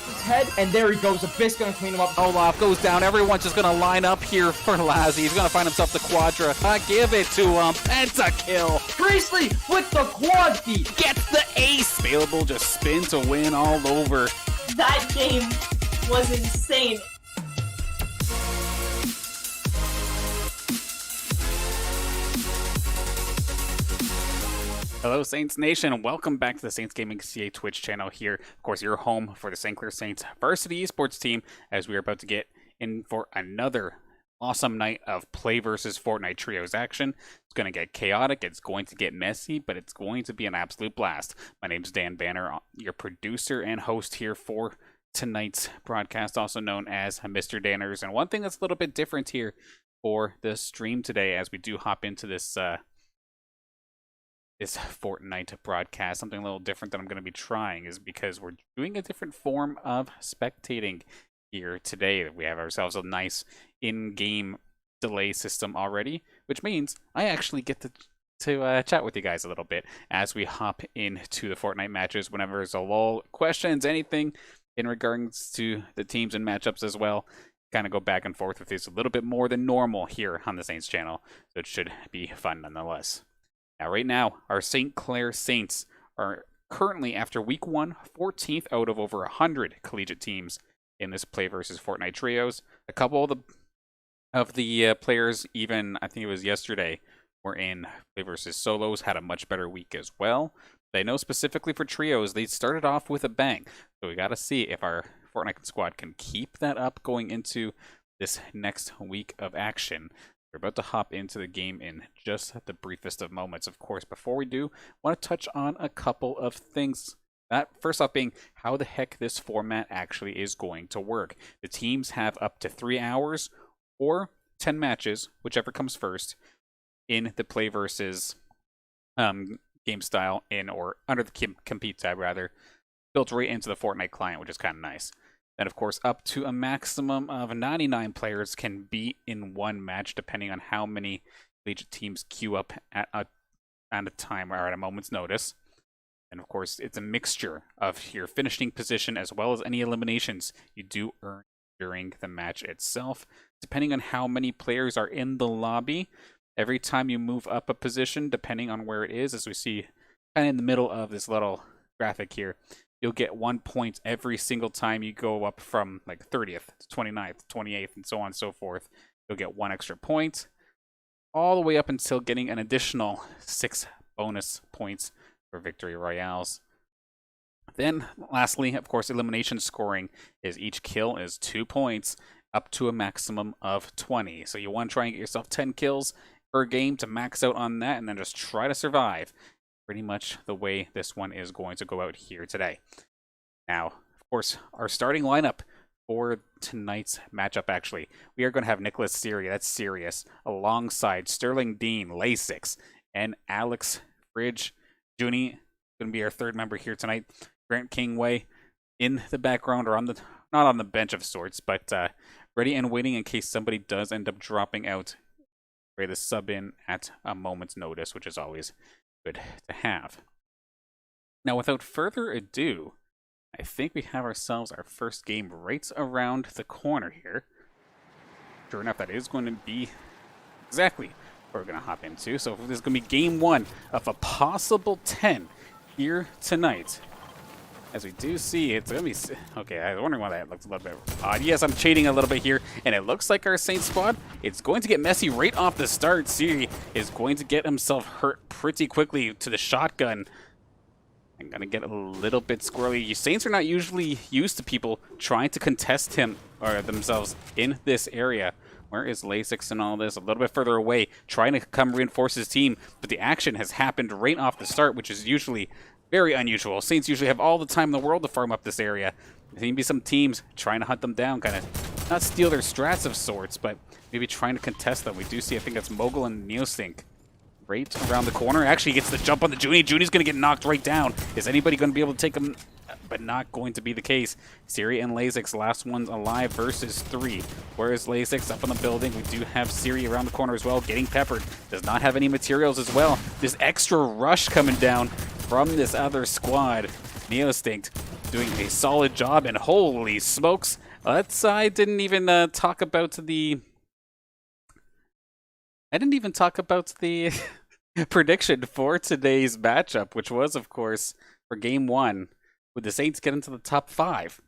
his head, and there he goes. Abyss gonna clean him up. Olaf goes down. Everyone's just gonna line up here for Lazzy. He's gonna find himself the Quadra. Give it to him. Pentakill. Priestley with the quad feet. Gets the ace. Available, just spin to win all over. That game was insane. Hello, Saints Nation. Welcome back to the Saints Gaming CA Twitch channel here. Of course, your home for the St. Clair Saints varsity esports team as we are about to get in for another awesome night of Play versus Fortnite Trios action. It's going to get chaotic, it's going to get messy, but it's going to be an absolute blast. My name's Dan Banner, your producer and host here for tonight's broadcast, also known as Mr. Danners. And one thing that's a little bit different here for the stream today as we do hop into this Fortnite broadcast, something a little different that I'm going to be trying is because we're doing a different form of spectating here today. We have ourselves a nice in-game delay system already, which means I actually get to chat with you guys a little bit as we hop into the Fortnite matches whenever there's a lull, questions, anything in regards to the teams and matchups as well. Kind of go back and forth with these a little bit more than normal here on the Saints channel, so it should be fun nonetheless. Now, right now, our St. Clair Saints are currently, after week 1, 14th out of over 100 collegiate teams in this Play versus Fortnite Trios. A couple of the players, even I think it was yesterday, were in Play versus Solos, had a much better week as well. But I know specifically for Trios, they started off with a bang. So we got to see if our Fortnite squad can keep that up going into this next week of action. We're about to hop into the game in just the briefest of moments. Of course, before we do, I want to touch on a couple of things. That first off being how the heck this format actually is going to work. The teams have up to 3 hours or 10 matches, whichever comes first, in the Play versus game style in or under the compete tab rather, built right into the Fortnite client, which is kind of nice. Then, of course, up to a maximum of 99 players can be in one match, depending on how many collegiate teams queue up at a time or at a moment's notice. And, of course, it's a mixture of your finishing position as well as any eliminations you do earn during the match itself. Depending on how many players are in the lobby, every time you move up a position, depending on where it is, as we see kind of in the middle of this little graphic here, you'll get 1 point every single time you go up from like 30th to 29th, 28th, and so on and so forth. You'll get 1 extra point, all the way up until getting an additional 6 bonus points for victory royales. Then, lastly, of course, elimination scoring is each kill is 2 points, up to a maximum of 20. So you want to try and get yourself 10 kills per game to max out on that, and then just try to survive. Pretty much the way this one is going to go out here today. Now, of course, our starting lineup for tonight's matchup, actually, we are going to have Nicholas Siri, that's serious, alongside Sterling Dean, Lasix, and Alex Fridge. Junie, going to be our third member here tonight. Grant Kingway in the background, or not on the bench of sorts, but ready and waiting in case somebody does end up dropping out. Ready to sub in at a moment's notice, which is always good to have. Now, without further ado, I think we have ourselves our first game right around the corner here. Sure enough, that is going to be exactly what we're going to hop into. So this is going to be game 1 of a possible 10 here tonight. As we do see, it's going to be... Okay, I was wondering why that looks a little bit odd. Yes, I'm cheating a little bit here, and it looks like our Saints squad, it's going to get messy right off the start. Siri is going to get himself hurt pretty quickly to the shotgun. I'm going to get a little bit squirrely. You Saints are not usually used to people trying to contest him or themselves in this area. Where is Lasix and all this? A little bit further away, trying to come reinforce his team, but the action has happened right off the start, which is usually very unusual. Saints usually have all the time in the world to farm up this area. There seem to be some teams trying to hunt them down, kind of not steal their strats of sorts, but maybe trying to contest them. We do see, I think that's Mogul and Neosync right around the corner. Actually gets the jump on the Junie. Junie's going to get knocked right down. Is anybody going to be able to take him? But not going to be the case. Siri and Lasix, last ones alive versus 3. Whereas Lasix up on the building, we do have Siri around the corner as well, getting peppered. Does not have any materials as well. This extra rush coming down from this other squad. Neostinct doing a solid job, and holy smokes, I didn't even talk about the prediction for today's matchup, which was, of course, for Game 1, would the Saints get into the top 5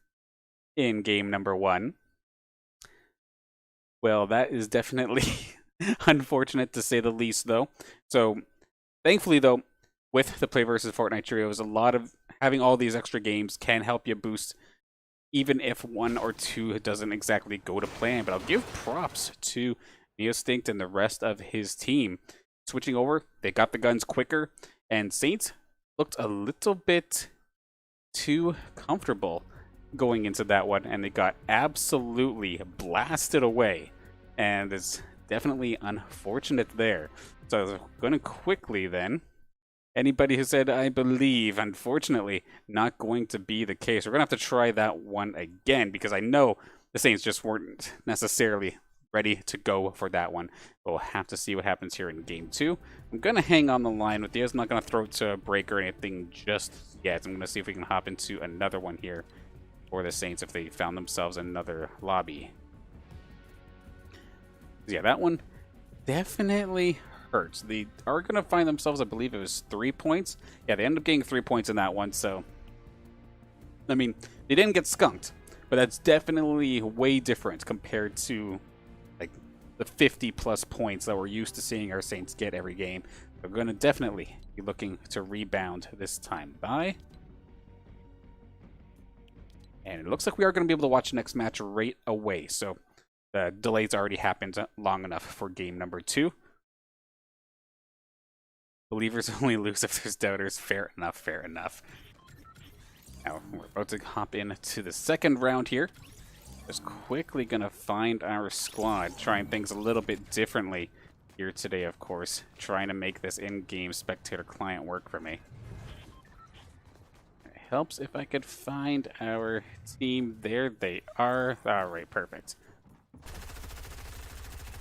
in Game number 1? Well, that is definitely unfortunate to say the least, though. So, thankfully, though, with the PlayVS Fortnite trios, a lot of having all these extra games can help you boost, even if 1 or 2 doesn't exactly go to plan. But I'll give props to Neostinct and the rest of his team. Switching over, they got the guns quicker, and Saints looked a little bit too comfortable going into that one, and they got absolutely blasted away. And it's definitely unfortunate there. So I was going to quickly then, anybody who said I believe, unfortunately, not going to be the case. We're going to have to try that one again, because I know the Saints just weren't necessarily ready to go for that one. But we'll have to see what happens here in Game 2. I'm going to hang on the line with you. I'm not going to throw it to a break or anything just yet. I'm going to see if we can hop into another one here for the Saints if they found themselves another lobby. Yeah, that one definitely hurts. They are going to find themselves, I believe it was 3 points. Yeah, they ended up getting 3 points in that one, so I mean, they didn't get skunked, but that's definitely way different compared to like the 50+ points that we're used to seeing our Saints get every game. They're going to definitely be looking to rebound this time by. And it looks like we are going to be able to watch the next match right away. So the delays already happened long enough for game number 2. Believers only lose if there's doubters. Fair enough, fair enough. Now, we're about to hop into the second round here. Just quickly going to find our squad, trying things a little bit differently here today, of course. Trying to make this in-game spectator client work for me. It helps if I could find our team. There they are. All right, perfect.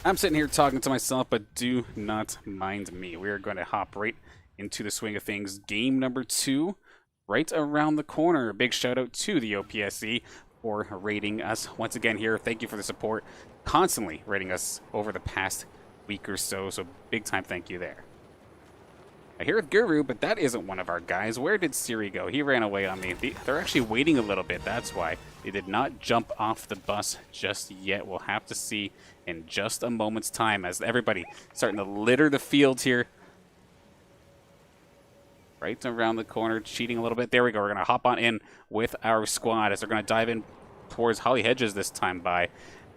I'm sitting here talking to myself, but do not mind me. We are going to hop right into the swing of things. Game number 2, right around the corner. A big shout out to the OPSC for rating us once again here. Thank you for the support, constantly rating us over the past week or so. So big time thank you there. I hear with Guru, but that isn't one of our guys. Where did Siri go? He ran away on me. They're actually waiting a little bit. That's why. They did not jump off the bus just yet. We'll have to see in just a moment's time as everybody starting to litter the field here. Right around the corner, cheating a little bit. There we go. We're going to hop on in with our squad as they're going to dive in towards Holly Hedges this time by.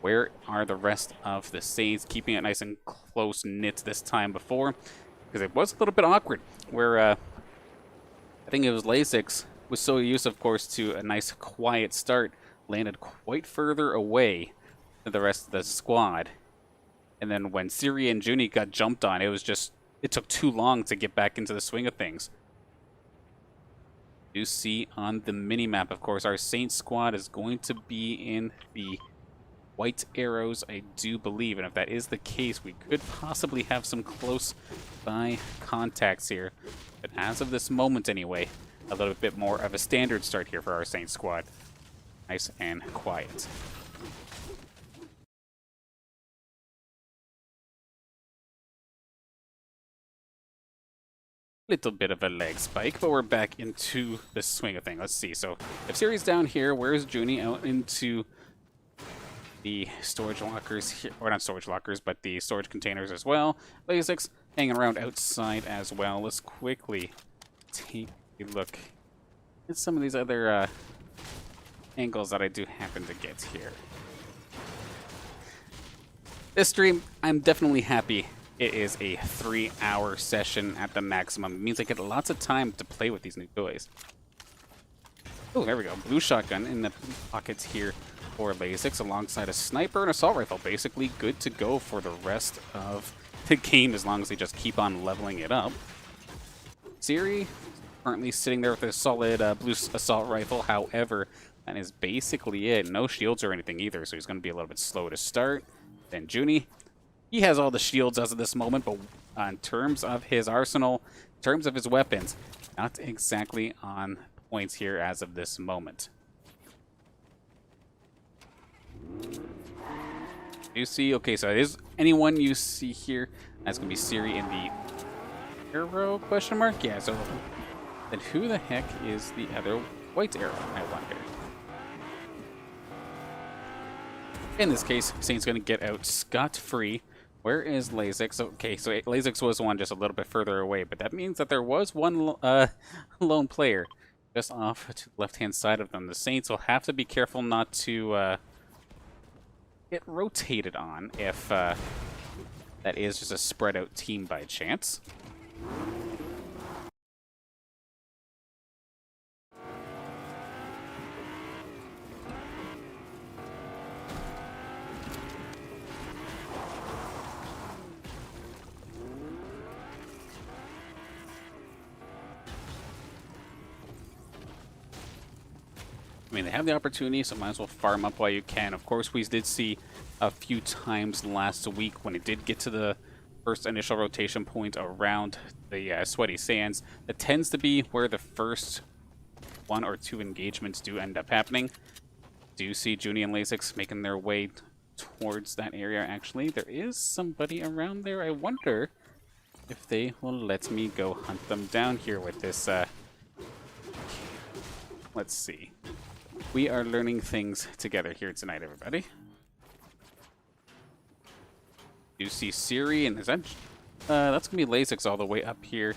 Where are the rest of the Saints? Keeping it nice and close-knit this time before. Because it was a little bit awkward, where I think it was Lasix was so used, of course, to a nice quiet start, landed quite further away than the rest of the squad. And then when Siri and Junie got jumped on, it took too long to get back into the swing of things. You see on the mini-map, of course, our Saints squad is going to be in the white arrows, I do believe, and if that is the case, we could possibly have some close-by contacts here. But as of this moment, anyway, a little bit more of a standard start here for our Saints squad. Nice and quiet. Little bit of a leg spike, but we're back into the swing of things. Let's see. So if Siri's down here, where's Junie? Out into the storage lockers here, or not storage lockers, but the storage containers as well. Lasix hanging around outside as well. Let's quickly take a look at some of these other angles that I do happen to get here. This stream, I'm definitely happy it is a 3-hour session at the maximum. It means I get lots of time to play with these new toys. Oh, there we go. Blue shotgun in the pockets here for Lasix alongside a sniper and assault rifle. Basically good to go for the rest of the game as long as they just keep on leveling it up. Siri currently sitting there with a solid blue assault rifle. However, that is basically it. No shields or anything either, so he's going to be a little bit slow to start. Then Junie, he has all the shields as of this moment, but in terms of his arsenal, in terms of his weapons, not exactly on points here as of this moment. You see, okay, so it is anyone you see here. That's gonna be Siri in the arrow question mark. Yeah, so then who the heck is the other white arrow, I wonder? In this case, Saint's gonna get out scot-free. Where is Lasix? Okay, so Lasix was one just a little bit further away, but that means that there was one lone player just off to the left-hand side of them. The Saints will have to be careful not to get rotated on if that is just a spread-out team by chance. I mean, they have the opportunity, so might as well farm up while you can. Of course, we did see a few times last week when it did get to the first initial rotation point around the Sweaty Sands. That tends to be where the first 1 or 2 engagements do end up happening. Do you see Junie and Lasix making their way towards that area? Actually, there is somebody around there. I wonder if they will let me go hunt them down here with this. Let's see. We are learning things together here tonight, everybody. You see Siri, and is that that's gonna be Lasix all the way up here,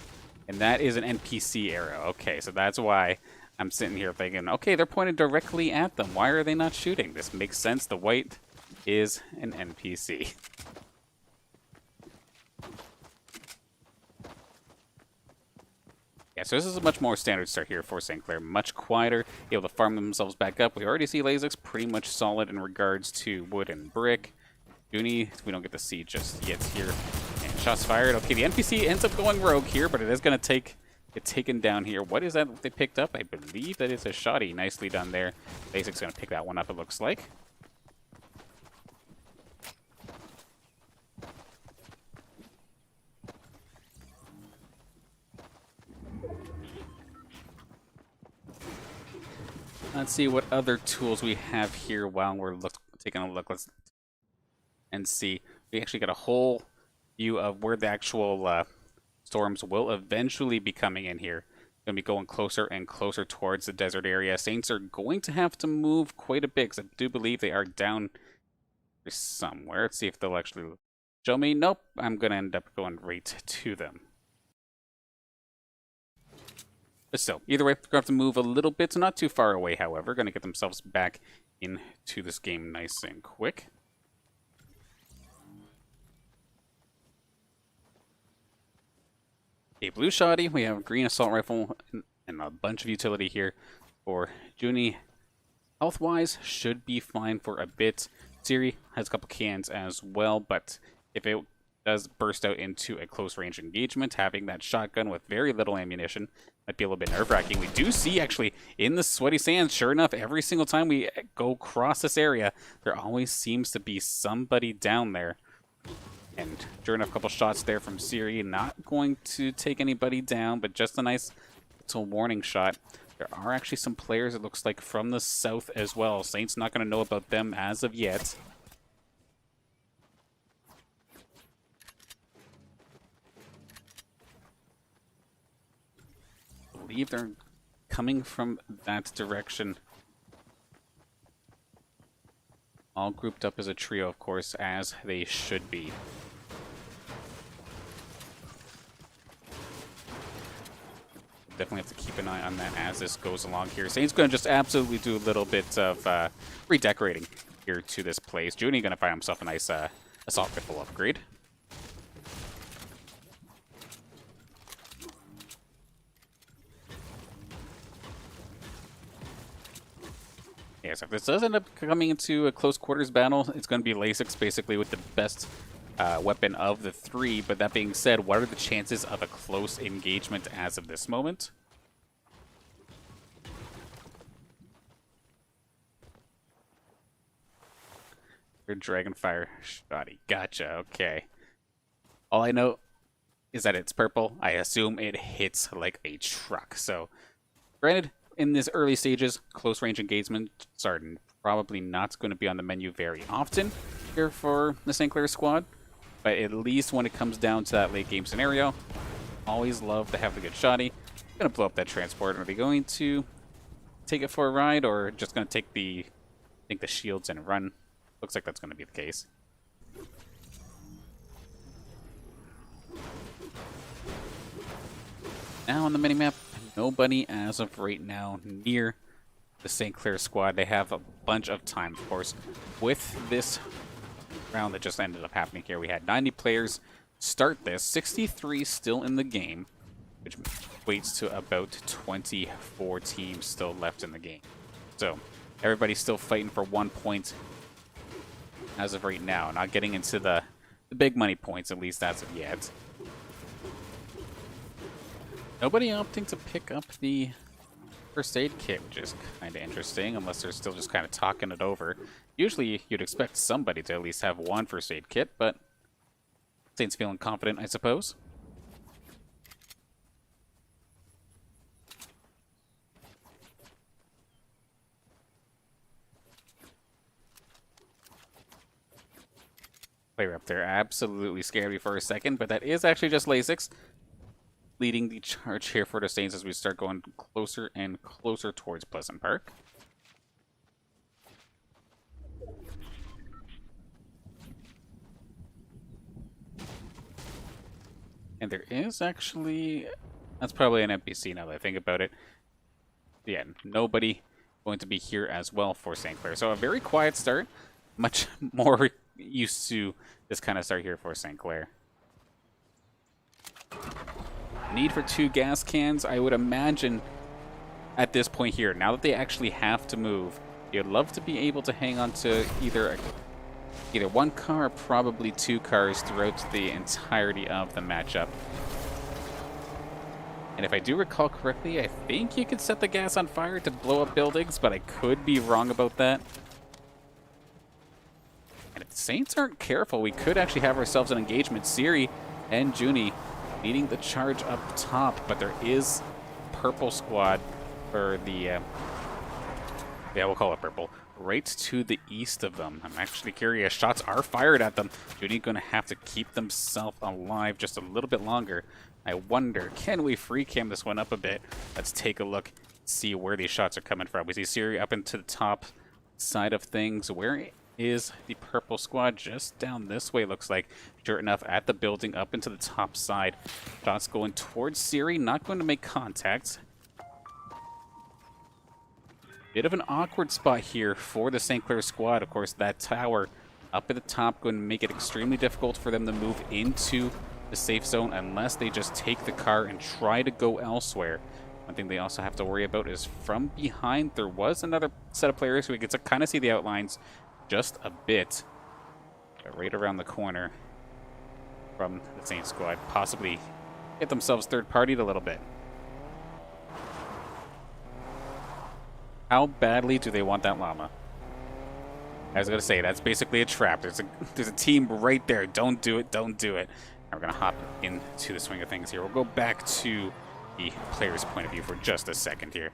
and that is an NPC arrow. Okay, so that's why I'm sitting here thinking, okay, they're pointed directly at them. Why are they not shooting? This makes sense. The white is an NPC. Yeah, so this is a much more standard start here for St. Clair. Much quieter, able to farm themselves back up. We already see Lasix pretty much solid in regards to wood and brick. Junie, we don't get to see just yet here. And shots fired. Okay, the NPC ends up going rogue here, but it is going to get taken down here. What is that they picked up? I believe that is a shotty. Nicely done there. Lasix going to pick that one up, it looks like. Let's see what other tools we have here while we're taking a look. Let's and see. We actually got a whole view of where the actual storms will eventually be coming in here. Going to be going closer and closer towards the desert area. Saints are going to have to move quite a bit because I do believe they are down somewhere. Let's see if they'll actually show me. Nope, I'm going to end up going right to them. But still, either way, they're going to have to move a little bit, so not too far away, however. Going to get themselves back into this game nice and quick. A blue shoddy, we have a green assault rifle, and a bunch of utility here for Junie. Health-wise, should be fine for a bit. Siri has a couple cans as well, but if it does burst out into a close-range engagement, having that shotgun with very little ammunition might be a little bit nerve-wracking. We do see, actually, in the Sweaty Sands, sure enough, every single time we go across this area, there always seems to be somebody down there. And sure enough, a couple shots there from Siri. Not going to take anybody down, but just a nice little warning shot. There are actually some players, it looks like, from the south as well. Saints not going to know about them as of yet. I believe they're coming from that direction. All grouped up as a trio, of course, as they should be. Definitely have to keep an eye on that as this goes along here. Saint's going to just absolutely do a little bit of redecorating here to this place. Junie going to find himself a nice assault rifle upgrade. Yeah, so if this does end up coming into a close quarters battle, it's going to be Lasix basically with the best weapon of the three. But that being said, what are the chances of a close engagement as of this moment? Your Dragonfire Shoddy. Gotcha, okay. All I know is that it's purple. I assume it hits like a truck. So, granted, in this early stages, close range engagements are probably not going to be on the menu very often here for the St. Clair squad. But at least when it comes down to that late game scenario, always love to have the good shotty. Gonna blow up that transport. Are they going to take it for a ride, or just gonna take the shields and run? Looks like that's gonna be the case. Now on the minimap, nobody as of right now near the St. Clair squad. They have a bunch of time, of course. With this round that just ended up happening here, we had 90 players start this, 63 still in the game, which equates to about 24 teams still left in the game. So everybody's still fighting for 1 point as of right now, not getting into the big money points, at least as of yet. Nobody opting to pick up the first aid kit, which is kind of interesting, unless they're still just kind of talking it over. Usually you'd expect somebody to at least have one first aid kit, but Saints feeling confident, I suppose. Player up there absolutely scared me for a second, but that is actually just Lasix leading the charge here for the Saints as we start going closer and closer towards Pleasant Park. And there is actually... that's probably an NPC now that I think about it. Yeah, nobody going to be here as well for St. Clair. So a very quiet start. Much more used to this kind of start here for St. Clair. Need for 2 gas cans, I would imagine, at this point here. Now that they actually have to move, you'd love to be able to hang on to either one car or probably 2 cars throughout the entirety of the matchup. And if I do recall correctly, I think you could set the gas on fire to blow up buildings, but I could be wrong about that. And if the Saints aren't careful, we could actually have ourselves an engagement. Siri and Junie leading the charge up top, but there is purple squad, or the, yeah, we'll call it purple, right to the east of them. I'm actually curious. Shots are fired at them. Junie going to have to keep themselves alive just a little bit longer. I wonder, can we free cam this one up a bit? Let's take a look, see where these shots are coming from. We see Siri up into the top side of things. Where is the purple squad? Just down this way, looks like. Sure enough, at the building up into the top side. Shots going towards Siri, not going to make contact. Bit of an awkward spot here for the St. Clair squad. Of course, that tower up at the top going to make it extremely difficult for them to move into the safe zone unless they just take the car and try to go elsewhere. One thing they also have to worry about is from behind, there was another set of players who we get to kind of see the outlines just a bit. Right around the corner from the Saints squad. Possibly get themselves third-partied a little bit. How badly do they want that llama? I was going to say, that's basically a trap. There's a team right there. Don't do it. Don't do it. Now we're going to hop into the swing of things here. We'll go back to the player's point of view for just a second here.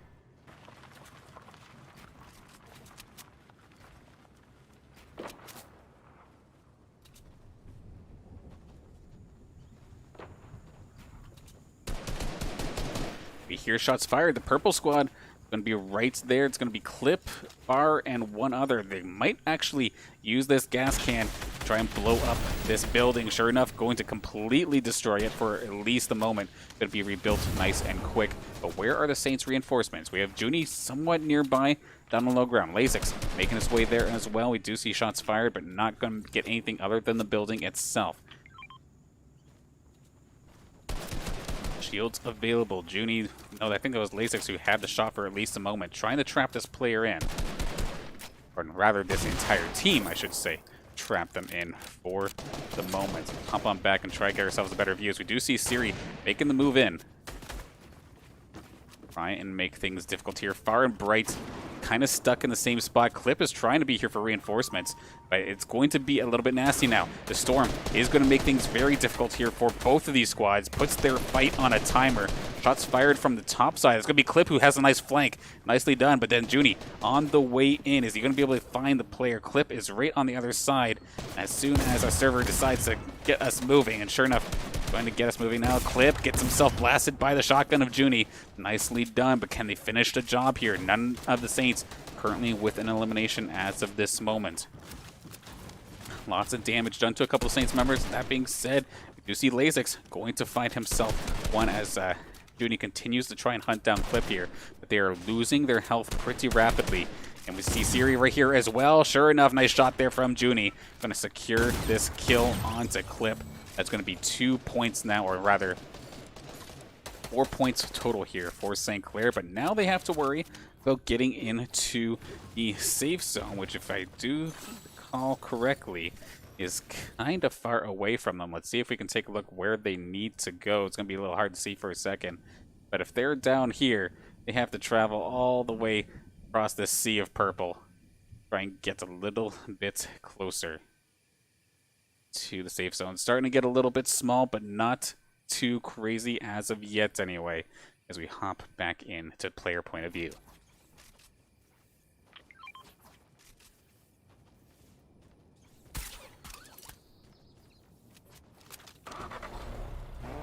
We hear shots fired. The purple squad going to be right there. It's going to be Clip, Bar, and one other. They might actually use this gas can to try and blow up this building. Sure enough, going to completely destroy it for at least a moment. Going to be rebuilt nice and quick. But where are the Saints reinforcements? We have Junie somewhat nearby down the low ground. Lasix making his way there as well. We do see shots fired, but not going to get anything other than the building itself. Shields available. Junie, no, I think it was Lasix who had the shot for at least a moment, trying to trap this player in. Or rather, this entire team, I should say, trap them in for the moment. Hop on back and try to get ourselves a better view. As we do see Siri making the move in. Try and make things difficult here. Far and Bright kind of stuck in the same spot. Clip is trying to be here for reinforcements, but it's going to be a little bit nasty now. The storm is going to make things very difficult here for both of these squads. Puts their fight on a timer. Shots fired from the top side. It's going to be Clip who has a nice flank. Nicely done, but then Junie on the way in. Is he going to be able to find the player? Clip is right on the other side as soon as our server decides to get us moving. And sure enough, going to get us moving now. Clip gets himself blasted by the shotgun of Junie. Nicely done, but can they finish the job here? None of the Saints currently with an elimination as of this moment. Lots of damage done to a couple of Saints members. That being said, we do see Lasix going to find himself one as Junie continues to try and hunt down Clip here, but they are losing their health pretty rapidly. And we see Siri right here as well. Sure enough, nice shot there from Junie. Going to secure this kill onto Clip. That's going to be 2 points now, or rather 4 points total here for St. Clair. But now they have to worry about getting into the safe zone, which if I do recall correctly, is kind of far away from them. Let's see if we can take a look where they need to go. It's going to be a little hard to see for a second. But if they're down here, they have to travel all the way across this sea of purple. Try and get a little bit closer to the safe zone. Starting to get a little bit small, but not too crazy as of yet anyway, as we hop back into player point of view.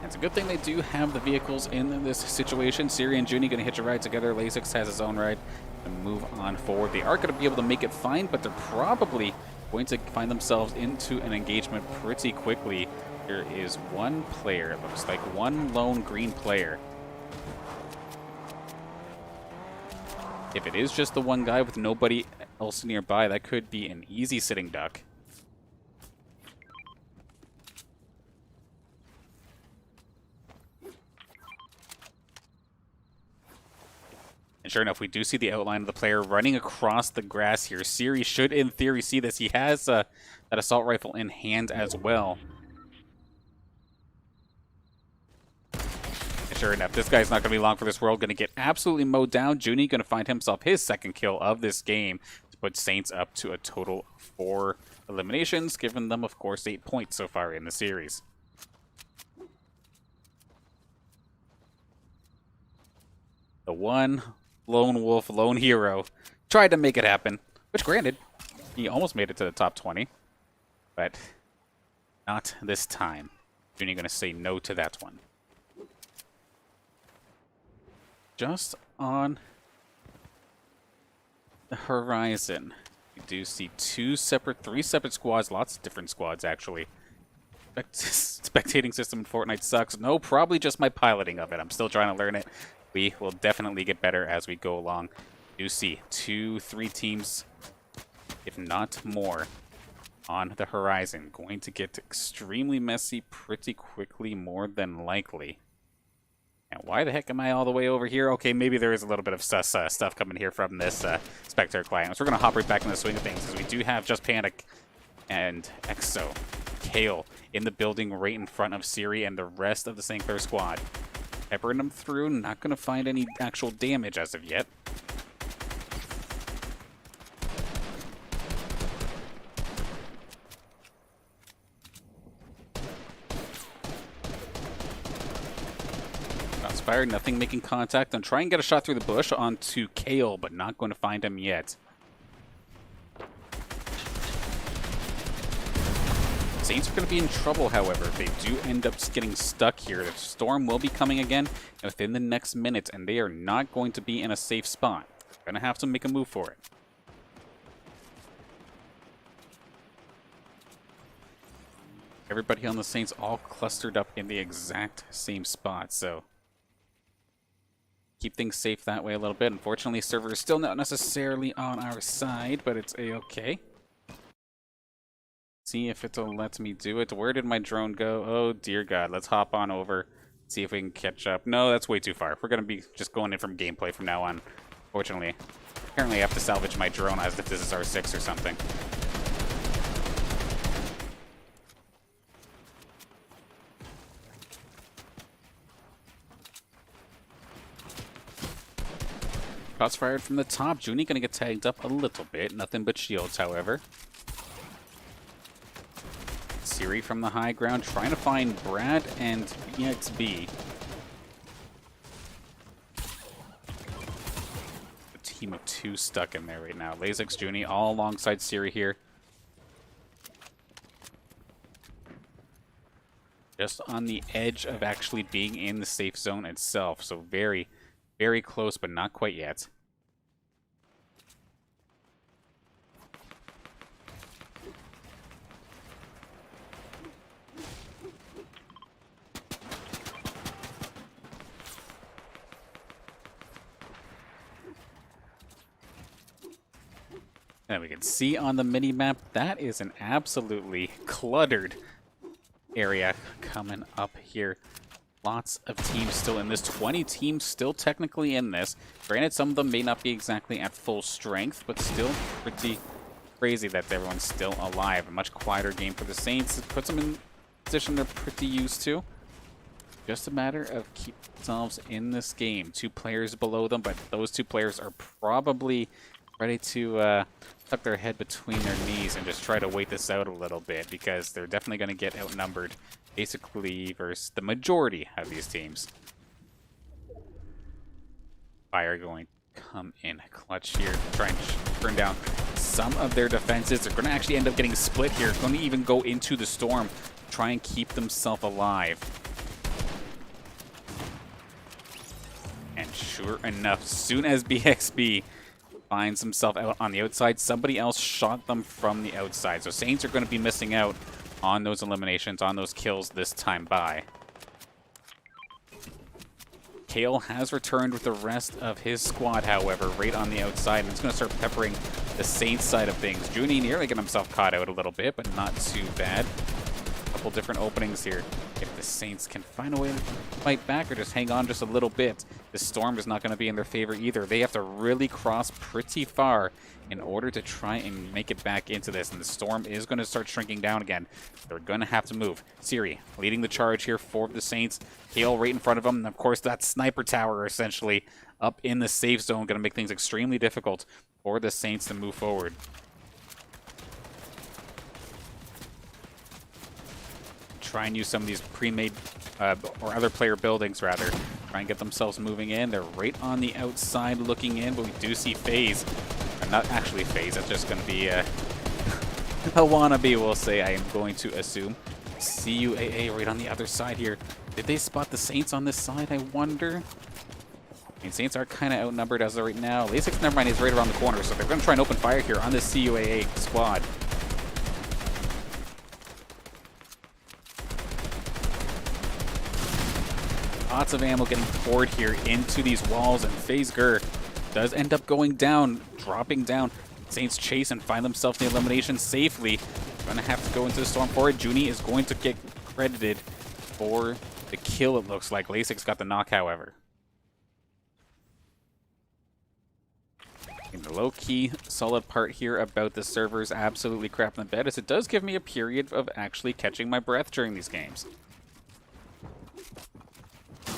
It's a good thing they do have the vehicles in this situation. Siri and Junie going to hitch a ride together. Lasix has his own ride and move on forward. They are going to be able to make it fine, but they're probably going to find themselves into an engagement pretty quickly. There is one player, it looks like one lone green player. If it is just the one guy with nobody else nearby, that could be an easy sitting duck. And sure enough, we do see the outline of the player running across the grass here. Siri should, in theory, see this. He has that assault rifle in hand as well. And sure enough, this guy's not going to be long for this world. Going to get absolutely mowed down. Junie going to find himself his second kill of this game to put Saints up to a total of 4 eliminations, giving them, of course, 8 points so far in the series. The one lone wolf, lone hero, tried to make it happen, which granted, he almost made it to the top 20, but not this time. Junie going to say no to that one. Just on the horizon, we do see 3 separate squads, lots of different squads actually. Spectating system in Fortnite sucks. No, probably just my piloting of it. I'm still trying to learn it. We will definitely get better as we go along. You see 2-3 teams, if not more, on the horizon. Going to get extremely messy pretty quickly, more than likely. And why the heck am I all the way over here? Okay, maybe there is a little bit of sus stuff coming here from this Spectre client. So we're going to hop right back in the swing of things, because we do have Just Panic and Exo, Kale in the building right in front of Siri and the rest of the St. Clair squad. Peppering them through, not going to find any actual damage as of yet. Shots fired, nothing making contact. I'm trying to get a shot through the bush onto Kale, but not going to find him yet. Saints are going to be in trouble, however, if they do end up getting stuck here. The storm will be coming again within the next minute, and they are not going to be in a safe spot. They're going to have to make a move for it. Everybody on the Saints all clustered up in the exact same spot, so keep things safe that way a little bit. Unfortunately, server is still not necessarily on our side, but it's a-okay. See if it'll let me do it. Where did my drone go? Oh, dear God. Let's hop on over. See if we can catch up. No, that's way too far. We're going to be just going in from gameplay from now on. Fortunately. Apparently, I have to salvage my drone as if this is R6 or something. Shots fired from the top. Junie going to get tagged up a little bit. Nothing but shields, however. Siri from the high ground, trying to find Brad and EXB. team of two stuck in there right now. Lasix, Junie, all alongside Siri here. Just on the edge of actually being in the safe zone itself. So very, very close, but not quite yet. And we can see on the mini-map, that is an absolutely cluttered area coming up here. Lots of teams still in this. 20 teams still technically in this. Granted, some of them may not be exactly at full strength, but still pretty crazy that everyone's still alive. A much quieter game for the Saints. It puts them in a position they're pretty used to. Just a matter of keeping themselves in this game. 2 players below them, but those 2 players are probably ready to tuck their head between their knees and just try to wait this out a little bit, because they're definitely going to get outnumbered basically versus the majority of these teams. Fire going to come in clutch here, trying to turn down some of their defenses. They're going to actually end up getting split here. Going to even go into the storm, try and keep themselves alive. And sure enough, soon as BXB finds himself out on the outside, somebody else shot them from the outside. So Saints are going to be missing out on those eliminations, on those kills this time by. Kale has returned with the rest of his squad, however, right on the outside, and it's going to start peppering the Saints side of things. Junie nearly getting himself caught out a little bit, but not too bad. A couple different openings here. If the Saints can find a way to fight back or just hang on just a little bit, the storm is not going to be in their favor either. They have to really cross pretty far in order to try and make it back into this, and the storm is going to start shrinking down again. They're going to have to move. Siri leading the charge here for the Saints. Kale right in front of them, and of course that sniper tower essentially up in the safe zone, going to make things extremely difficult for the Saints to move forward. Try and use some of these pre-made or other player buildings rather. Try and get themselves moving in. They're right on the outside looking in, but we do see FaZe. Not actually FaZe, that's just going to be a wannabe, we'll say, I am going to assume. CUAA right on the other side here. Did they spot the Saints on this side, I wonder? I mean, Saints are kind of outnumbered as of right now. Lasix, never mind, he's right around the corner, so they're going to try and open fire here on this CUAA squad. Lots of ammo getting poured here into these walls, and FaZe Gur does end up going down, dropping down. Saints chase and find themselves in the elimination safely. Gonna have to go into the storm for it. Junie is going to get credited for the kill, it looks like. Lasix got the knock, however. And the low-key solid part here about the servers absolutely crapping the bed is it does give me a period of actually catching my breath during these games.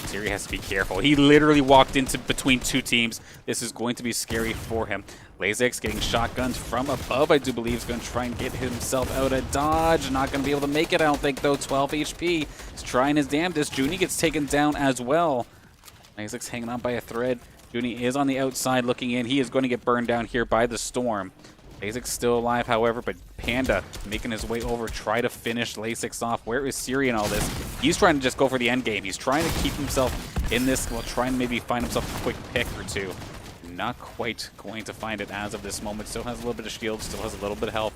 Siri has to be careful. He literally walked into between 2 teams. This is going to be scary for him. Lasix getting shotguns from above, I do believe, is going to try and get himself out of dodge. Not going to be able to make it, I don't think, though. 12 HP. He's trying his damnedest. Junie gets taken down as well. Lasix hanging on by a thread. Junie is on the outside looking in. He is going to get burned down here by the storm. Lasix still alive, however, but Panda making his way over, try to finish Lasix off. Where is Siri in all this? He's trying to just go for the end game. He's trying to keep himself in this while trying to maybe find himself a quick pick or 2. Not quite going to find it as of this moment. Still has a little bit of shield, still has a little bit of health.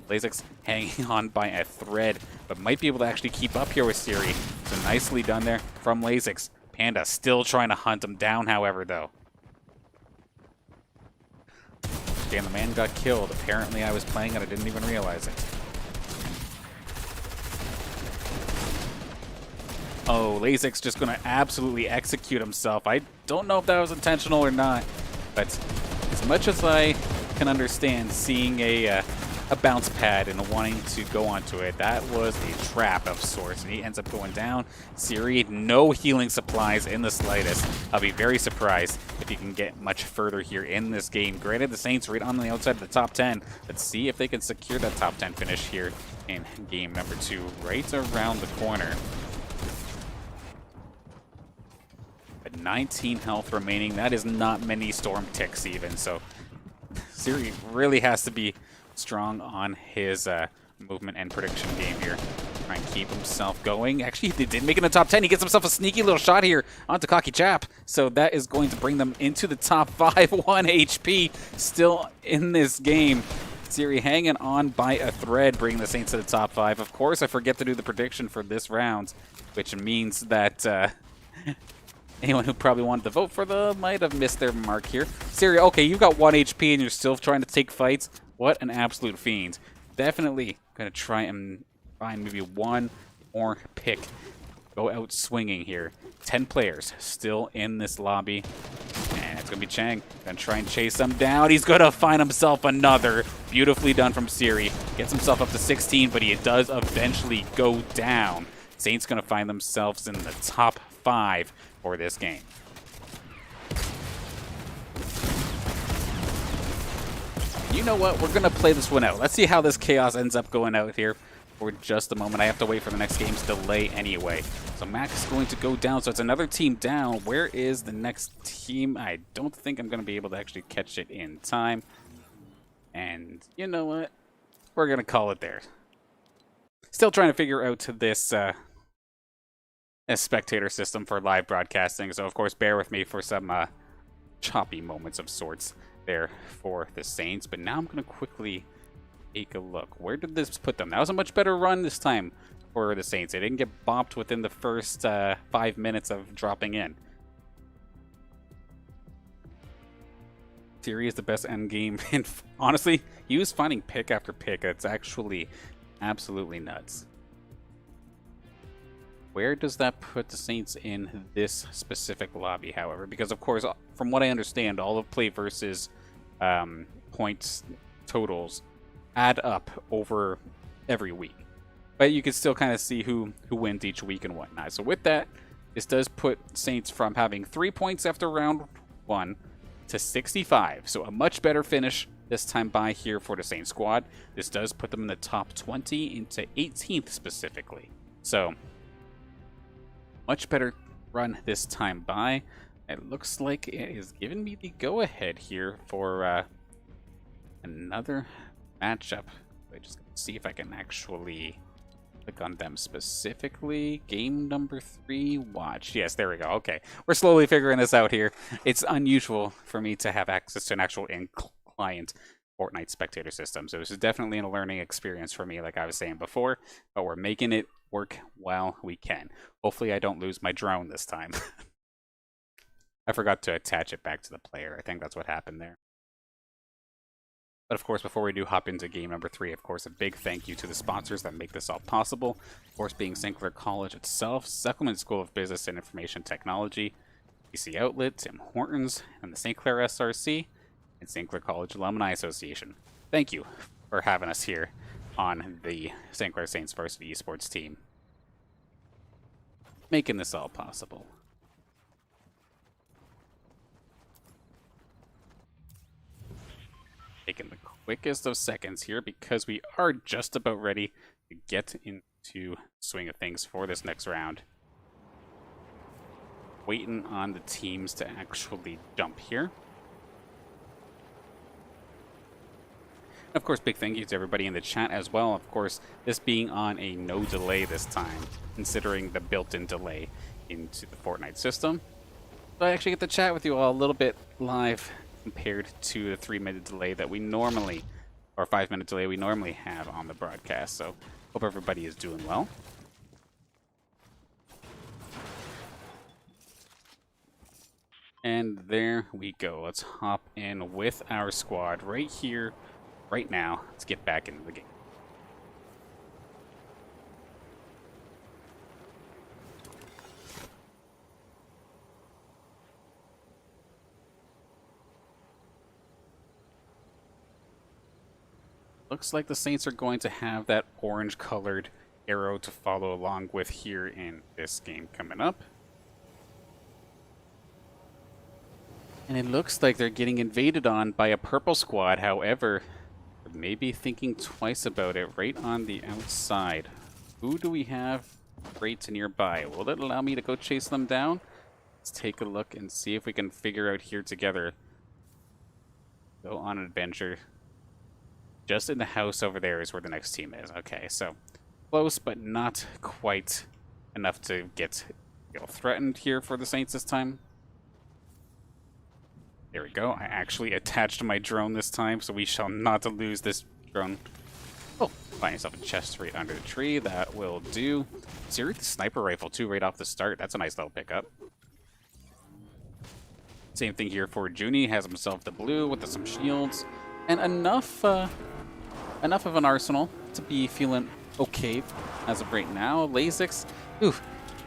Lasix hanging on by a thread, but might be able to actually keep up here with Siri. So nicely done there from Lasix. Panda still trying to hunt him down, however, though. Damn, the man got killed. Apparently I was playing and I didn't even realize it. Oh, Lasix just going to absolutely execute himself. I don't know if that was intentional or not, but as much as I can understand seeing a bounce pad and wanting to go onto it, that was a trap of sorts, and he ends up going down. Siri, no healing supplies in the slightest. I'll be very surprised if he can get much further here in this game. Granted, the Saints right on the outside of the top 10. Let's see if they can secure that top 10 finish here in game number 2, right around the corner. But 19 health remaining. That is not many storm ticks even. So Siri really has to be strong on his movement and prediction game here. Try and keep himself going. Actually, he did make it in the top 10. He gets himself a sneaky little shot here onto Cocky Chap. So that is going to bring them into the top 5. 1 HP still in this game. Siri hanging on by a thread, bringing the Saints to the top 5. Of course, I forget to do the prediction for this round, which means that anyone who probably wanted to vote for them might have missed their mark here. Siri, okay, you've got 1 HP and you're still trying to take fights. What an absolute fiend. Definitely going to try and find maybe one more pick. Go out swinging here. 10 players still in this lobby. And it's going to be Chang. Going to try and chase him down. He's going to find himself another. Beautifully done from Siri. Gets himself up to 16, but he does eventually go down. Saints going to find themselves in the top 5 for this game. You know what? We're going to play this one out. Let's see how this chaos ends up going out here for just a moment. I have to wait for the next game's delay anyway. So Mac is going to go down. So it's another team down. Where is the next team? I don't think I'm going to be able to actually catch it in time. And you know what? We're going to call it there. Still trying to figure out this spectator system for live broadcasting. So of course, bear with me for some choppy moments of sorts there for the Saints. But now I'm going to quickly take a look. Where did this put them? That was a much better run this time for the Saints. They didn't get bopped within the first 5 minutes of dropping in. Siri is the best end game. And honestly, he was finding pick after pick. It's actually absolutely nuts. Where does that put the Saints in this specific lobby, however? Because, of course, from what I understand, all of PlayVS points totals add up over every week. But you can still kind of see who wins each week and whatnot. So with that, this does put Saints from having 3 points after round 1 to 65. So a much better finish this time by here for the Saints squad. This does put them in the top 20 into 18th specifically. So much better run this time by. It looks like it is giving me the go-ahead here for another matchup. I just see if I can actually click on them specifically. Game number 3, watch. Yes, there we go. Okay, we're slowly figuring this out here. It's unusual for me to have access to an actual in-client Fortnite spectator system, so this is definitely a learning experience for me, like I was saying before, but we're making it work while we can. Hopefully I don't lose my drone this time. I forgot to attach it back to the player. I think that's what happened there. But of course, before we do hop into game number 3, of course, a big thank you to the sponsors that make this all possible. Of course, being St. Clair College itself, Suckleman School of Business and Information Technology, PC Outlet, Tim Hortons, and the St. Clair SRC, and St. Clair College Alumni Association. Thank you for having us here on the St. Clair Saints Varsity Esports team, making this all possible. Taking the quickest of seconds here because we are just about ready to get into swing of things for this next round. Waiting on the teams to actually jump here. Of course, big thank you to everybody in the chat as well. Of course, this being on a no delay this time, considering the built-in delay into the Fortnite system. So I actually get to chat with you all a little bit live compared to the 3-minute delay that we normally, or 5-minute delay we normally have on the broadcast. So hope everybody is doing well. And there we go. Let's hop in with our squad right here, right now. Let's get back into the game. Looks like the Saints are going to have that orange-colored arrow to follow along with here in this game coming up. And it looks like they're getting invaded on by a purple squad. However, maybe thinking twice about it right on the outside. Who do we have right nearby? Will it allow me to go chase them down? Let's take a look and see if we can figure out here together. Go on an adventure. Just in the house over there is where the next team is. Okay, so close, but not quite enough to get threatened here for the Saints this time. There we go. I actually attached my drone this time, so we shall not lose this drone. Oh, find yourself a chest right under the tree. That will do. Serious sniper rifle, too, right off the start. That's a nice little pickup. Same thing here for Junie. Has himself the blue with some shields. And enough of an arsenal to be feeling okay as of right now. Lasix, oof.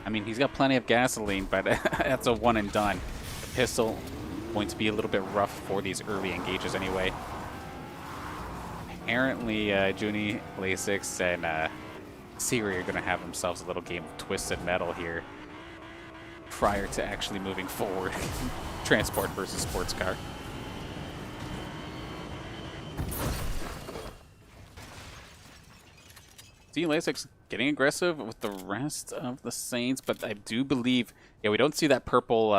I mean, he's got plenty of gasoline, but that's a one and done. The pistol going to be a little bit rough for these early engages anyway. Apparently, Junie, Lasix, and Siri are going to have themselves a little game of Twisted Metal here prior to actually moving forward. Transport versus sports car. See, Lasix getting aggressive with the rest of the Saints, but I do believe, yeah, we don't see that purple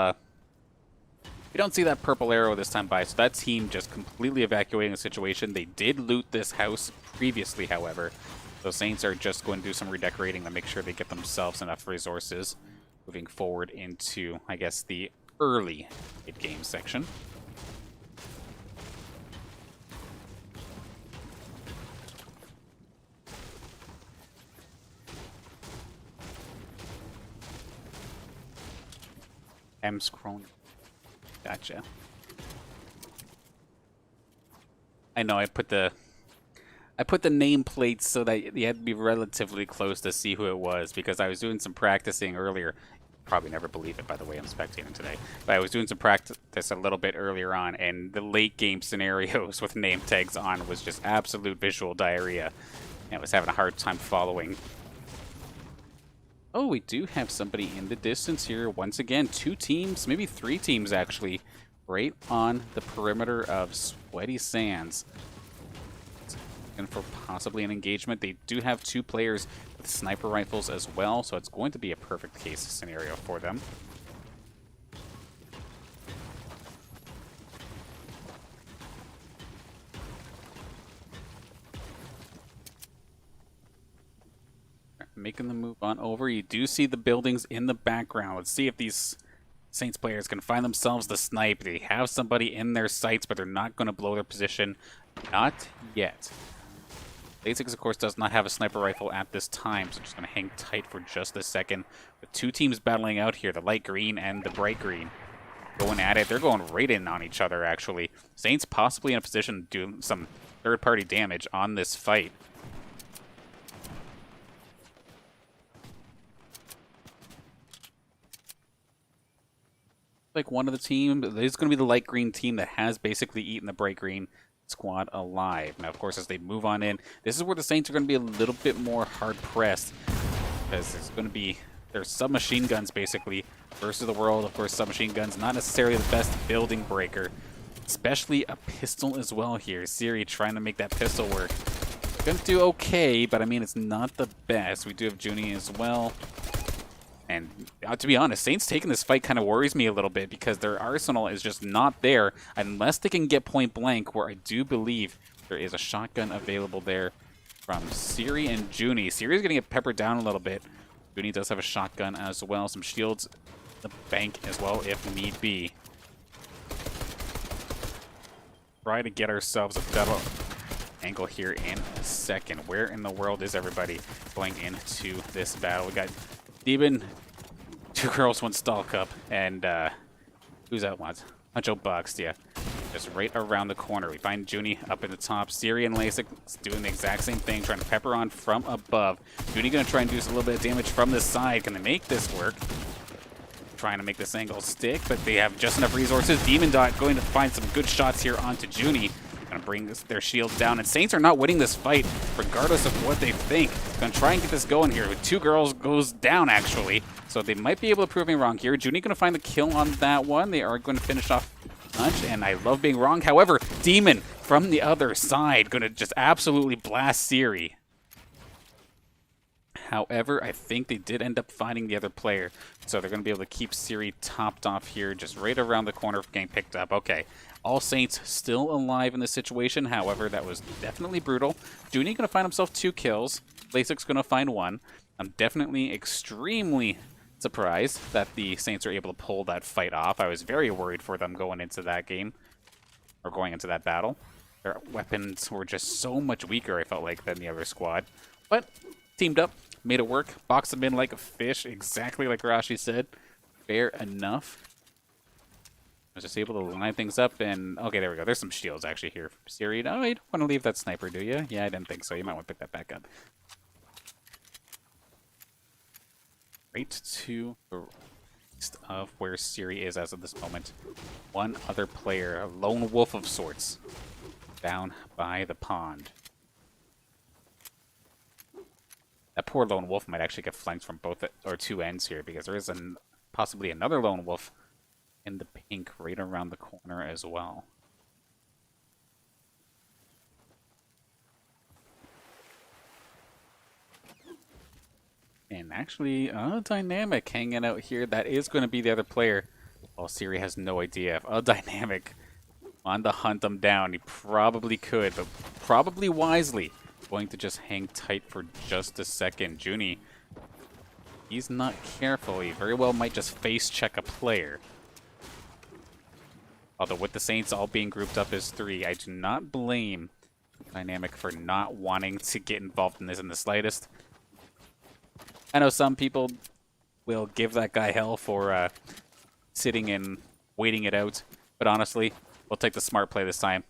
arrow this time by, so that team just completely evacuating the situation. They did loot this house previously, however. So Saints are just going to do some redecorating to make sure they get themselves enough resources moving forward into, I guess, the early mid-game section. I'm scrolling. Gotcha. I know I put the nameplates so that you had to be relatively close to see who it was, because I was doing some practicing earlier. Probably never believe it, by the way, I'm spectating today. But I was doing some practice a little bit earlier on, and the late game scenarios with name tags on was just absolute visual diarrhea. And I was having a hard time following. Oh, we do have somebody in the distance here. Once again, 2 teams, maybe 3 teams actually, right on the perimeter of Sweaty Sands. And for possibly an engagement, they do have 2 players with sniper rifles as well, so it's going to be a perfect case scenario for them. Making the move on over. You do see the buildings in the background. Let's see if these Saints players can find themselves the snipe. They have somebody in their sights, but they're not going to blow their position. Not yet. Lasix, of course, does not have a sniper rifle at this time, so I'm just going to hang tight for just a second. With 2 teams battling out here, the light green and the bright green. Going at it. They're going right in on each other, actually. Saints possibly in a position to do some third-party damage on this fight. Like one of the teams, there's going to be the light green team that has basically eaten the bright green squad alive. Now, of course, as they move on in, this is where the Saints are going to be a little bit more hard-pressed, because there's going to be their submachine guns, basically, versus the world. Of course, submachine guns, not necessarily the best building breaker, especially a pistol as well here. Siri trying to make that pistol work. Going to do okay, but I mean, it's not the best. We do have Junie as well. And to be honest, Saints taking this fight kind of worries me a little bit, because their arsenal is just not there unless they can get point blank, where I do believe there is a shotgun available there from Siri and Junie. Siri's going to get peppered down a little bit. Junie does have a shotgun as well. Some shields in the bank as well if need be. Try to get ourselves a double angle here in a second. Where in the world is everybody going into this battle? We got Demon, 2 girls, 1 stall cup, and who's that one? Huncho Bucks, yeah. Just right around the corner. We find Junie up in the top. Siri and Lasix doing the exact same thing, trying to pepper on from above. Junie going to try and do a little bit of damage from the side. Can they make this work? Trying to make this angle stick, but they have just enough resources. Demon Dot going to find some good shots here onto Junie. Going to bring their shields down, and Saints are not winning this fight regardless of what they think. Going to try and get this going here. With 2 girls goes down, actually, so they might be able to prove me wrong here. Junie going to find the kill on that one. They are going to finish off Lunch, and I love being wrong. However, Demon from the other side going to just absolutely blast Siri. However, I think they did end up finding the other player, so they're going to be able to keep Siri topped off here, just right around the corner from getting picked up. Okay, All Saints still alive in this situation. However, that was definitely brutal. Dooney going to find himself 2 kills. Lasix going to find 1. I'm definitely extremely surprised that the Saints are able to pull that fight off. I was very worried for them going into that game, or going into that battle. Their weapons were just so much weaker, I felt like, than the other squad. But teamed up, made it work, boxed them in like a fish, exactly like Rashi said. Fair enough. I was just able to line things up, and okay, there we go. There's some shields actually here from Siri. Oh, you don't want to leave that sniper, do you? Yeah, I didn't think so. You might want to pick that back up. Right to the east of where Siri is as of this moment. One other player, a lone wolf of sorts, down by the pond. That poor lone wolf might actually get flanked from both or 2 ends here, because there is possibly another lone wolf in the pink right around the corner as well. And actually, Dynamic hanging out here. That is going to be the other player. Well, Siri has no idea. If Dynamic on the hunt him down, he probably could, but probably wisely going to just hang tight for just a second. Junie, he's not careful. He very well might just face check a player. Although with the Saints all being grouped up as 3, I do not blame Dynamic for not wanting to get involved in this in the slightest. I know some people will give that guy hell for sitting and waiting it out, but honestly, we'll take the smart play this time.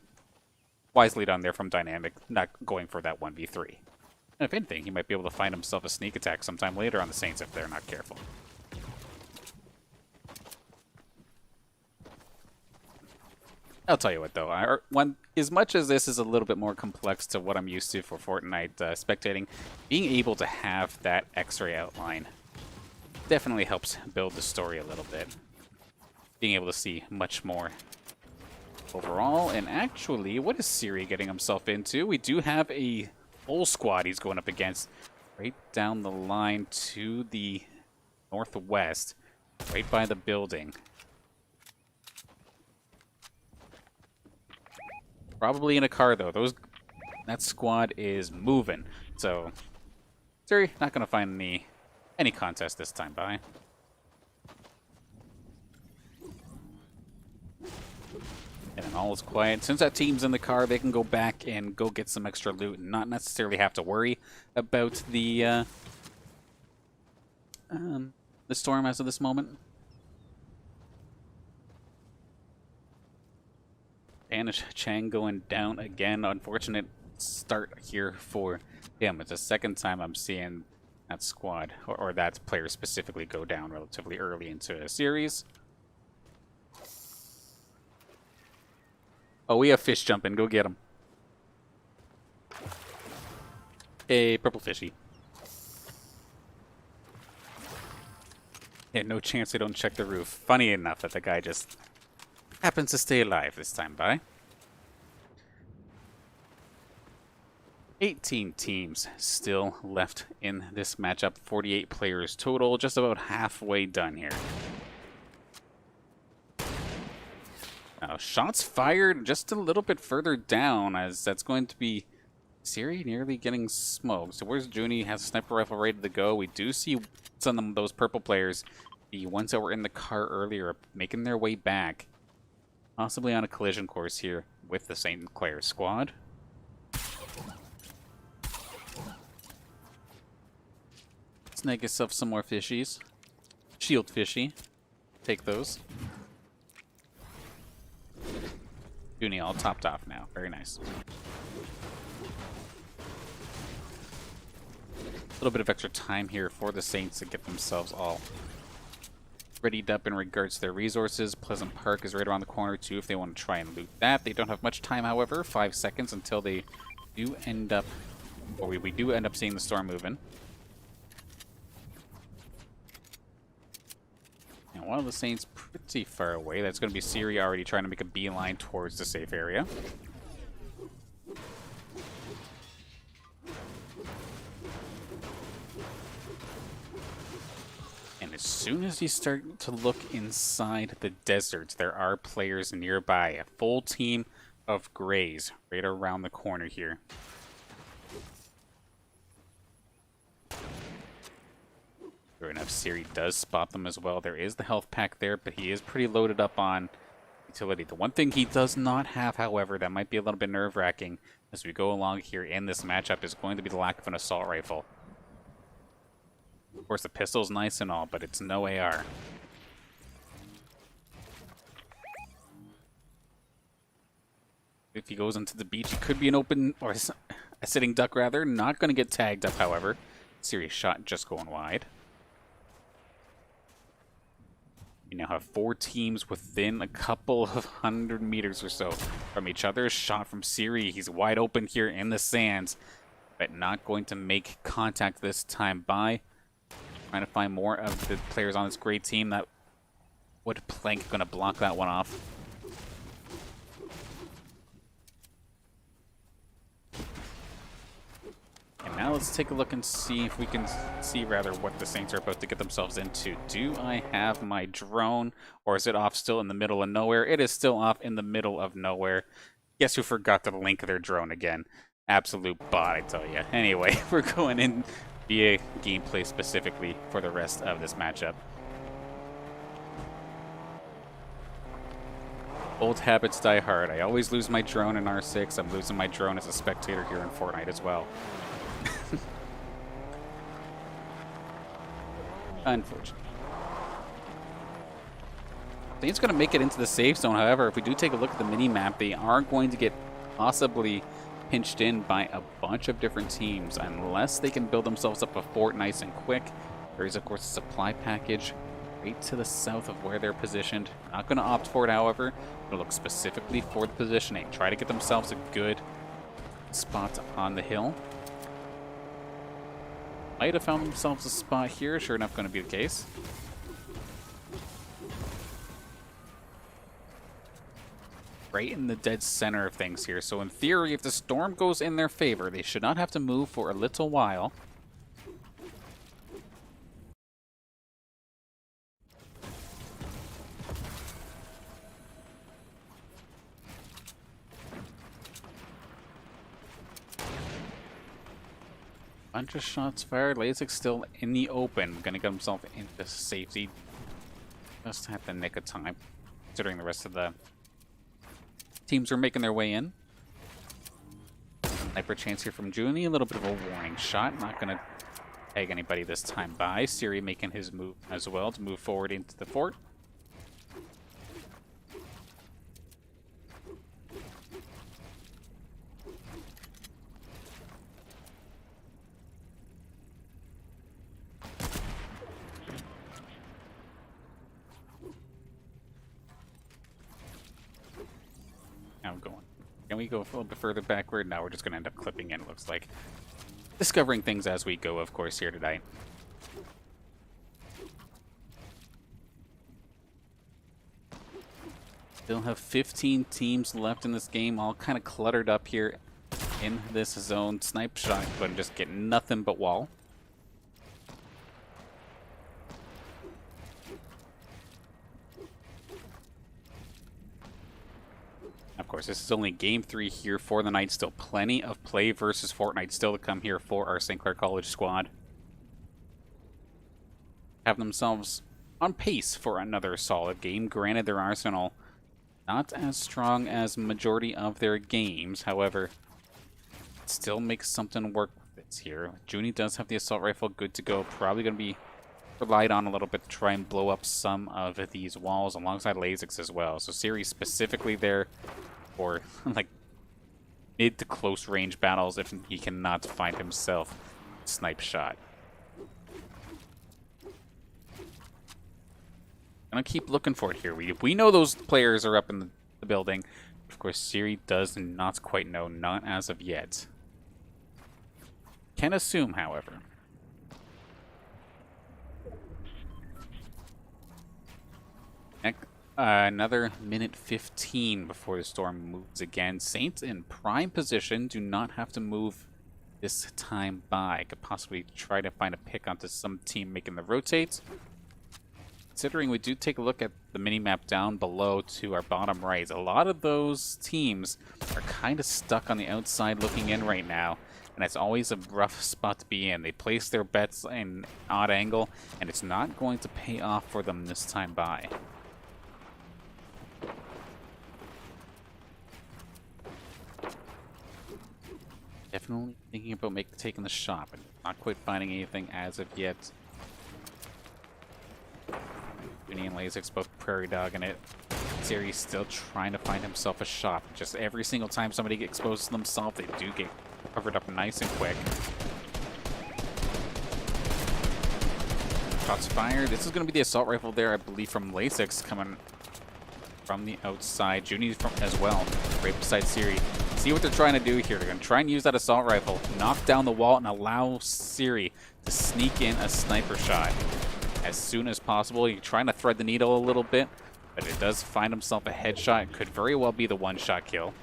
Wisely done there from Dynamic, not going for that 1v3. And if anything, he might be able to find himself a sneak attack sometime later on the Saints if they're not careful. I'll tell you what, though. As much as this is a little bit more complex to what I'm used to for Fortnite spectating, being able to have that X-ray outline definitely helps build the story a little bit. Being able to see much more overall. And actually, what is Siri getting himself into? We do have a full squad he's going up against right down the line to the northwest, right by the building. Probably in a car, though. That squad is moving. So, Siri, not going to find any contest this time, bye. And then all is quiet. Since that team's in the car, they can go back and go get some extra loot and not necessarily have to worry about the storm as of this moment. Danish Chang going down again. Unfortunate start here for him. It's the second time I'm seeing that squad, or that player specifically, go down relatively early into a series. Oh, we have fish jumping. Go get him. Hey, purple fishy. Yeah, no chance they don't check the roof. Funny enough that the guy just happens to stay alive this time, bye. 18 teams still left in this matchup. 48 players total. Just about halfway done here. Now, shots fired just a little bit further down, as that's going to be Siri nearly getting smoked. So where's Junie? Has a sniper rifle ready to go. We do see some of those purple players, the ones that were in the car earlier, making their way back. Possibly on a collision course here with the St. Clair squad. Snag yourself some more fishies. Shield fishy. Take those. Junie all topped off now. Very nice. A little bit of extra time here for the Saints to get themselves all readied up in regards to their resources. Pleasant Park is right around the corner too if they want to try and loot that. They don't have much time, however. 5 seconds until they do end up, or we do end up seeing the storm moving. And one of the Saints pretty far away. That's going to be Siri already trying to make a beeline towards the safe area. As soon as you start to look inside the desert, there are players nearby. A full team of Greys right around the corner here. Sure enough, Siri does spot them as well. There is the health pack there, but he is pretty loaded up on utility. The one thing he does not have, however, that might be a little bit nerve-wracking as we go along here in this matchup is going to be the lack of an assault rifle. Of course, the pistol's nice and all, but it's no AR. If he goes into the beach, it could be an open, or a sitting duck rather. Not going to get tagged up, however. Serious shot just going wide. You now have 4 teams within a couple of 100 meters or so from each other. Shot from Siri. He's wide open here in the sands, but not going to make contact this time by. Trying to find more of the players on this great team. That wood plank going to block that one off. And now let's take a look and see if we can see rather what the Saints are about to get themselves into. Do I have my drone, or is it off still in the middle of nowhere? It is still off in the middle of nowhere. Guess who forgot to link their drone again? Absolute bot, I tell you. Anyway, we're going in via gameplay specifically for the rest of this matchup. Old habits die hard. I always lose my drone in R6. I'm losing my drone as a spectator here in Fortnite as well. Unfortunate. I think it's going to make it into the safe zone. However, if we do take a look at the mini-map, they are going to get possibly pinched in by a bunch of different teams unless they can build themselves up a fort nice and quick. There is, of course, a supply package right to the south of where they're positioned. Not going to opt for it, however. Going to look specifically for the positioning. Try to get themselves a good spot on the hill. Might have found themselves a spot here. Sure enough, going to be the case. Right in the dead center of things here. So in theory, if the storm goes in their favor, they should not have to move for a little while. Bunch of shots fired. Lasix still in the open. Gonna get himself into safety. Just at the nick of time, considering the rest of the teams are making their way in. Sniper chance here from Junie. A little bit of a warning shot. Not gonna tag anybody this time by. Siri making his move as well to move forward into the fort. Now going. Can we go a little bit further backward? Now we're just going to end up clipping in, it looks like. Discovering things as we go, of course, here tonight. Still have 15 teams left in this game, all kind of cluttered up here in this zone. Snipe shot, but just get nothing but wall. Of course, this is only game 3 here for the night. Still plenty of play versus Fortnite still to come here for our St. Clair College squad. Have themselves on pace for another solid game. Granted, their arsenal not as strong as majority of their games. However, it still makes something work with it here. Junie does have the assault rifle good to go. Probably going to be relied on a little bit to try and blow up some of these walls alongside Lasix as well. So Siri specifically there for like mid to close range battles if he cannot find himself a snipe shot. Gonna keep looking for it here. We know those players are up in the building. Of course, Siri does not quite know, not as of yet. Can assume, however. Another minute 15 before the storm moves again. Saints in prime position. Do not have to move this time by. Could possibly try to find a pick onto some team making the rotates. considering we do take a look at the mini-map down below to our bottom right, a lot of those teams are kind of stuck on the outside looking in right now, and it's always a rough spot to be in. They place their bets in an odd angle, and it's not going to pay off for them this time by. Definitely thinking about taking the shot, but not quite finding anything as of yet. Vinny and Lasix both prairie dogging it. Siri's still trying to find himself a shot. Just every single time somebody exposes themselves, they do get covered up nice and quick. Shots fired. This is going to be the assault rifle there, I believe, from Lasix coming from the outside. Junie as well, right beside Siri. See what they're trying to do here. They're going to try and use that assault rifle, knock down the wall, and allow Siri to sneak in a sniper shot as soon as possible. He's trying to thread the needle a little bit, but it does find himself a headshot. It could very well be the one-shot kill.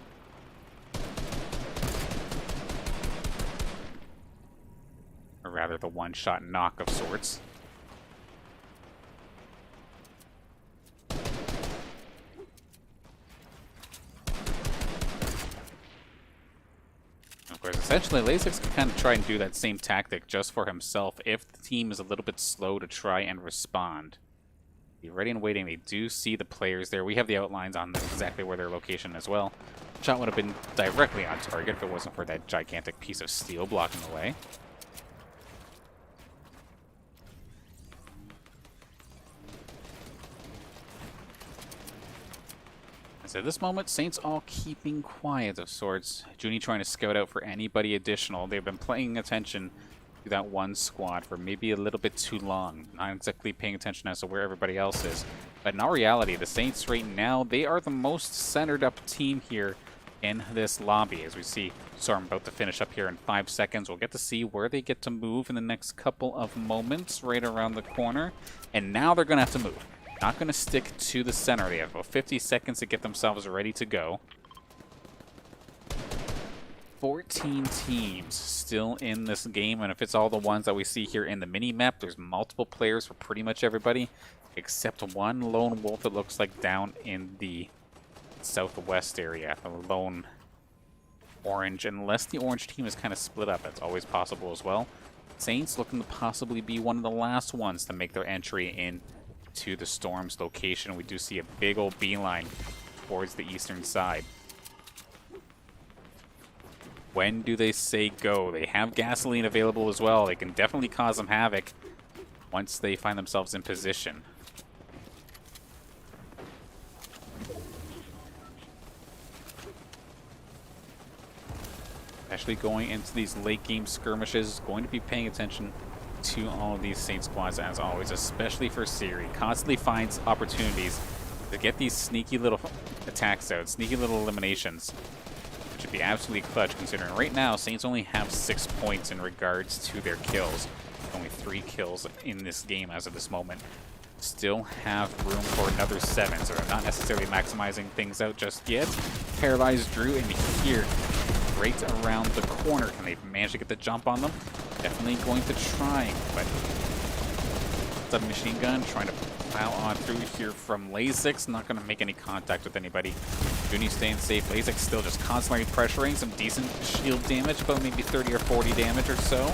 Or rather, the one-shot knock of sorts. Of course, essentially, Lasix can kind of try and do that same tactic just for himself if the team is a little bit slow to try and respond. Be ready and waiting. They do see the players there. We have the outlines on exactly where their location as well. Shot would have been directly on target if it wasn't for that gigantic piece of steel blocking the way. So at this moment, Saints all keeping quiet of sorts. Junie trying to scout out for anybody additional. They've been paying attention to that one squad for maybe a little bit too long. Not exactly paying attention as to where everybody else is. But in all reality, the Saints right now, they are the most centered up team here in this lobby. As we see Storm about to finish up here in 5 seconds. We'll get to see where they get to move in the next couple of moments right around the corner. And now they're going to have to move. Not going to stick to the center. They have about 50 seconds to get themselves ready to go. 14 teams still in this game, and if it's all the ones that we see here in the mini-map, there's multiple players for pretty much everybody, except one lone wolf that looks like down in the southwest area. The lone orange, unless the orange team is kind of split up. That's always possible as well. Saints looking to possibly be one of the last ones to make their entry in to the Storm's location. We do see a big old beeline towards the eastern side. When do they say go? They have gasoline available as well. They can definitely cause some havoc once they find themselves in position. Especially going into these late game skirmishes, going to be paying attention to all of these Saint squads as always, especially for Siri. Constantly finds opportunities to get these sneaky little attacks out, sneaky little eliminations, which would be absolutely clutch considering right now Saints only have 6 points in regards to their kills. Only 3 kills in this game as of this moment. Still have room for another 7, so they're not necessarily maximizing things out just yet. Paralyzed Drew in here, right around the corner. Can they manage to get the jump on them? Definitely going to try, but submachine gun trying to plow on through here from Lasix. Not going to make any contact with anybody. Junie staying safe. Lasix still just constantly pressuring. Some decent shield damage, about maybe 30 or 40 damage or so.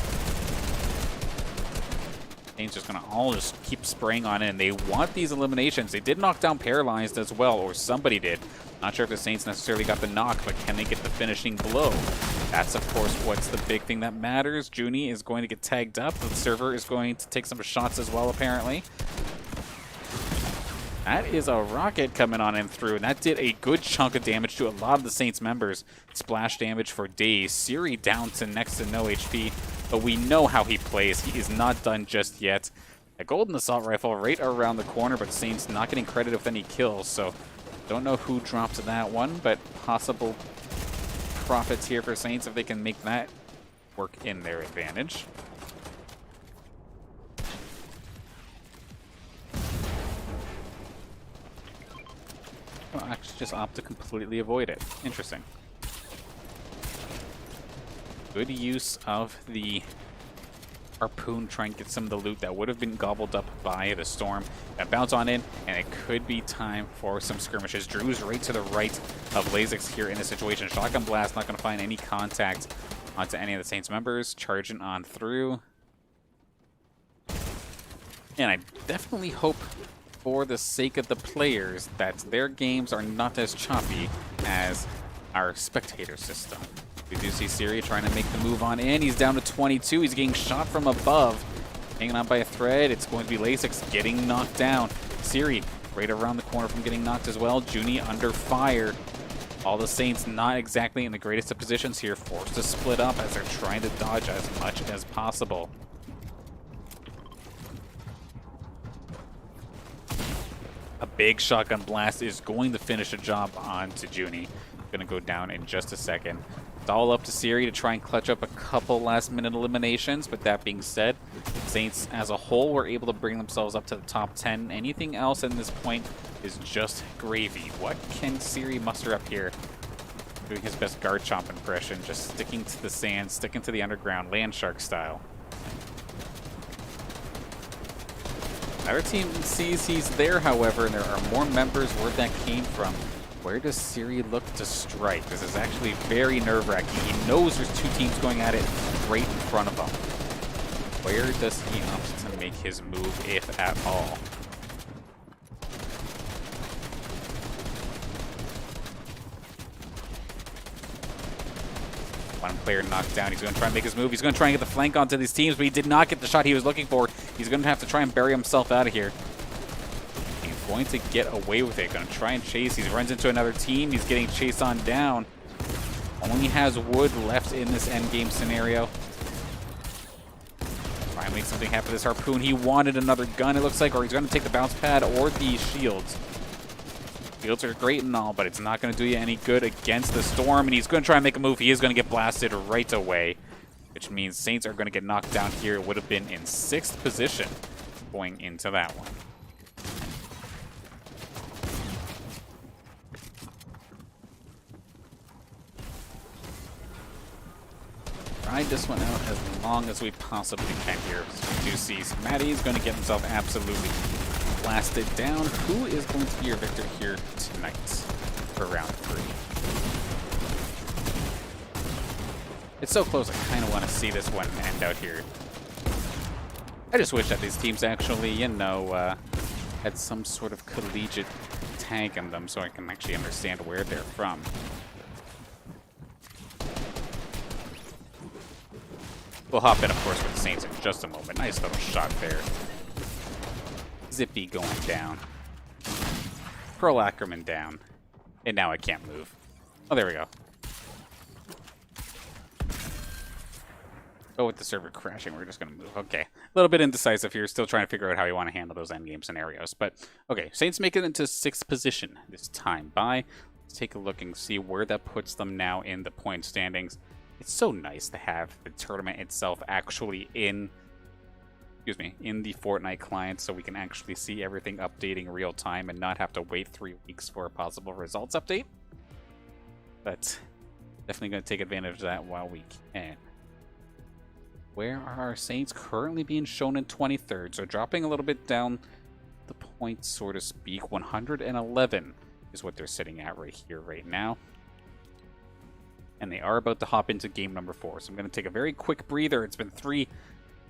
Saints just going to all just keep spraying on in. They want these eliminations. They did knock down Paralyzed as well, or somebody did. Not sure if the Saints necessarily got the knock, but can they get the finishing blow? That's, of course, what's the big thing that matters. Junie is going to get tagged up. The server is going to take some shots as well, apparently. That is a rocket coming on in through, and that did a good chunk of damage to a lot of the Saints members. Splash damage for days. Siri down to next to no HP, but we know how he plays. He is not done just yet. A golden assault rifle right around the corner, but Saints not getting credit with any kills, so don't know who dropped that one, but possible profits here for Saints if they can make that work in their advantage. Well, actually just opt to completely avoid it. Interesting. Good use of the Harpoon, try and get some of the loot that would have been gobbled up by the storm. That bounce on in, and it could be time for some skirmishes. Drew's right to the right of Lasix here in this situation. Shotgun Blast not going to find any contact onto any of the Saints members. Charging on through. And I definitely hope, for the sake of the players, that their games are not as choppy as our spectator system. We do see Siri trying to make the move on in. He's down to 22. He's getting shot from above. Hanging on by a thread. It's going to be Lasix getting knocked down. Siri right around the corner from getting knocked as well. Junie under fire. All the Saints not exactly in the greatest of positions here. Forced to split up as they're trying to dodge as much as possible. A big shotgun blast is going to finish the job onto Junie. Going to go down in just a second. It's all up to Siri to try and clutch up a couple last-minute eliminations. But that being said, Saints as a whole were able to bring themselves up to the top 10. Anything else at this point is just gravy. What can Siri muster up here? Doing his best guard chomp impression, just sticking to the sand, sticking to the underground, land shark style. Our team sees he's there, however, and there are more members where that came from. Where does Siri look to strike? This is actually very nerve-wracking. He knows there's two teams going at it right in front of him. Where does he opt to make his move, if at all? One player knocked down. He's going to try and make his move. He's going to try and get the flank onto these teams, but he did not get the shot he was looking for. He's going to have to try and bury himself out of here. He's going to get away with it. Going to try and chase. He runs into another team. He's getting chased on down. Only has wood left in this endgame scenario. Try and make something happen with this Harpoon. He wanted another gun, it looks like, or he's going to take the bounce pad or the shields. Shields are great and all, but it's not going to do you any good against the storm, and he's going to try and make a move. He is going to get blasted right away, which means Saints are going to get knocked down here. It would have been in 6th position going into that one. Ride this one out as long as we possibly can here. So we do see Maddie's going to get himself absolutely blasted down. Who is going to be your victor here tonight for round 3? It's so close, I kind of want to see this one end out here. I just wish that these teams actually, you know, had some sort of collegiate tag in them so I can actually understand where they're from. We'll hop in, of course, with the Saints in just a moment. Nice little shot there. Zippy going down. Pearl Ackerman down. And now I can't move. Oh, there we go. Oh, with the server crashing, we're just going to move. Okay. A little bit indecisive here. Still trying to figure out how you want to handle those endgame scenarios. But, okay. Saints make it into 6th position this time by. Let's take a look and see where that puts them now in the point standings. It's so nice to have the tournament itself actually in the Fortnite client so we can actually see everything updating real time and not have to wait 3 weeks for a possible results update. But definitely going to take advantage of that while we can. Where are our Saints currently being shown in 23rd? So dropping a little bit down the points, so to speak. 111 is what they're sitting at right here, right now. And they are about to hop into game number 4. So I'm going to take a very quick breather. It's been 3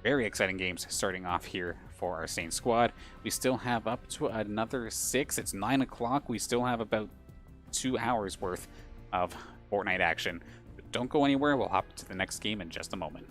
very exciting games starting off here for our Saints squad. We still have up to another 6. It's 9 o'clock. We still have about 2 hours worth of Fortnite action. But don't go anywhere. We'll hop to the next game in just a moment.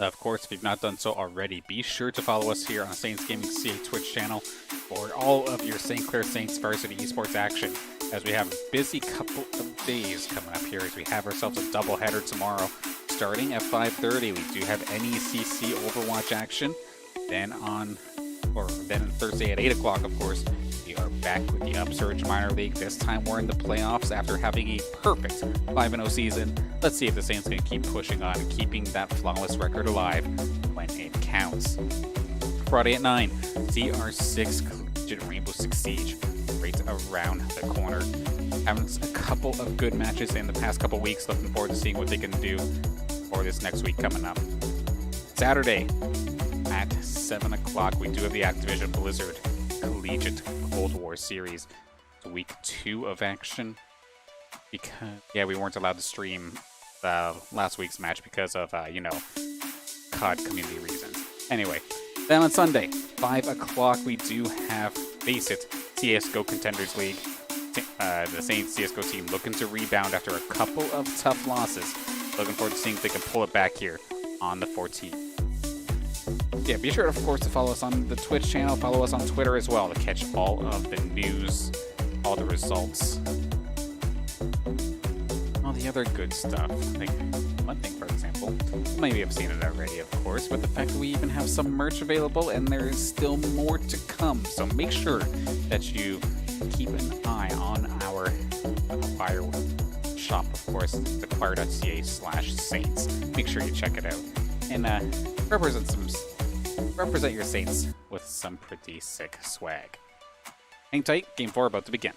Of course, if you've not done so already, be sure to follow us here on the Saints Gaming CA Twitch channel for all of your St. Clair Saints varsity esports action, as we have a busy couple of days coming up here as we have ourselves a doubleheader tomorrow starting at 5:30. We do have NECC Overwatch action. Then on Thursday at 8 o'clock, of course, we are back with the Upsurge Minor League. This time we're in the playoffs after having a perfect 5-0 season. Let's see if the Saints can keep pushing on and keeping that flawless record alive when it counts. Friday at 9, CR6 Collegiate Rainbow Six Siege, right around the corner. Having a couple of good matches in the past couple weeks. Looking forward to seeing what they can do for this next week coming up. Saturday at 7 o'clock, we do have the Activision Blizzard Collegiate Cold War Series. It's week 2 of action. Because, yeah, we weren't allowed to stream last week's match because of, COD community reasons. Anyway, then on Sunday, 5 o'clock, we do have, face it, CSGO Contenders League. The Saints CSGO team looking to rebound after a couple of tough losses. Looking forward to seeing if they can pull it back here on the 14th. Yeah, be sure, of course, to follow us on the Twitch channel. Follow us on Twitter as well to catch all of the news, all the results, all the other good stuff. Like one thing, for example, maybe I've seen it already, of course, but the fact that we even have some merch available and there is still more to come. So make sure that you keep an eye on our Acquire shop, of course, acquire.ca/Saints. Make sure you check it out and represent your Saints with some pretty sick swag. Hang tight, Game 4 about to begin.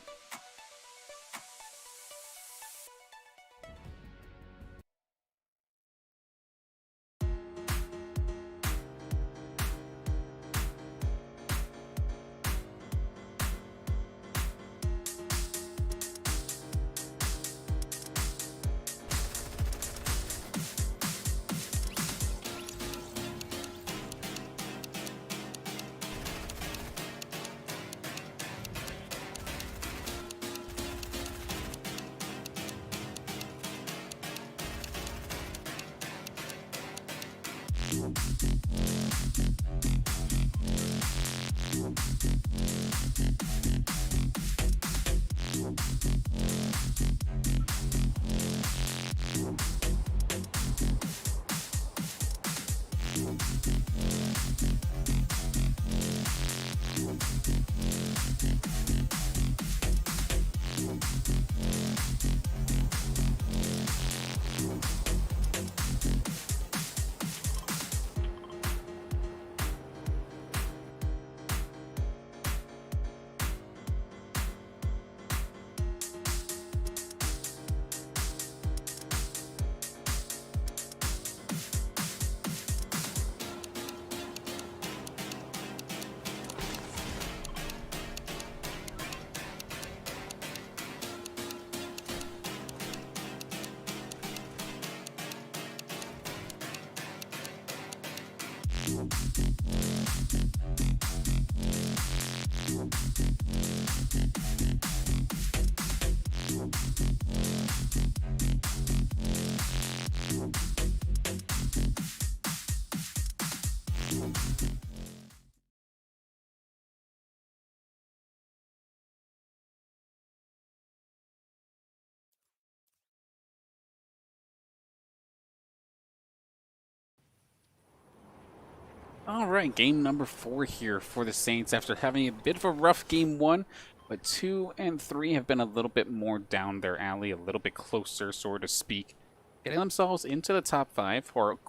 Alright, game number 4 here for the Saints after having a bit of a rough game 1, but 2 and 3 have been a little bit more down their alley, a little bit closer, so to speak. Getting themselves into the top 5, or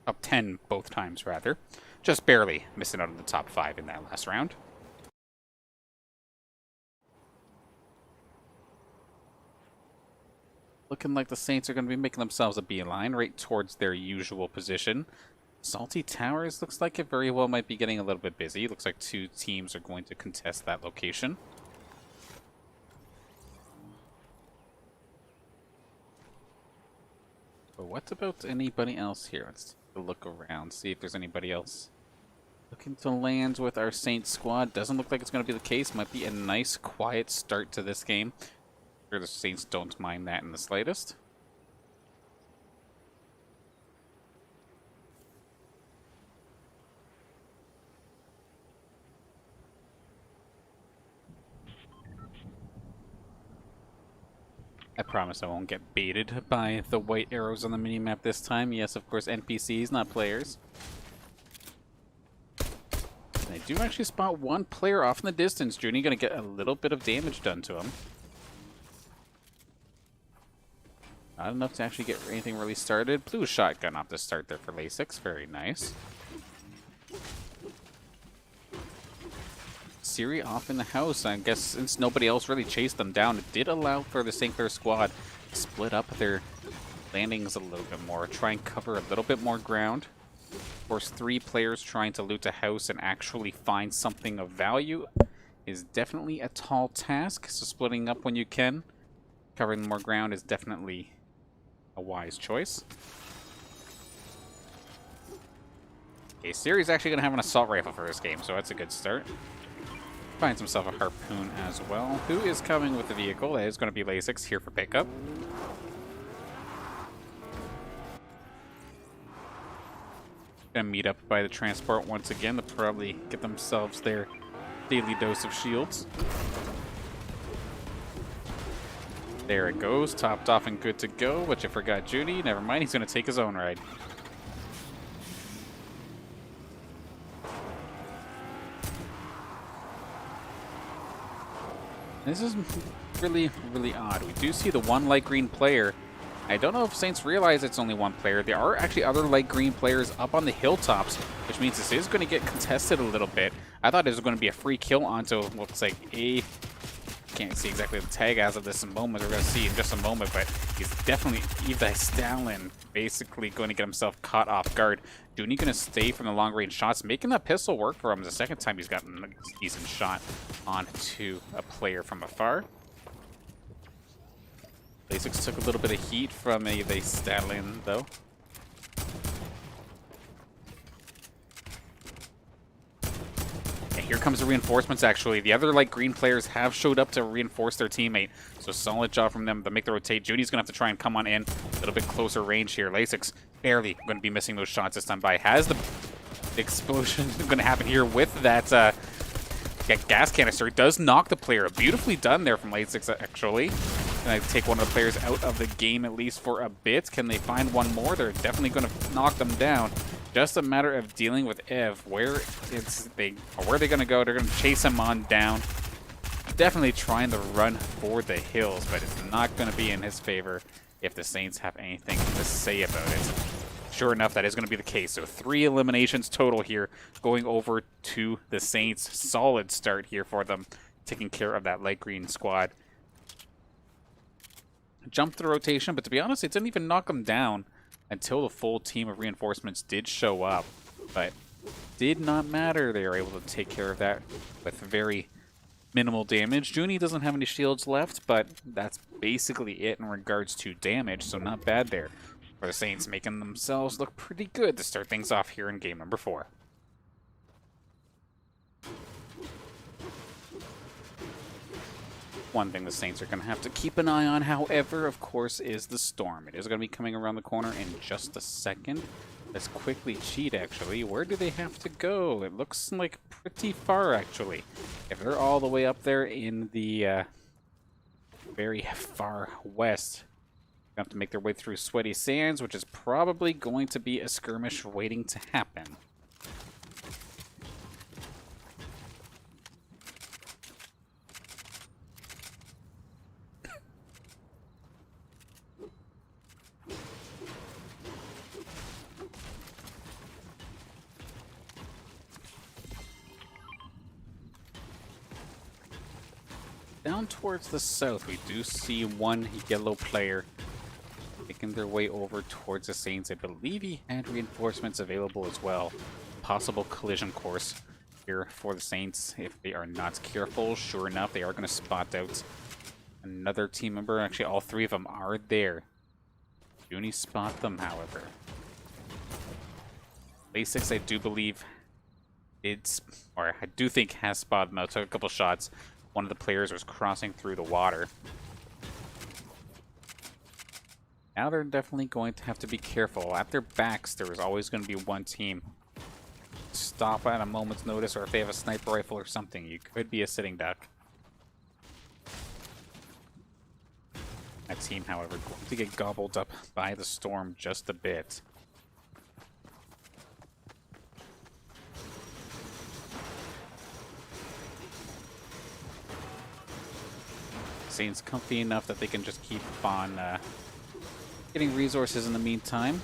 up 10 both times, rather. Just barely missing out on the top 5 in that last round. Looking like the Saints are going to be making themselves a beeline right towards their usual position. Salty Towers looks like it very well might be getting a little bit busy. Looks like 2 teams are going to contest that location. But what about anybody else here? Let's take a look around, see if there's anybody else looking to land with our Saints squad. Doesn't look like it's going to be the case. Might be a nice, quiet start to this game. I'm sure the Saints don't mind that in the slightest. I promise I won't get baited by the white arrows on the minimap this time. Yes, of course, NPCs, not players. And I do actually spot one player off in the distance. Junie gonna get a little bit of damage done to him. Not enough to actually get anything really started. Blue shotgun off the start there for Lasix. Very nice. Siri off in the house. I guess since nobody else really chased them down, it did allow for the St. Clair squad to split up their landings a little bit more. Try and cover a little bit more ground. Of course, 3 players trying to loot a house and actually find something of value is definitely a tall task. So splitting up when you can, covering more ground is definitely a wise choice. Okay, Siri's actually going to have an assault rifle for this game, so that's a good start. Finds himself a harpoon as well. Who is coming with the vehicle? That is going to be Lasix here for pickup. Gonna meet up by the transport once again to probably get themselves their daily dose of shields. There it goes, topped off and good to go, but you forgot Judy. Never mind, he's gonna take his own ride. This is really, really odd. We do see the one light green player. I don't know if Saints realize it's only one player. There are actually other light green players up on the hilltops, which means this is going to get contested a little bit. I thought it was going to be a free kill onto looks like a... Can't see exactly the tag as of this moment. We're going to see in just a moment, but he's definitely Eva Stalin basically going to get himself caught off guard. Dooney going to stay from the long range shots, making that pistol work for him. The second time he's gotten a decent shot onto a player from afar. Lasix took a little bit of heat from Eva Stalin though. Here comes the reinforcements, actually. The other light green players have showed up to reinforce their teammate. So solid job from them to make the rotate. Judy's going to have to try and come on in a little bit closer range here. Lasix barely going to be missing those shots this time by. Has the explosion going to happen here with that gas canister. It does knock the player. Beautifully done there from Lasix, actually. Going to take one of the players out of the game at least for a bit. Can they find one more? They're definitely going to knock them down. Just a matter of dealing with Ev. Where are they going to go? They're going to chase him on down. Definitely trying to run for the hills, but it's not going to be in his favor if the Saints have anything to say about it. Sure enough, that is going to be the case. So 3 eliminations total here, going over to the Saints. Solid start here for them, taking care of that light green squad. Jumped the rotation, but to be honest, it didn't even knock them down until the full team of reinforcements did show up, but did not matter. They were able to take care of that with very minimal damage. Junie doesn't have any shields left, but that's basically it in regards to damage, so not bad there for the Saints, making themselves look pretty good to start things off here in game number 4. One thing the Saints are going to have to keep an eye on, however, of course, is the storm. It is going to be coming around the corner in just a second. Let's quickly cheat, actually. Where do they have to go? It looks like pretty far, actually. If they're all the way up there in the very far west, they have to make their way through Sweaty Sands, which is probably going to be a skirmish waiting to happen. Down towards the south, we do see one yellow player making their way over towards the Saints. I believe he had reinforcements available as well. Possible collision course here for the Saints if they are not careful. Sure enough, they are going to spot out another team member. Actually, all 3 of them are there. Junie spot them, however. Lasix, I do believe, I do think has spotted them out. Took a couple shots. One of the players was crossing through the water. Now they're definitely going to have to be careful. At their backs, there is always going to be one team. Stop at a moment's notice, or if they have a sniper rifle or something, you could be a sitting duck. That team, however, going to get gobbled up by the storm just a bit. Saints comfy enough that they can just keep on getting resources in the meantime.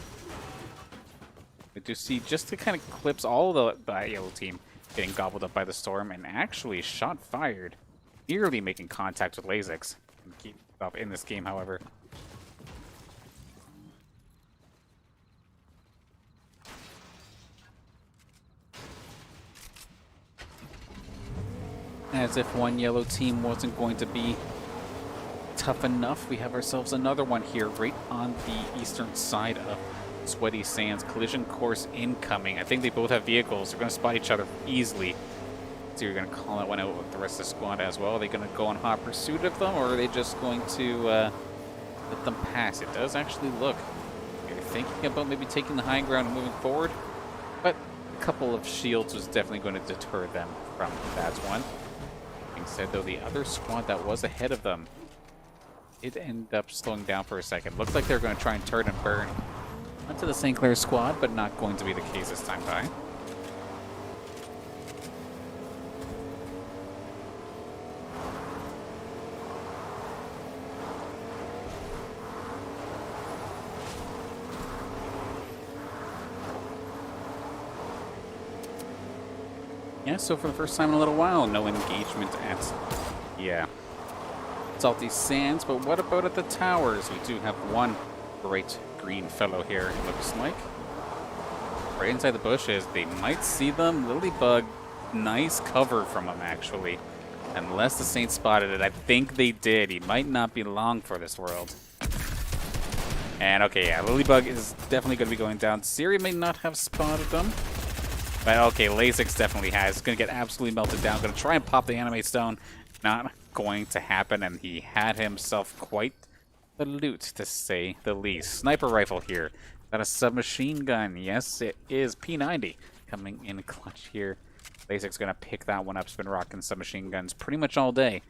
We do see just to kind of clips all the yellow team getting gobbled up by the storm, and actually shot fired, nearly making contact with Lasix. Keep up in this game, however. As if one yellow team wasn't going to be tough enough, we have ourselves another one here right on the eastern side of Sweaty Sands. Collision course incoming. I think they both have vehicles. They're going to spot each other easily. So you're going to call that one out with the rest of the squad as well. Are they going to go on hot pursuit of them, or are they just going to let them pass? It does actually look. You're thinking about maybe taking the high ground and moving forward, but a couple of shields was definitely going to deter them from that one. Being said, though, the other squad that was ahead of them did end up slowing down for a second. Looks like they're going to try and turn and burn onto the St. Clair squad, but not going to be the case this time by. Yeah, so for the first time in a little while, no engagement at Salty Sands, but what about at the towers? We do have one great green fellow here, it looks like. Right inside the bushes, they might see them. Lilybug, nice cover from him, actually. Unless the Saints spotted it. I think they did. He might not be long for this world. And okay, yeah, Lilybug is definitely going to be going down. Siri may not have spotted them. But okay, Lasix definitely has. It's going to get absolutely melted down. Going to try and pop the anime stone. Not going to happen, and he had himself quite the loot, to say the least. Sniper rifle here. Got a submachine gun. Yes, it is. P90 coming in clutch here. Lasix going to pick that one up. He's been rocking submachine guns pretty much all day.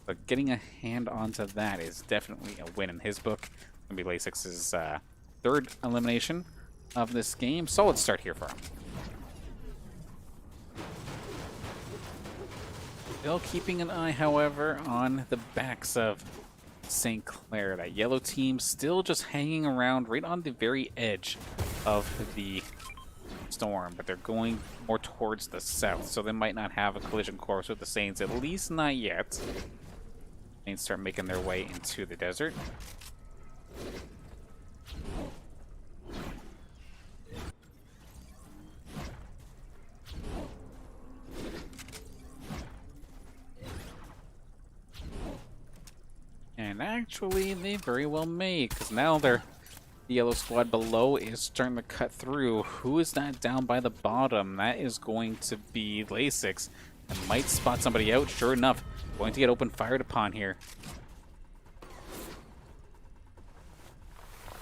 But getting a hand onto that is definitely a win in his book. Going to be Lasix's third elimination of this game. Solid start here for him. Still keeping an eye, however, on the backs of St. Clair. That yellow team still just hanging around right on the very edge of the storm, but they're going more towards the south, so they might not have a collision course with the Saints, at least not yet. Saints start making their way into the desert. And actually, they very well may, because now the yellow squad below is starting to cut through. Who is that down by the bottom? That is going to be Lasix. And might spot somebody out. Sure enough, going to get open fired upon here.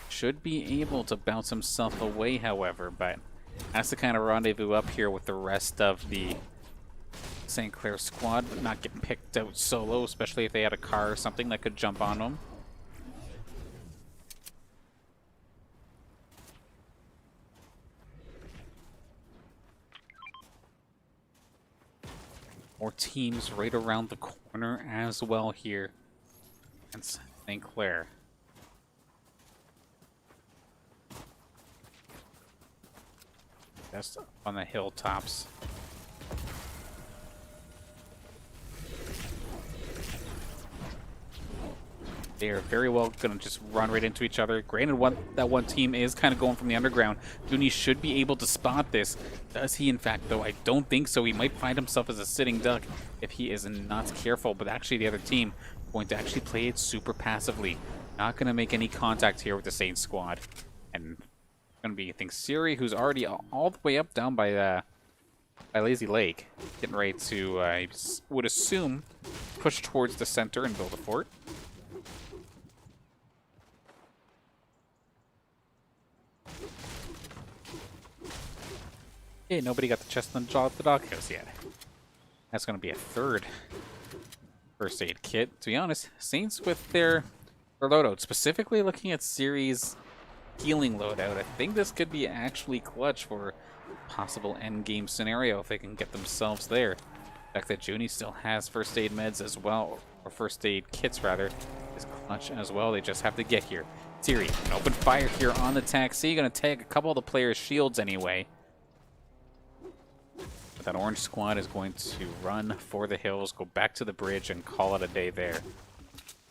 Should be able to bounce himself away, however, but has to kind of rendezvous up here with the rest of the St. Clair squad, but not get picked out solo, especially if they had a car or something that could jump on them. More teams right around the corner as well here in St. Clair. Just up on the hilltops. They are very well going to just run right into each other. Granted, that one team is kind of going from the underground. Dooney should be able to spot this. Does he, in fact, though? I don't think so. He might find himself as a sitting duck if he is not careful. But actually, the other team going to actually play it super passively. Not going to make any contact here with the Saints squad. And going to be, I think, Siri, who's already all the way up down by Lazy Lake. Getting ready to, I would assume, push towards the center and build a fort. Okay, nobody got the chest on the jaw at the doghouse yet. That's going to be a third first aid kit. To be honest, Saints with their For loadout, specifically looking at series healing loadout, I think this could be actually clutch for a possible endgame scenario if they can get themselves there. The fact that Junie still has first aid meds as well, or first aid kits rather, is clutch as well. They just have to get here. Siri, an open fire here on the taxi. Gonna take a couple of the players' shields anyway. But that orange squad is going to run for the hills, go back to the bridge, and call it a day there.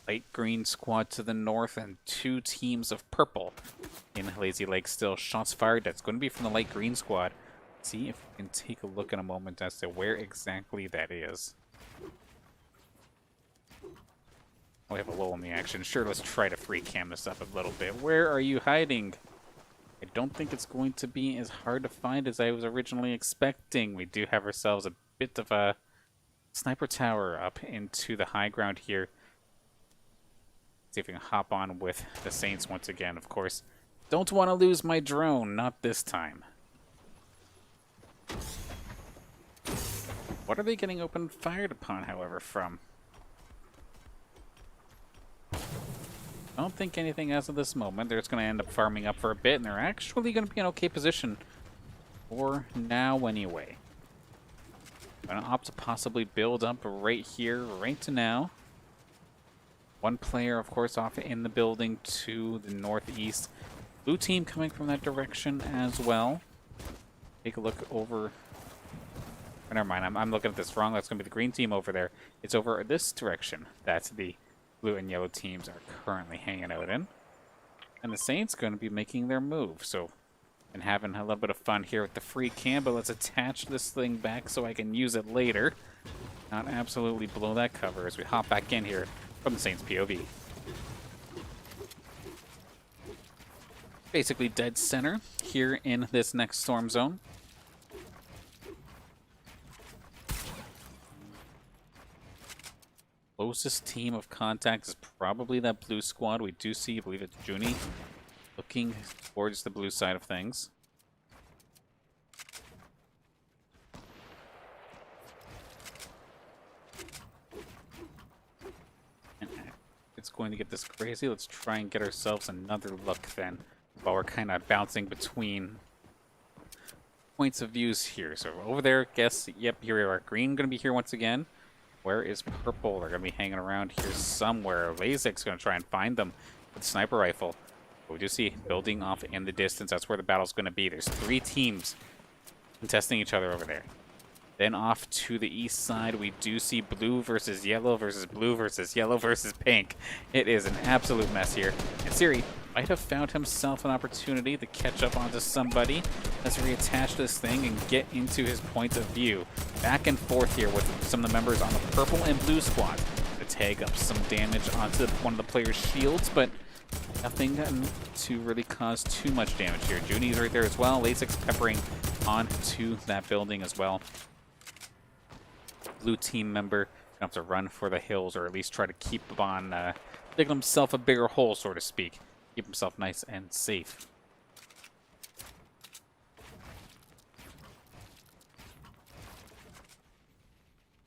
Light green squad to the north and 2 teams of purple in Lazy Lake still. Shots fired. That's going to be from the light green squad. See if we can take a look in a moment as to where exactly that is. We have a lull in the action. Sure, let's try to free cam this up a little bit. Where are you hiding? I don't think it's going to be as hard to find as I was originally expecting. We do have ourselves a bit of a sniper tower up into the high ground here. See if we can hop on with the Saints once again, of course. Don't want to lose my drone, not this time. What are they getting open fired upon, however, from? I don't think anything as of this moment. They're just going to end up farming up for a bit, and they're actually going to be in okay position for now anyway. I'm going to opt to possibly build up right here, right to now. One player, of course, off in the building to the northeast. Blue team coming from that direction as well. Take a look over. Oh, never mind, I'm looking at this wrong. That's going to be the green team over there. It's over this direction. That's the blue and yellow teams are currently hanging out in. And the Saints going to be making their move. So, and having a little bit of fun here with the free cam, but let's attach this thing back so I can use it later. Not absolutely blow that cover as we hop back in here from the Saints POV. Basically dead center here in this next storm zone. Closest team of contact is probably that blue squad. We do see, I believe it's Junie, looking towards the blue side of things. And it's going to get this crazy. Let's try and get ourselves another look then, while we're kind of bouncing between points of views here. So over there, guess, yep, here we are. Green going to be here once again. Where is purple? They're going to be hanging around here somewhere. Lasic's going to try and find them with a sniper rifle. But we do see building off in the distance. That's where the battle's going to be. There's 3 teams contesting each other over there. Then off to the east side, we do see blue versus yellow versus blue versus yellow versus pink. It is an absolute mess here. And Siri might have found himself an opportunity to catch up onto somebody as we reattach this thing and get into his point of view. Back and forth here with some of the members on the purple and blue squad to tag up some damage onto one of the player's shields, but nothing to really cause too much damage here. Junie's right there as well. Lasic's peppering onto that building as well. Blue team member gonna have to run for the hills, or at least try to keep on digging himself a bigger hole, so to speak. Keep himself nice and safe.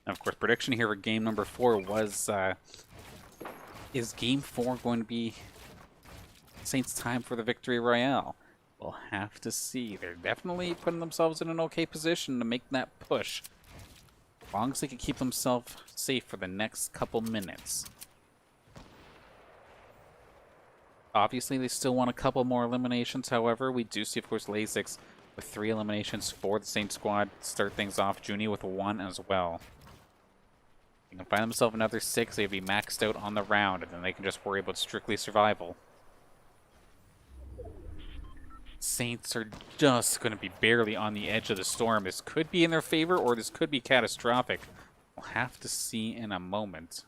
And of course, prediction here for game number 4 was, is game 4 going to be Saints' time for the victory royale? We'll have to see. They're definitely putting themselves in an okay position to make that push, as long as they can keep themselves safe for the next couple minutes. Obviously, they still want a couple more eliminations. However, we do see, of course, Lasix with 3 eliminations for the Saints squad. Start things off. Junie with 1 as well. They can find themselves another 6. They'd be maxed out on the round, and then they can just worry about strictly survival. Saints are just going to be barely on the edge of the storm. This could be in their favor, or this could be catastrophic. We'll have to see in a moment.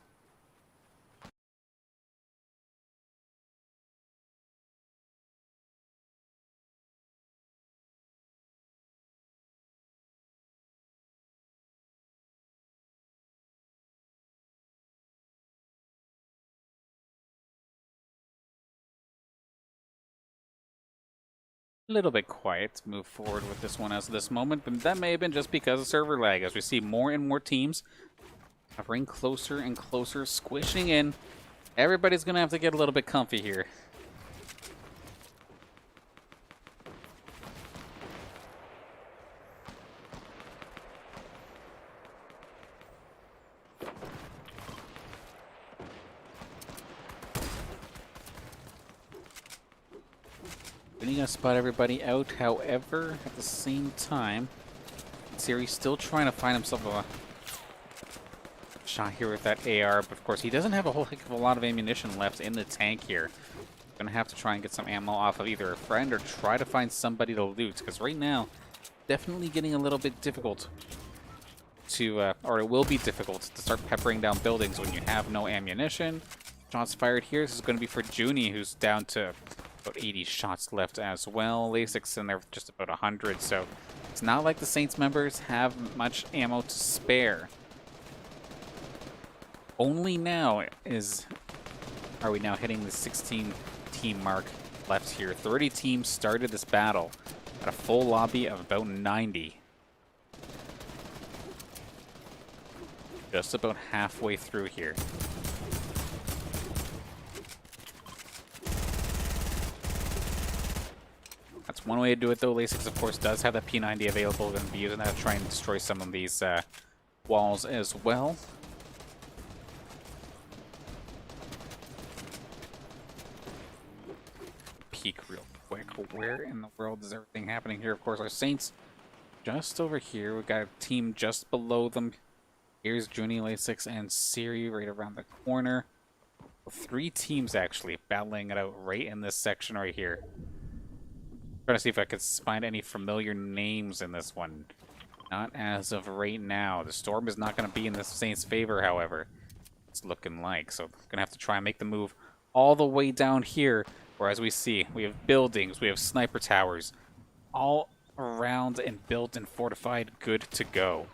A little bit quiet to move forward with this one as of this moment, but that may have been just because of server lag, as we see more and more teams hovering closer and closer, squishing in Everybody's gonna have to get a little bit comfy here. We're gonna spot everybody out, however, at the same time, Siri's still trying to find himself a shot here with that AR, but of course he doesn't have a whole heck of a lot of ammunition left in the tank here. Gonna have to try and get some ammo off of either a friend or try to find somebody to loot, because right now, definitely getting a little bit difficult to, or it will be difficult to start peppering down buildings when you have no ammunition. Shots fired here. This is going to be for Junie, who's down to about 80 shots left as well. Lasix in there with just about 100, so it's not like the Saints members have much ammo to spare. Only now are we now hitting the 16 team mark left here. 30 teams started this battle at a full lobby of about 90. Just about halfway through here. That's one way to do it, though. Lasix, of course, does have that P90 available. We're going to be using that to try and destroy some of these walls as well. Peek real quick. Where in the world is everything happening here? Of course, our Saints just over here. We've got a team just below them. Here's Junie, Lasix, and Siri right around the corner. 3 teams, actually, battling it out right in this section right here. Trying to see if I could find any familiar names in this one. Not as of right now. The storm is not going to be in the Saints' favor, however. It's looking like. So I'm going to have to try and make the move all the way down here. Where, as we see, we have buildings, we have sniper towers. All around and built and fortified, good to go.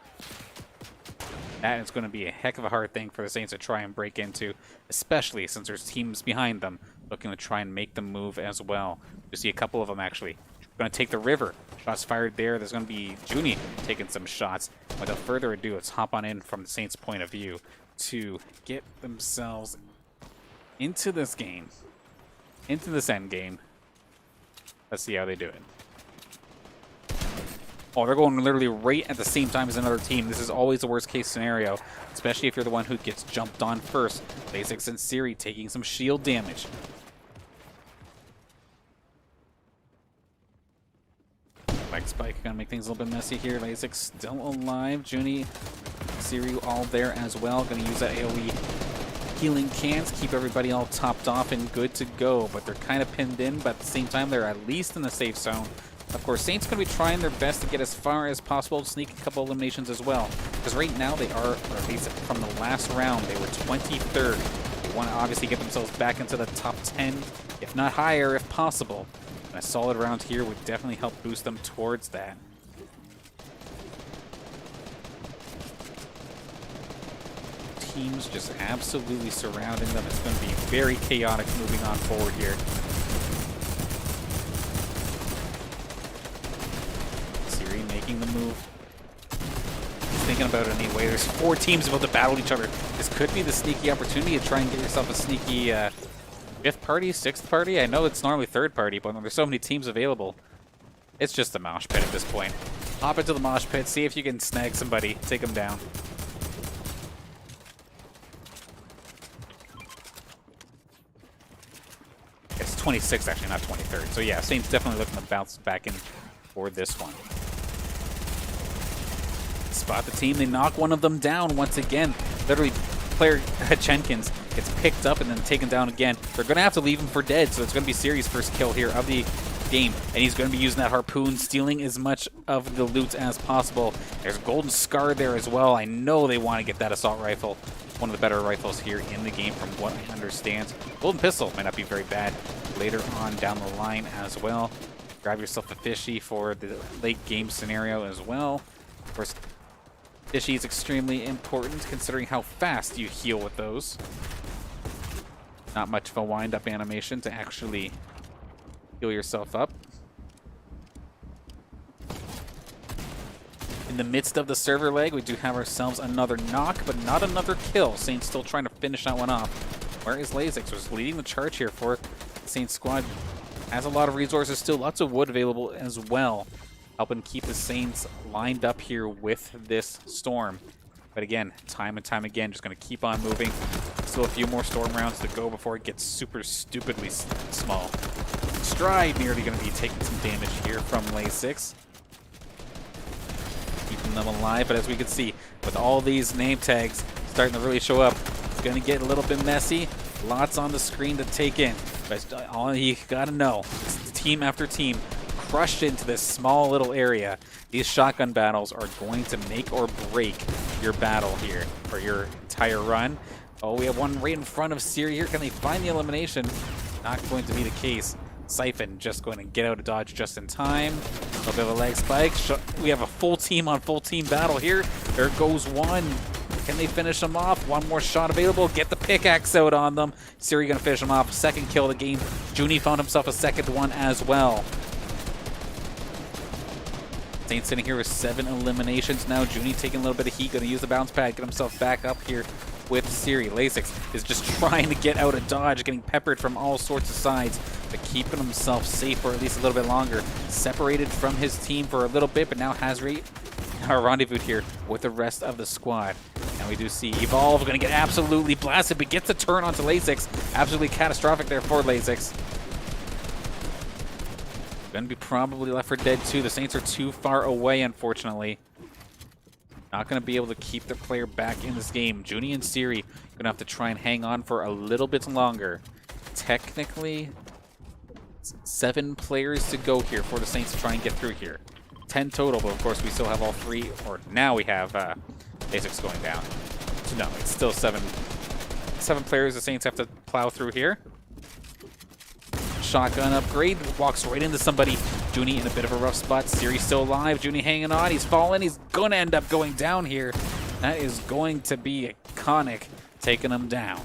That is going to be a heck of a hard thing for the Saints to try and break into. Especially since there's teams behind them looking to try and make the move as well. You see a couple of them actually. Going to take the river. Shots fired there. There's going to be Junie taking some shots. Without further ado, let's hop on in from the Saints' point of view to get themselves into this game. Into this end game. Let's see how they do it. Oh, they're going literally right at the same time as another team. This is always the worst case scenario, especially if you're the one who gets jumped on first. Lasix and Siri taking some shield damage. Spike Spike gonna make things a little bit messy here. Lasix still alive. Junie, Siri all there as well. Gonna use that AoE healing cans, keep everybody all topped off and good to go. But they're kind of pinned in, but at the same time, they're at least in the safe zone. Of course, Saints going to be trying their best to get as far as possible, sneak a couple eliminations as well. Because right now they are, or at least from the last round, they were 23rd. They want to obviously get themselves back into the top 10, if not higher, if possible. And a solid round here would definitely help boost them towards that. Teams just absolutely surrounding them. It's going to be very chaotic moving on forward here. The move. He's thinking about it anyway. There's 4 teams about to battle each other. This could be the sneaky opportunity to try and get yourself a sneaky 5th party, 6th party. I know it's normally 3rd party, but there's so many teams available. It's just a mosh pit at this point. Hop into the mosh pit, see if you can snag somebody, take them down. It's 26th, actually, not 23rd. So yeah, Saints definitely looking to bounce back in for this one. Spot the team. They knock one of them down once again. Literally, player Jenkins gets picked up and then taken down again. They're going to have to leave him for dead, so it's going to be Siri's first kill here of the game. And he's going to be using that harpoon, stealing as much of the loot as possible. There's a golden scar there as well. I know they want to get that assault rifle. One of the better rifles here in the game from what I understand. Golden pistol might not be very bad later on down the line as well. Grab yourself a fishy for the late game scenario as well. Of course, fishy is extremely important considering how fast you heal with those. Not much of a wind-up animation to actually heal yourself up. In the midst of the server lag, we do have ourselves another knock, but not another kill. Saints still trying to finish that one off. Where is Lasix? Was leading the charge here for the Saints squad. Has a lot of resources still, lots of wood available as well. Helping keep the Saints lined up here with this storm. But again, time and time again, just going to keep on moving. Still a few more storm rounds to go before it gets super stupidly small. Stride nearly going to be taking some damage here from Lasix. Keeping them alive, but as we can see, with all these name tags starting to really show up, it's going to get a little bit messy. Lots on the screen to take in. But all you got to know is team after team crushed into this small little area. These shotgun battles are going to make or break your battle here, or your entire run. Oh, we have one right in front of Siri here. Can they find the elimination? Not going to be the case. Siphon just going to get out of dodge just in time. A little bit of a leg spike. We have a full team on full team battle here. There goes one. Can they finish them off? One more shot available. Get the pickaxe out on them. Siri going to finish them off. Second kill of the game. Junie found himself a second one as well. Saints sitting here with 7 eliminations now. Junie taking a little bit of heat. Going to use the bounce pad. Get himself back up here with Siri. Lasix is just trying to get out of dodge. Getting peppered from all sorts of sides. But keeping himself safe for at least a little bit longer. Separated from his team for a little bit. But now has rendezvous here with the rest of the squad. And we do see Evolve going to get absolutely blasted, but gets a turn onto Lasix. Absolutely catastrophic there for Lasix. Going to be probably left for dead too. The Saints are too far away, unfortunately. Not going to be able to keep their player back in this game. Junie and Siri going to have to try and hang on for a little bit longer. Technically, 7 players to go here for the Saints to try and get through here. 10 total, but of course we still have all 3, or now we have Lasix going down. So no, it's still 7 players the Saints have to plow through here. Shotgun upgrade, walks right into somebody. Junie in a bit of a rough spot. Siri's still alive. Junie hanging on. He's falling. He's going to end up going down here. That is going to be iconic, taking him down.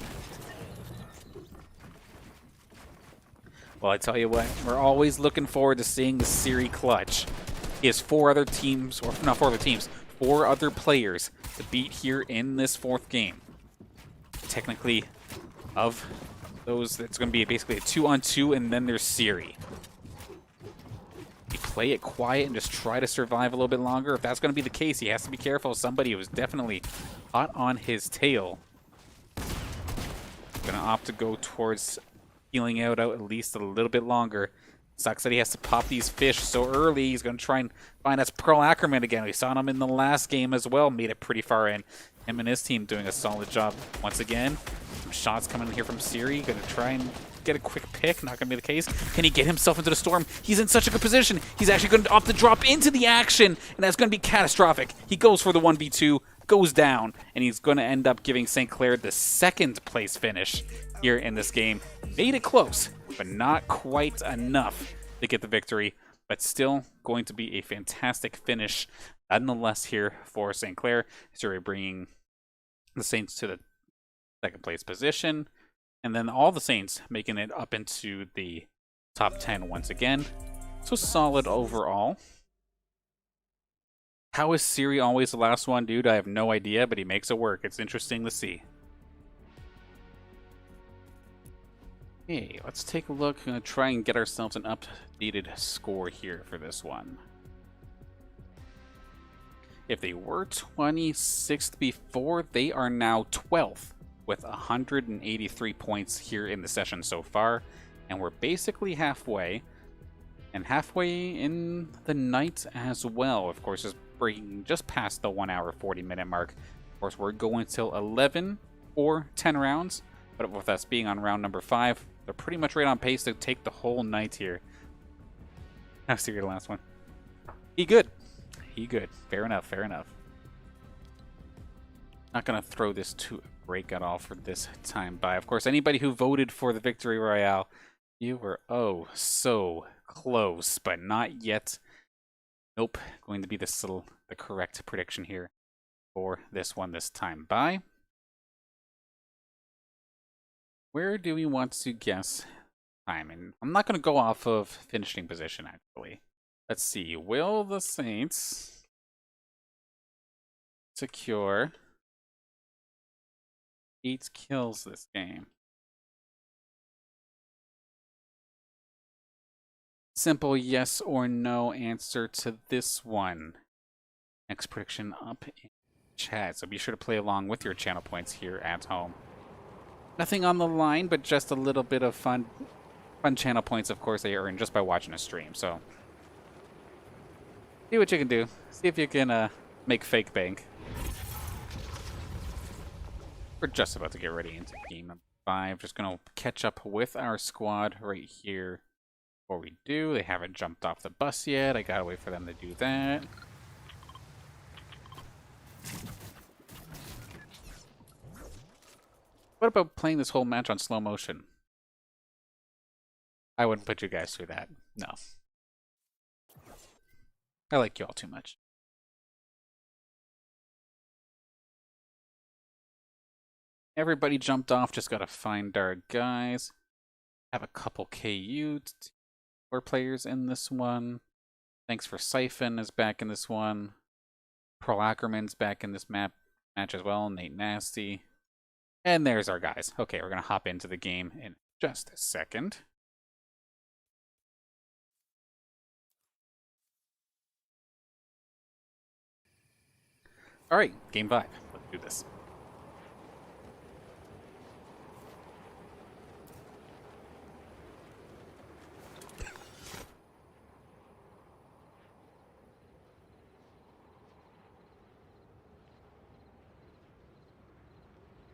Well, I tell you what, we're always looking forward to seeing the Siri clutch. He has 4 other teams, or not 4 other teams, 4 other players to beat here in this 4th game. Technically, of those, it's going to be basically a 2-on-2, and then there's Siri. You play it quiet and just try to survive a little bit longer. If that's going to be the case, he has to be careful. Somebody who is definitely hot on his tail. Going to opt to go towards healing out at least a little bit longer. Sucks that he has to pop these fish so early. He's going to try and find us Pearl Ackerman again. We saw him in the last game as well. Made it pretty far in. Him and his team doing a solid job once again. Some shots coming in here from Siri. Going to try and get a quick pick. Not going to be the case. Can he get himself into the storm? He's in such a good position. He's actually going to opt to drop into the action. And that's going to be catastrophic. He goes for the 1v2. Goes down. And he's going to end up giving St. Clair the 2nd place finish here in this game. Made it close, but not quite enough to get the victory, but still going to be a fantastic finish nonetheless here for St. Clair. Siri bringing the Saints to the 2nd place position, and then all the Saints making it up into the top 10 once again. So solid overall. How is Siri always the last one, dude? I have no idea, but he makes it work. It's interesting to see. Okay, let's take a look and try and get ourselves an updated score here for this one. If they were 26th before, they are now 12th with 183 points here in the session so far. And we're basically halfway, and halfway in the night as well. Of course, just breaking just past the 1 hour 40-minute mark. Of course, we're going till 11 or 10 rounds, but with us being on round number 5, they're pretty much right on pace to take the whole night here. I'll see your last one. He good. He good. Fair enough. Fair enough. Not going to throw this to a break at all for this time by. Of course, anybody who voted for the Victory Royale, you were oh so close, but not yet. Nope. Going to be the correct prediction here for this one this time by. Where do we want to guess time? And I'm not going to go off of finishing position, actually. Let's see. Will the Saints secure 8 kills this game? simple yes or no answer to this one. Next prediction up in chat, so be sure to play along with your channel points here at home. Nothing on the line, but just a little bit of fun channel points, of course, they earn just by watching a stream. So see what you can do. See if you can make fake bank. We're just about to get ready into game number 5. Just gonna catch up with our squad right here. Before we do, they haven't jumped off the bus yet. I gotta wait for them to do that. What about playing this whole match on slow motion? I wouldn't put you guys through that. No. I like you all too much. Everybody jumped off, just gotta find our guys. Have a couple KU players in this one. Thanks for Siphon is back in this one. Pearl Ackerman's back in this match as well. Nate Nasty. And there's our guys. Okay, we're gonna hop into the game in just a second. Alright, game 5. Let's do this.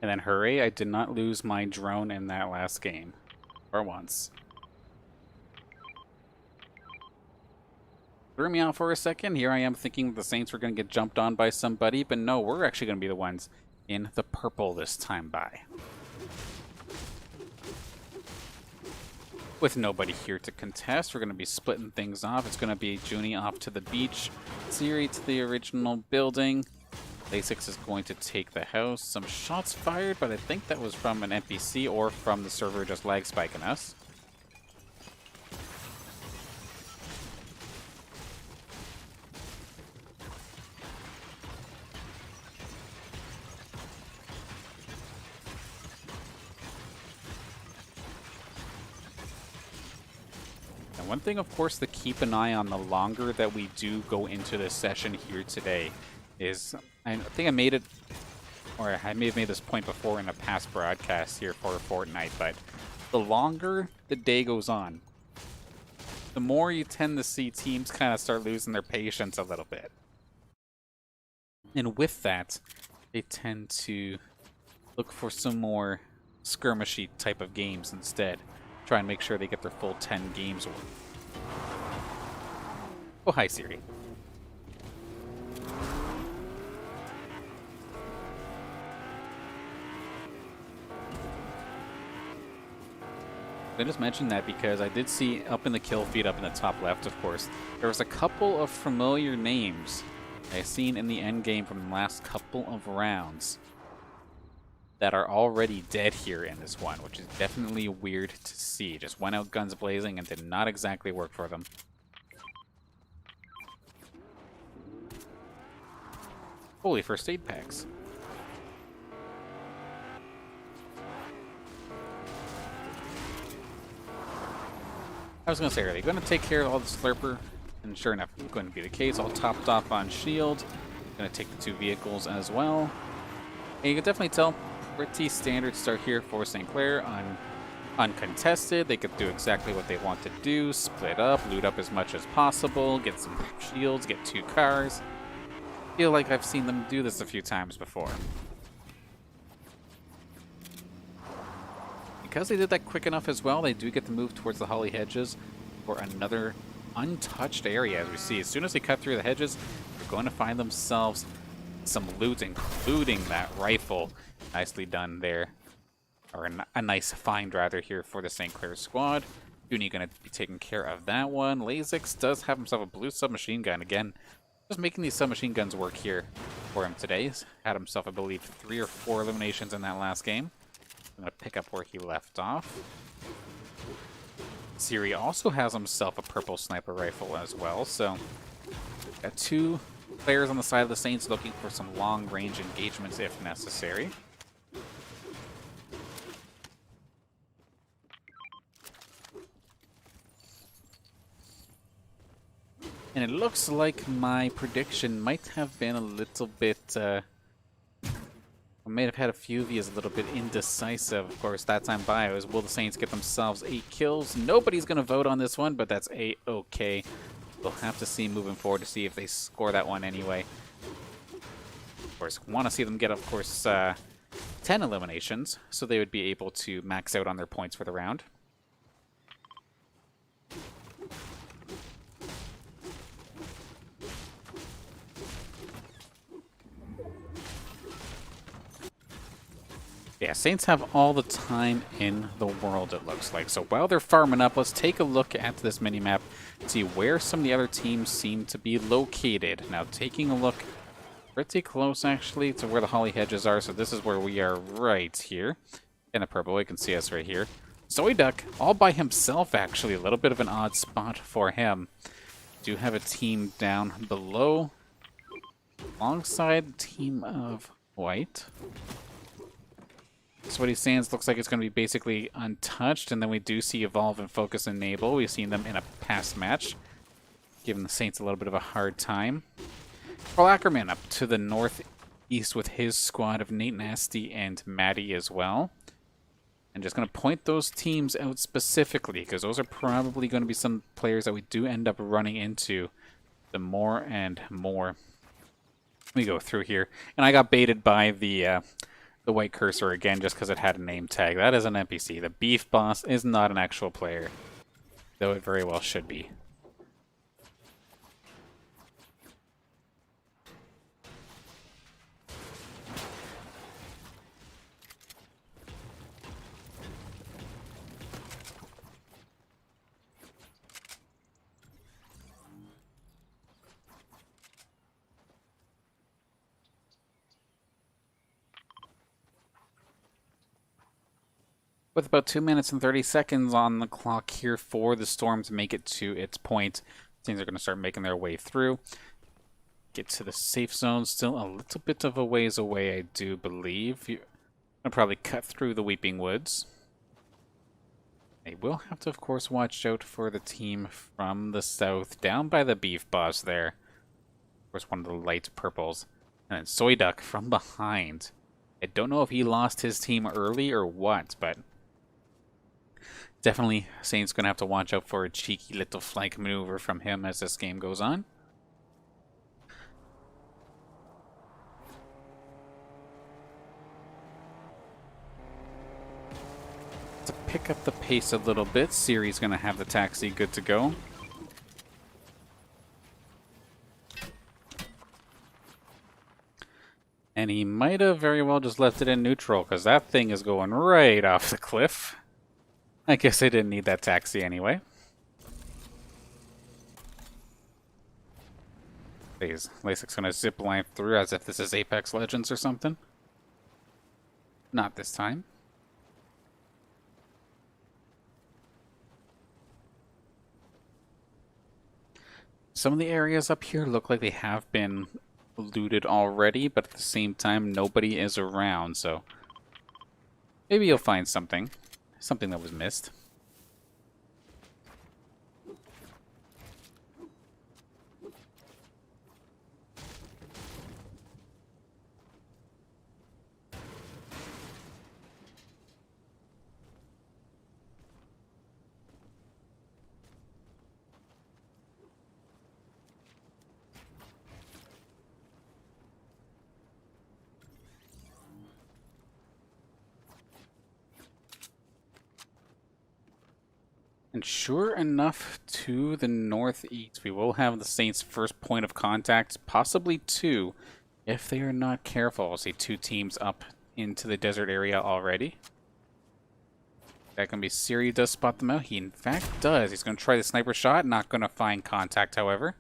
And then hooray, I did not lose my drone in that last game. For once. Threw me out for a second. Here I am thinking the Saints were going to get jumped on by somebody, but no, we're actually going to be the ones in the purple this time by. With nobody here to contest, we're going to be splitting things off. It's going to be Junie off to the beach, Siri to the original building. Lasix is going to take the house. Some shots fired, but I think that was from an NPC or from the server just lag spiking us. And one thing, of course, to keep an eye on the longer that we do go into this session here today is, I think I made it, or I may have made this point before in a past broadcast here for Fortnite, but the longer the day goes on, the more you tend to see teams kind of start losing their patience a little bit. And with that, they tend to look for some more skirmishy type of games instead. Try and make sure they get their full 10 games worth. Oh, hi, Siri. I just mentioned that because I did see up in the kill feed, up in the top left, of course, there was a couple of familiar names I've seen in the end game from the last couple of rounds that are already dead here in this one, which is definitely weird to see. Just went out guns blazing and did not exactly work for them. Holy first aid packs. I was going to say, are they going to take care of all the Slurper? And sure enough, it's going to be the case. All topped off on shield. Going to take the 2 vehicles as well. And you can definitely tell, pretty standard start here for St. Clair on uncontested. They could do exactly what they want to do. Split up, loot up as much as possible, get some shields, get 2 cars. Feel like I've seen them do this a few times before. Because they did that quick enough as well, they do get to move towards the holly hedges for another untouched area. As we see, as soon as they cut through the hedges, they're going to find themselves some loot, including that rifle. Nicely done there. Or a nice find, rather, here for the St. Clair squad. Junie going to be taking care of that one. Lasix does have himself a blue submachine gun. Again, just making these submachine guns work here for him today. He's had himself, I believe, 3 or 4 eliminations in that last game. I'm going to pick up where he left off. Siri also has himself a purple sniper rifle as well, so got 2 players on the side of the Saints looking for some long-range engagements if necessary. And it looks like my prediction might have been a little bit... I may have had a few of you as a little bit indecisive. Of course, that time by was, will the Saints get themselves 8 kills? Nobody's going to vote on this one, but that's A-okay. We'll have to see moving forward to see if they score that one anyway. Of course, want to see them get, of course, 10 eliminations, so they would be able to max out on their points for the round. Yeah, Saints have all the time in the world, it looks like. So while they're farming up, let's take a look at this minimap and see where some of the other teams seem to be located. Now, taking a look pretty close, actually, to where the holly hedges are. So this is where we are right here. In the purple, you can see us right here. Soy Duck, all by himself, actually. A little bit of an odd spot for him. Do have a team down below, alongside the team of White. Sweaty Sands looks like it's going to be basically untouched, and then we do see Evolve and Focus Enable. We've seen them in a past match, giving the Saints a little bit of a hard time. Paul Ackerman up to the northeast with his squad of Nate Nasty and Maddie as well. And just going to point those teams out specifically, because those are probably going to be some players that we do end up running into the more and more we go through here. And I got baited by the white cursor again just because it had a name tag. That is an NPC. The Beef Boss is not an actual player, though it very well should be. With about 2 minutes and 30 seconds on the clock here for the Storm to make it to its point, things are going to start making their way through. Get to the safe zone, still a little bit of a ways away, I do believe. You're going to probably cut through the Weeping Woods. They will have to, of course, watch out for the team from the south, down by the Beef Boss there. Of course, one of the light purples. And then Soy Duck from behind. I don't know if he lost his team early or what, but definitely Saints going to have to watch out for a cheeky little flank maneuver from him as this game goes on. To pick up the pace a little bit, Siri's going to have the taxi good to go. And he might have very well just left it in neutral, because that thing is going right off the cliff. I guess I didn't need that taxi anyway. Please, Lasic's gonna zip line through as if this is Apex Legends or something. Not this time. Some of the areas up here look like they have been looted already, but at the same time, nobody is around, so maybe you'll find something. Something that was missed. And sure enough, to the northeast, we will have the Saints' first point of contact, possibly 2, if they are not careful. I'll see 2 teams up into the desert area already. That can be Siri does spot them out. He in fact does. He's going to try the sniper shot, not going to find contact, however.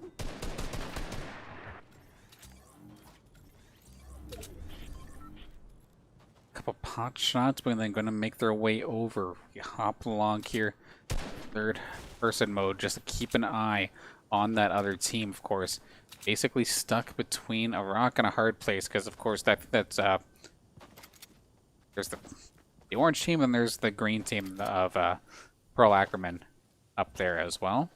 Couple pot shots, but then going to make their way over. You hop along here. Third person mode, just to keep an eye on that other team, of course. Basically stuck between a rock and a hard place, because of course that's there's the orange team and there's the green team of Pearl Ackerman up there as well.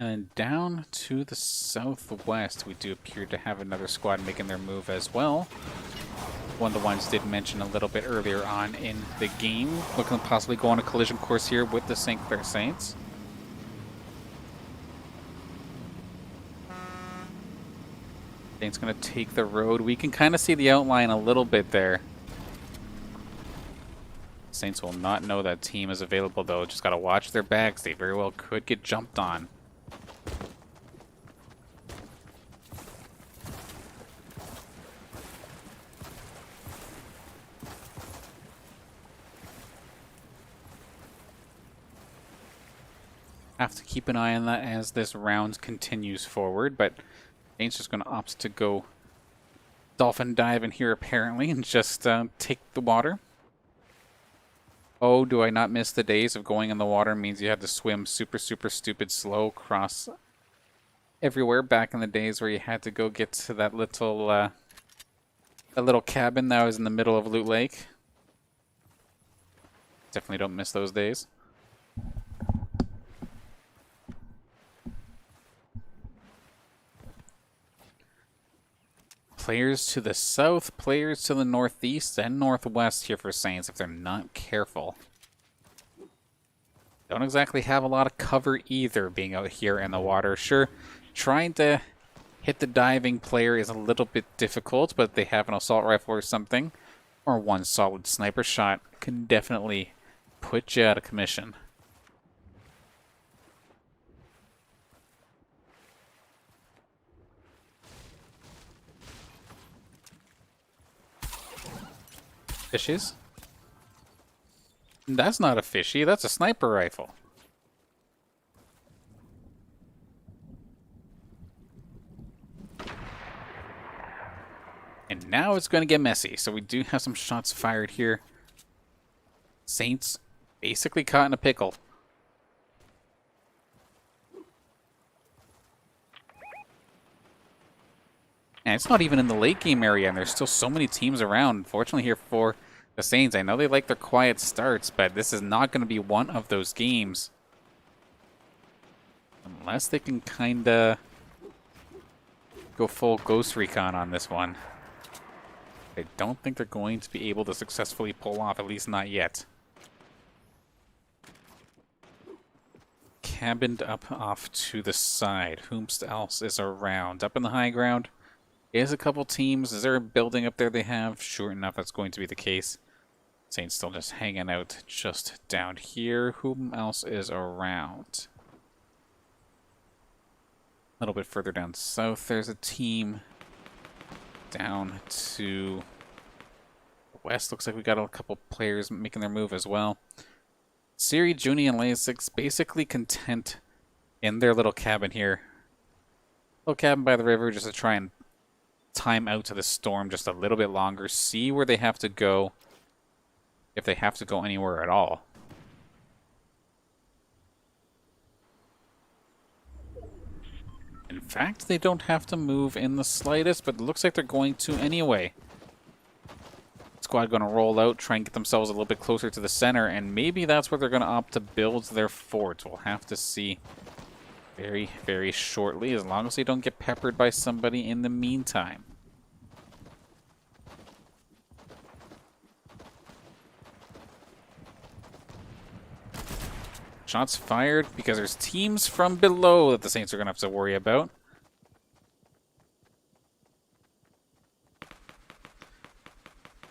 And down to the southwest, we do appear to have another squad making their move as well. One of the ones did mention a little bit earlier on in the game, looking to possibly go on a collision course here with the St. Clair Saints. Saints going to take the road. We can kind of see the outline a little bit there. Saints will not know that team is available though. Just got to watch their backs. They very well could get jumped on. Have to keep an eye on that as this round continues forward, but Saints just going to opt to go dolphin dive in here apparently and just take the water. Oh, do I not miss the days of going in the water means you had to swim super stupid slow across everywhere back in the days where you had to go get to that little cabin that was in the middle of Loot Lake. Definitely don't miss those days. Players to the south, players to the northeast and northwest here for Saints if they're not careful. Don't exactly have a lot of cover either being out here in the water. Sure, trying to hit the diving player is a little bit difficult, but if they have an assault rifle or something, or one solid sniper shot, can definitely put you out of commission. Fishes? That's not a fishy, that's a sniper rifle. And now it's going to get messy, so we do have some shots fired here. Saints basically caught in a pickle. And it's not even in the late game area, and there's still so many teams around. Fortunately here for the Saints, I know they like their quiet starts, but this is not going to be one of those games. Unless they can kind of go full Ghost Recon on this one. I don't think they're going to be able to successfully pull off, at least not yet. Cabined up off to the side. Whomst else is around? Up in the high ground is a couple teams. Is there a building up there they have? Sure enough, that's going to be the case. Saints still just hanging out just down here. Whom else is around? A little bit further down south, there's a team. Down to the west, looks like we got a couple players making their move as well. Siri, Junie, and Lasix basically content in their little cabin here. Little cabin by the river just to try and time out to the storm just a little bit longer. See where they have to go, if they have to go anywhere at all. In fact, they don't have to move in the slightest, but it looks like they're going to anyway. Squad going to roll out, try and get themselves a little bit closer to the center, and maybe that's where they're going to opt to build their fort. We'll have to see very, very shortly, as long as they don't get peppered by somebody in the meantime. Shots fired because there's teams from below that the Saints are going to have to worry about.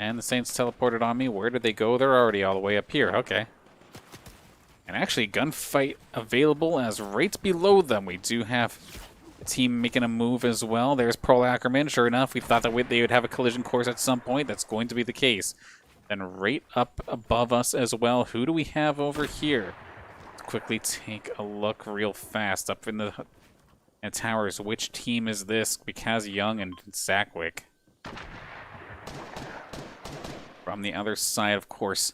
And the Saints teleported on me. Where did they go? They're already all the way up here. Okay. And actually, gunfight available as right below them. We do have a team making a move as well. There's Pearl Ackerman. Sure enough, we thought that they would have a collision course at some point. That's going to be the case. And right up above us as well. Who do we have over here? Let's quickly take a look real fast up in the towers. Which team is this? Because Young and Sackwick. From the other side, of course,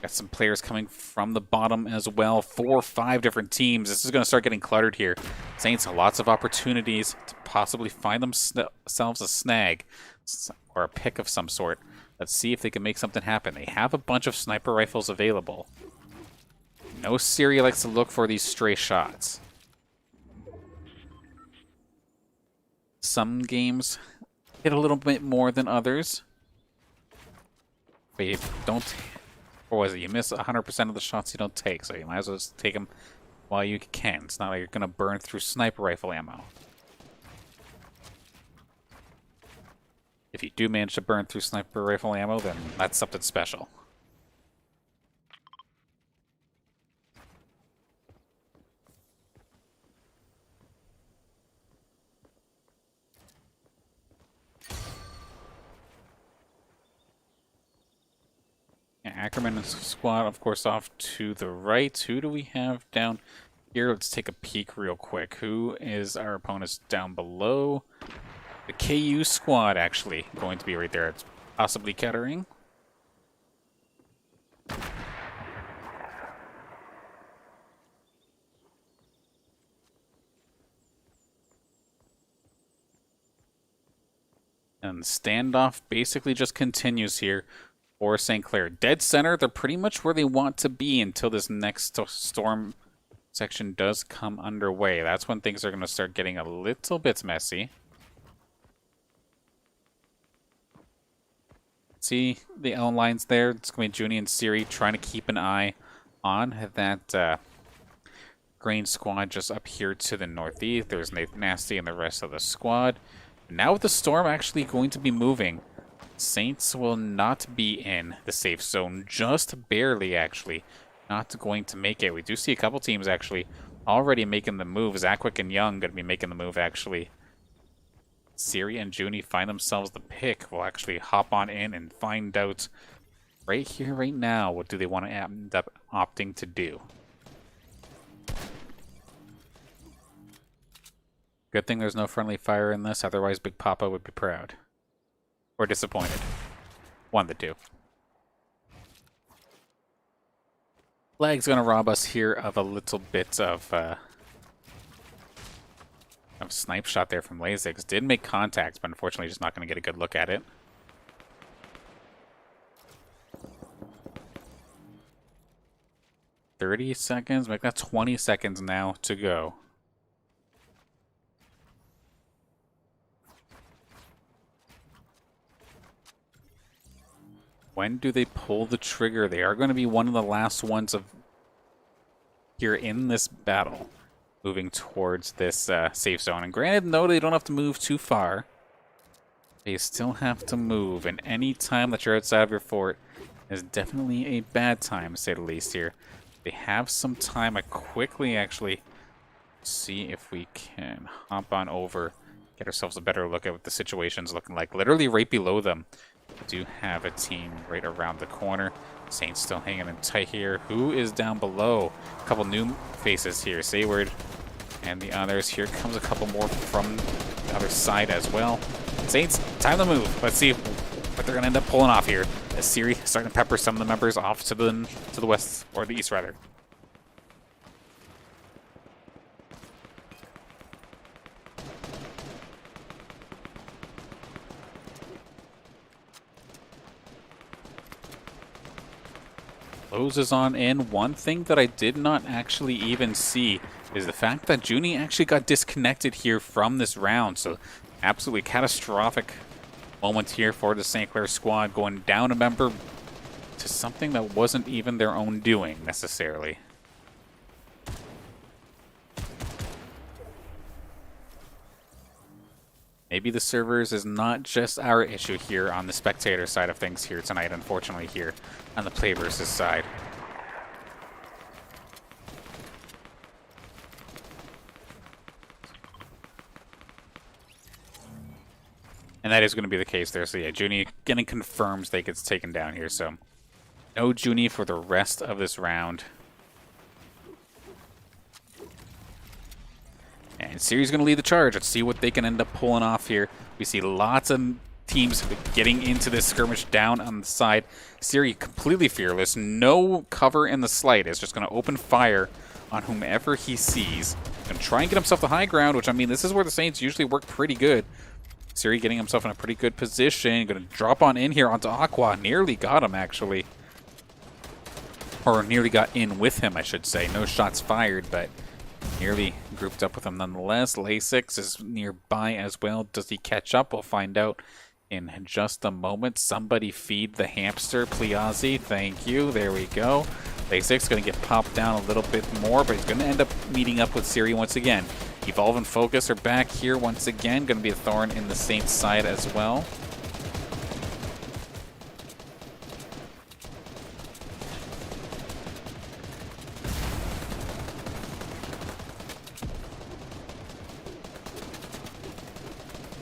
got some players coming from the bottom as well. 4 or 5 different teams. This is going to start getting cluttered here. Saints have lots of opportunities to possibly find themselves a snag or a pick of some sort. Let's see if they can make something happen. They have a bunch of sniper rifles available. No Siri likes to look for these stray shots. some games hit a little bit more than others. But you don't, or was it, you miss 100% of the shots you don't take, so you might as well just take them while you can. It's not like you're going to burn through sniper rifle ammo. If you do manage to burn through sniper rifle ammo, then that's something special. Ackerman's squad, of course, off to the right. Who do we have down here? Let's take a peek real quick. Who is our opponents down below? The KU squad, actually, going to be right there. It's possibly Kettering. And the standoff basically just continues here for St. Clair. Dead center, they're pretty much where they want to be until this next storm section does come underway. That's when things are going to start getting a little bit messy. See the outlines there? It's going to be Junie and Siri trying to keep an eye on that Grain squad just up here to the northeast. There's Nathan Nasty and the rest of the squad. Now with the storm actually going to be moving, Saints will not be in the safe zone, just barely actually. Not going to make it. We do see a couple teams actually already making the move. Zackwick and Young going to be making the move actually. Siri and Junie find themselves the pick. We'll actually hop on in and find out right here, right now, what do they want to end up opting to do. Good thing there's no friendly fire in this, otherwise Big Papa would be proud. Or disappointed. One of the two. Flag's gonna rob us here of a little bit of snipe shot there from Lasix. Did make contact, but unfortunately just not gonna get a good look at it. $30 seconds, make that 20 seconds now to go. When do they pull the trigger? They are going to be one of the last ones of here in this battle, moving towards this safe zone. And granted, no, they don't have to move too far. They still have to move, and any time that you're outside of your fort is definitely a bad time, to say the least here. They have some time. I quickly actually see if we can hop on over, get ourselves a better look at what the situation's looking like. Literally right below them. We do have a team right around the corner. Saints still hanging in tight here. Who is down below? A couple new faces here. Sayward and the others. Here comes a couple more from the other side as well. Saints, time to move. Let's see what they're going to end up pulling off here. As Siri starting to pepper some of the members off to the west, or the east rather. Closes on in. One thing that I did not actually even see is the fact that Junie actually got disconnected here from this round. So absolutely catastrophic moment here for the St. Clair squad, going down a member to something that wasn't even their own doing necessarily. Maybe the servers is not just our issue here on the spectator side of things here tonight, unfortunately, here on the PlayVS side. And that is going to be the case there. So yeah, Junie getting confirms they gets taken down here. So no Junie for the rest of this round. And Siri's going to lead the charge. Let's see what they can end up pulling off here. We see lots of teams getting into this skirmish down on the side. Siri completely fearless. No cover in the slightest. Just going to open fire on whomever he sees. Going to try and get himself the high ground, which, I mean, this is where the Saints usually work pretty good. Siri getting himself in a pretty good position. Going to drop on in here onto Aqua. Nearly got him, actually. Or nearly got in with him, I should say. No shots fired, but Nearly grouped up with him nonetheless. Lasix is nearby as well. Does he catch up? We'll find out in just a moment. Somebody feed the hamster, Pliazzi. Thank you. There we go. Lasix going to get popped down a little bit more, but he's going to end up meeting up with Siri once again. Evolve and Focus are back here once again. Going to be a thorn in the Saints side as well.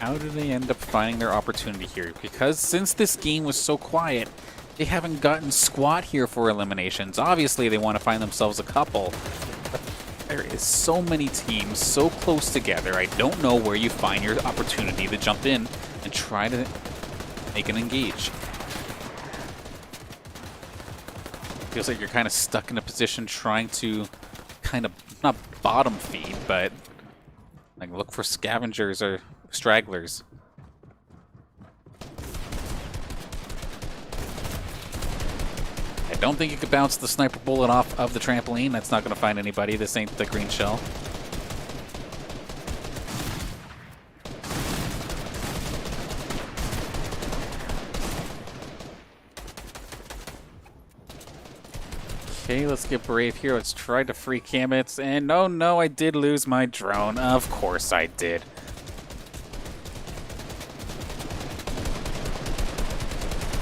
How do they end up finding their opportunity here? Because since this game was so quiet, they haven't gotten squat here for eliminations. Obviously, they want to find themselves a couple. But there is so many teams so close together. I don't know where you find your opportunity to jump in and try to make an engage. Feels like you're kind of stuck in a position trying to kind of, not bottom feed, but like look for scavengers or stragglers. I don't think you could bounce the sniper bullet off of the trampoline. That's not going to find anybody. This ain't the green shell. Okay, let's get brave here. Let's try to free cam it. And oh no, I did lose my drone. Of course I did.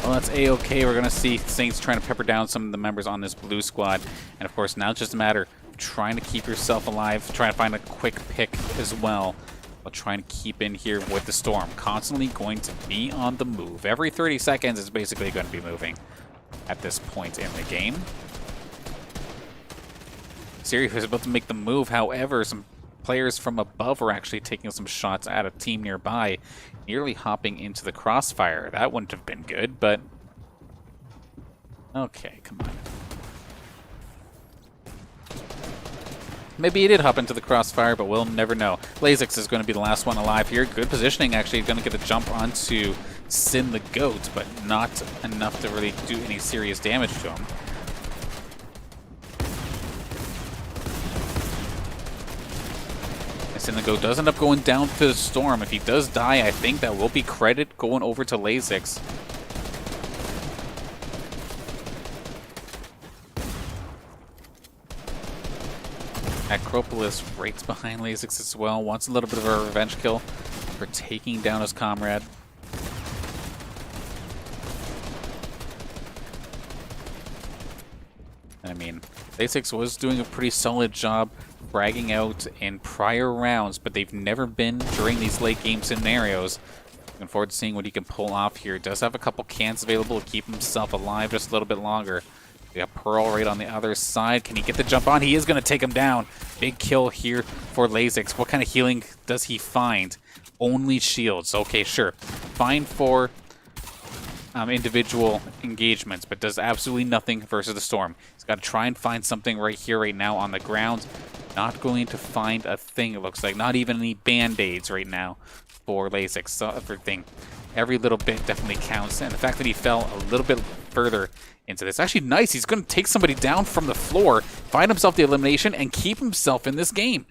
Well, that's A-okay. We're going to see Saints trying to pepper down some of the members on this blue squad. And of course, now it's just a matter of trying to keep yourself alive, trying to find a quick pick as well, while trying to keep in here with the storm. Constantly going to be on the move. Every 30 seconds is basically going to be moving at this point in the game. Siri was about to make the move, however, some players from above are actually taking some shots at a team nearby, nearly hopping into the crossfire. That wouldn't have been good, but okay, come on. Maybe he did hop into the crossfire, but we'll never know. Lasix is going to be the last one alive here. Good positioning, actually. Going to get the jump onto Sin the Goat, but not enough to really do any serious damage to him. Sin the Goat does end up going down to the storm. If he does die, I think that will be credit going over to Lasix. Acropolis right behind Lasix as well. Wants a little bit of a revenge kill for taking down his comrade. I mean, Lasix was doing a pretty solid job bragging out in prior rounds, but they've never been during these late game scenarios. Looking forward to seeing what he can pull off here. Does have a couple cans available to keep himself alive just a little bit longer. We got Pearl right on the other side. Can he get the jump on? He is going to take him down. Big kill here for Lasix. What kind of healing does he find? Only shields. Okay, sure. Fine for individual engagements, but does absolutely nothing versus the storm. He's got to try and find something right here, right now on the ground. Not going to find a thing, it looks like. Not even any band-aids right now for Lasix. So every little bit definitely counts. And the fact that he fell a little bit further into this. Actually nice. He's going to take somebody down from the floor, find himself the elimination, and keep himself in this game.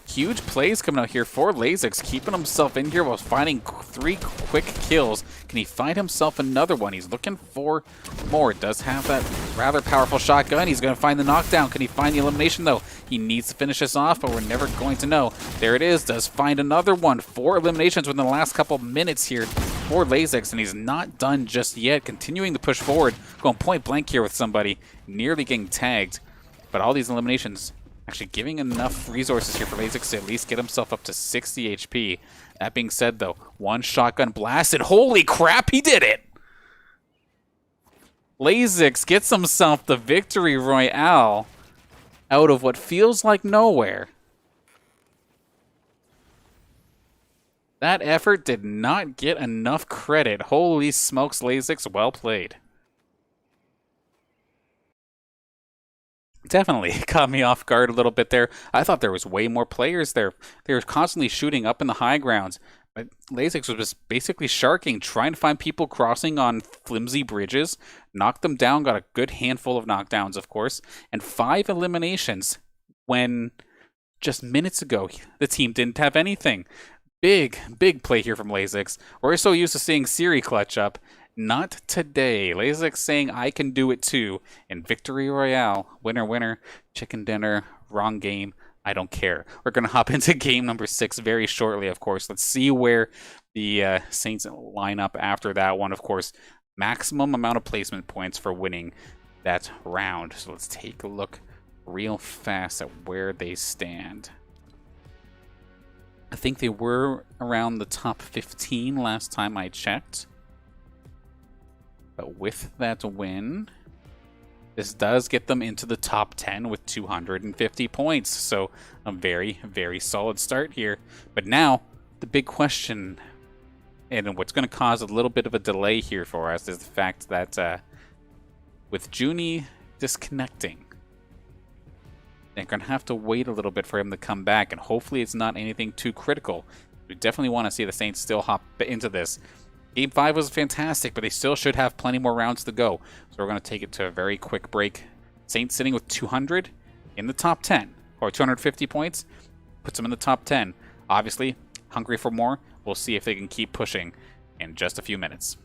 Huge plays coming out here for Lasix, keeping himself in here while finding 3 quick kills. Can he find himself another one? He's looking for more. Does have that rather powerful shotgun. He's going to find the knockdown. Can he find the elimination, though? He needs to finish this off, but we're never going to know. There it is. Does find another one. 4 eliminations within the last couple minutes here for Lasix, and he's not done just yet. Continuing to push forward, going point blank here with somebody, nearly getting tagged. But all these eliminations actually giving enough resources here for Lasix to at least get himself up to 60 HP. That being said, though, 1 shotgun blast, and holy crap, he did it! Lasix gets himself the victory royale out of what feels like nowhere. That effort did not get enough credit. Holy smokes, Lasix, well played. Definitely caught me off guard a little bit there. I thought there was way more players there. They were constantly shooting up in the high grounds, But Lasix was just basically sharking, trying to find people crossing on flimsy bridges, knocked them down, got a good handful of knockdowns, of course, and 5 eliminations when just minutes ago the team didn't have anything. Big play here from Lasix. We're so used to seeing Siri clutch up. Not today. Lasix saying I can do it too. In Victory Royale, winner, chicken dinner, wrong game. I don't care. We're going to hop into game number 6 very shortly, of course. Let's see where the Saints line up after that one. Of course, maximum amount of placement points for winning that round. So let's take a look real fast at where they stand. I think they were around the top 15 last time I checked. But with that win, this does get them into the top 10 with 250 points. So a very, very solid start here. But now, the big question, and what's going to cause a little bit of a delay here for us, is the fact that with Junie disconnecting, they're going to have to wait a little bit for him to come back. And hopefully it's not anything too critical. We definitely want to see the Saints still hop into this. Game 5 was fantastic, but they still should have plenty more rounds to go. So we're going to take it to a very quick break. Saints sitting with 200 in the top 10, or 250 points, puts them in the top 10. Obviously, hungry for more. We'll see if they can keep pushing in just a few minutes.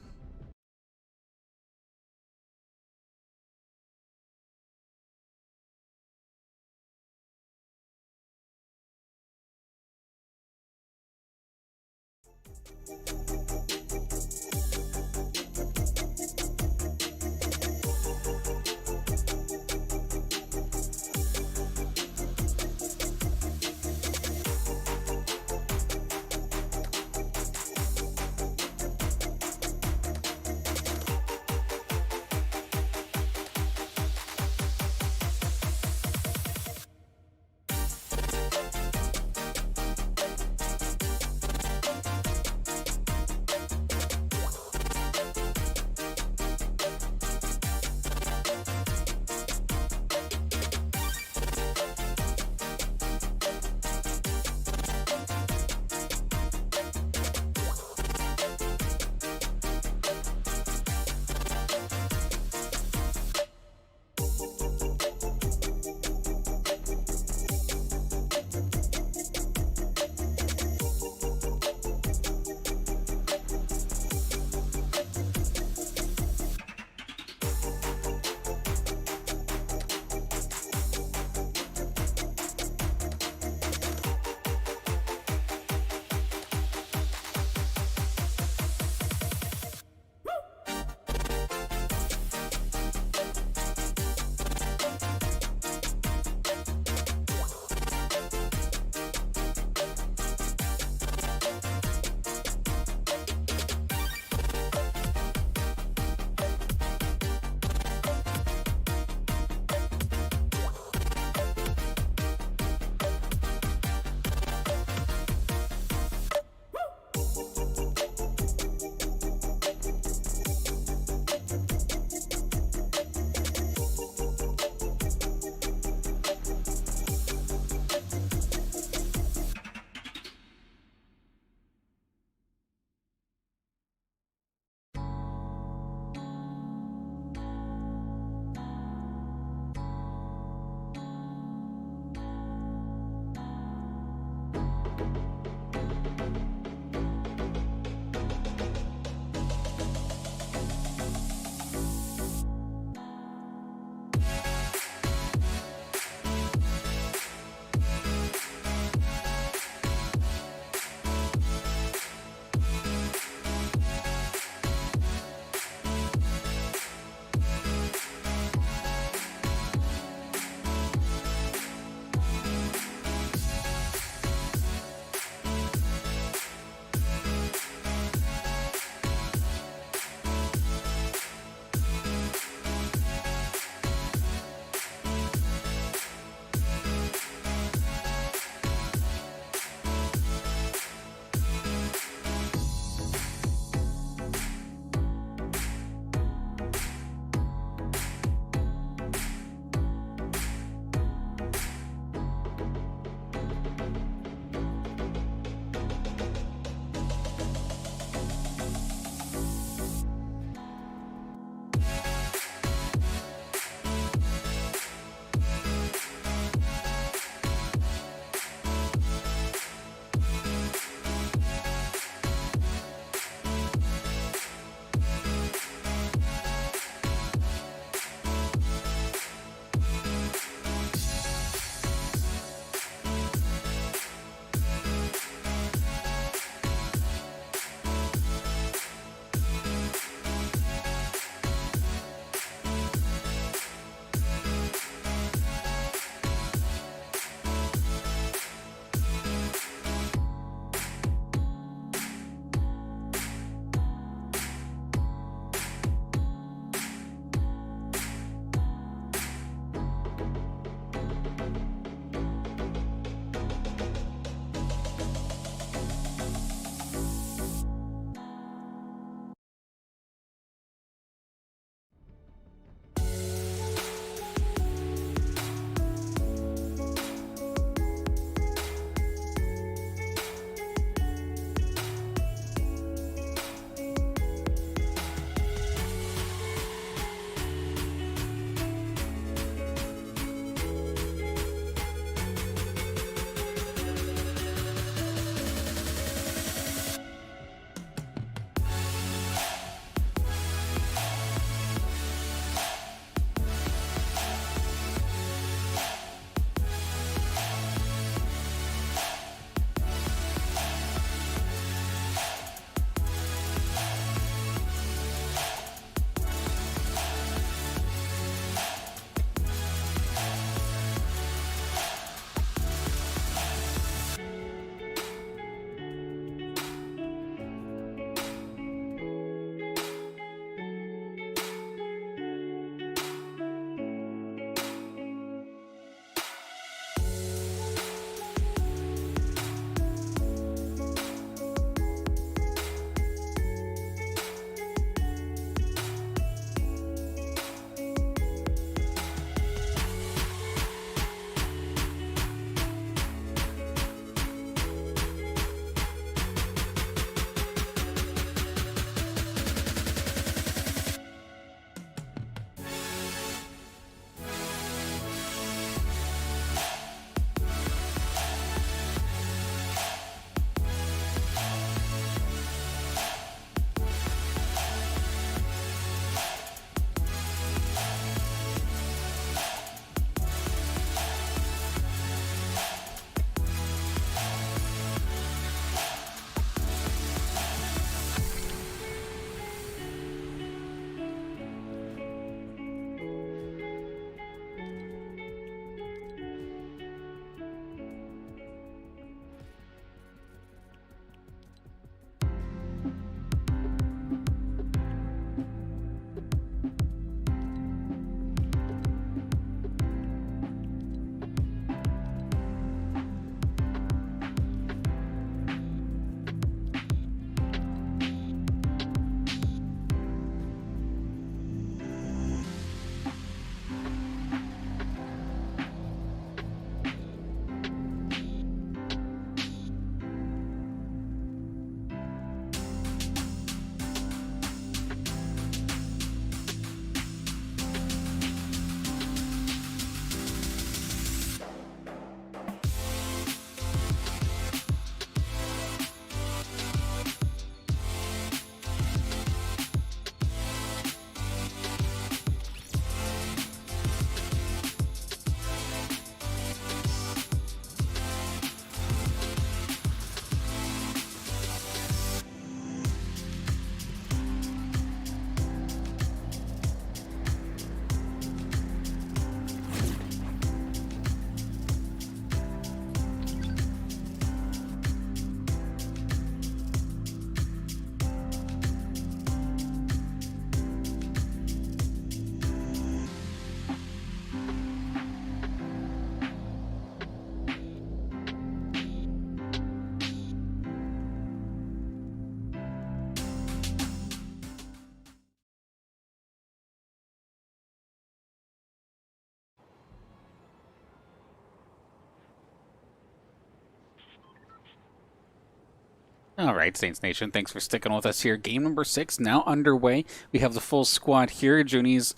All right, Saints Nation, thanks for sticking with us here. Game number 6 now underway. We have the full squad here. Junie's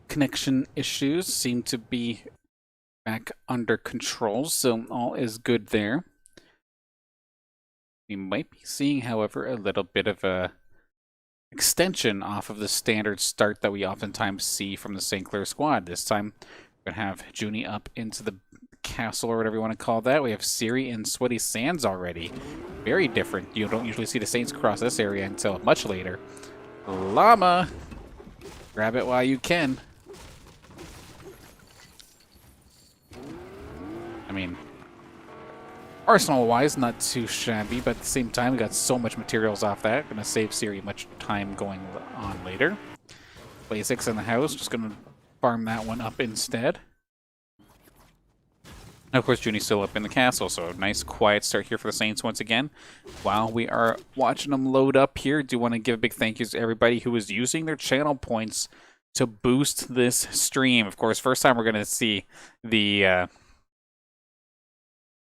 connection issues seem to be back under control, so all is good there. We might be seeing, however, a little bit of a extension off of the standard start that we oftentimes see from the St. Clair squad. This time, we're going to have Junie up into the castle, or whatever you want to call that. We have Siri in Sweaty Sands already. Very different. You don't usually see the Saints cross this area until much later. Llama! Grab it while you can. I mean, arsenal-wise, not too shabby, but at the same time, we got so much materials off that. Gonna save Siri much time going on later. PlayVS in the house, just gonna farm that one up instead. And of course, Junie's still up in the castle, so a nice quiet start here for the Saints once again. While we are watching them load up here, do want to give a big thank you to everybody who is using their channel points to boost this stream. Of course, first time we're going to see the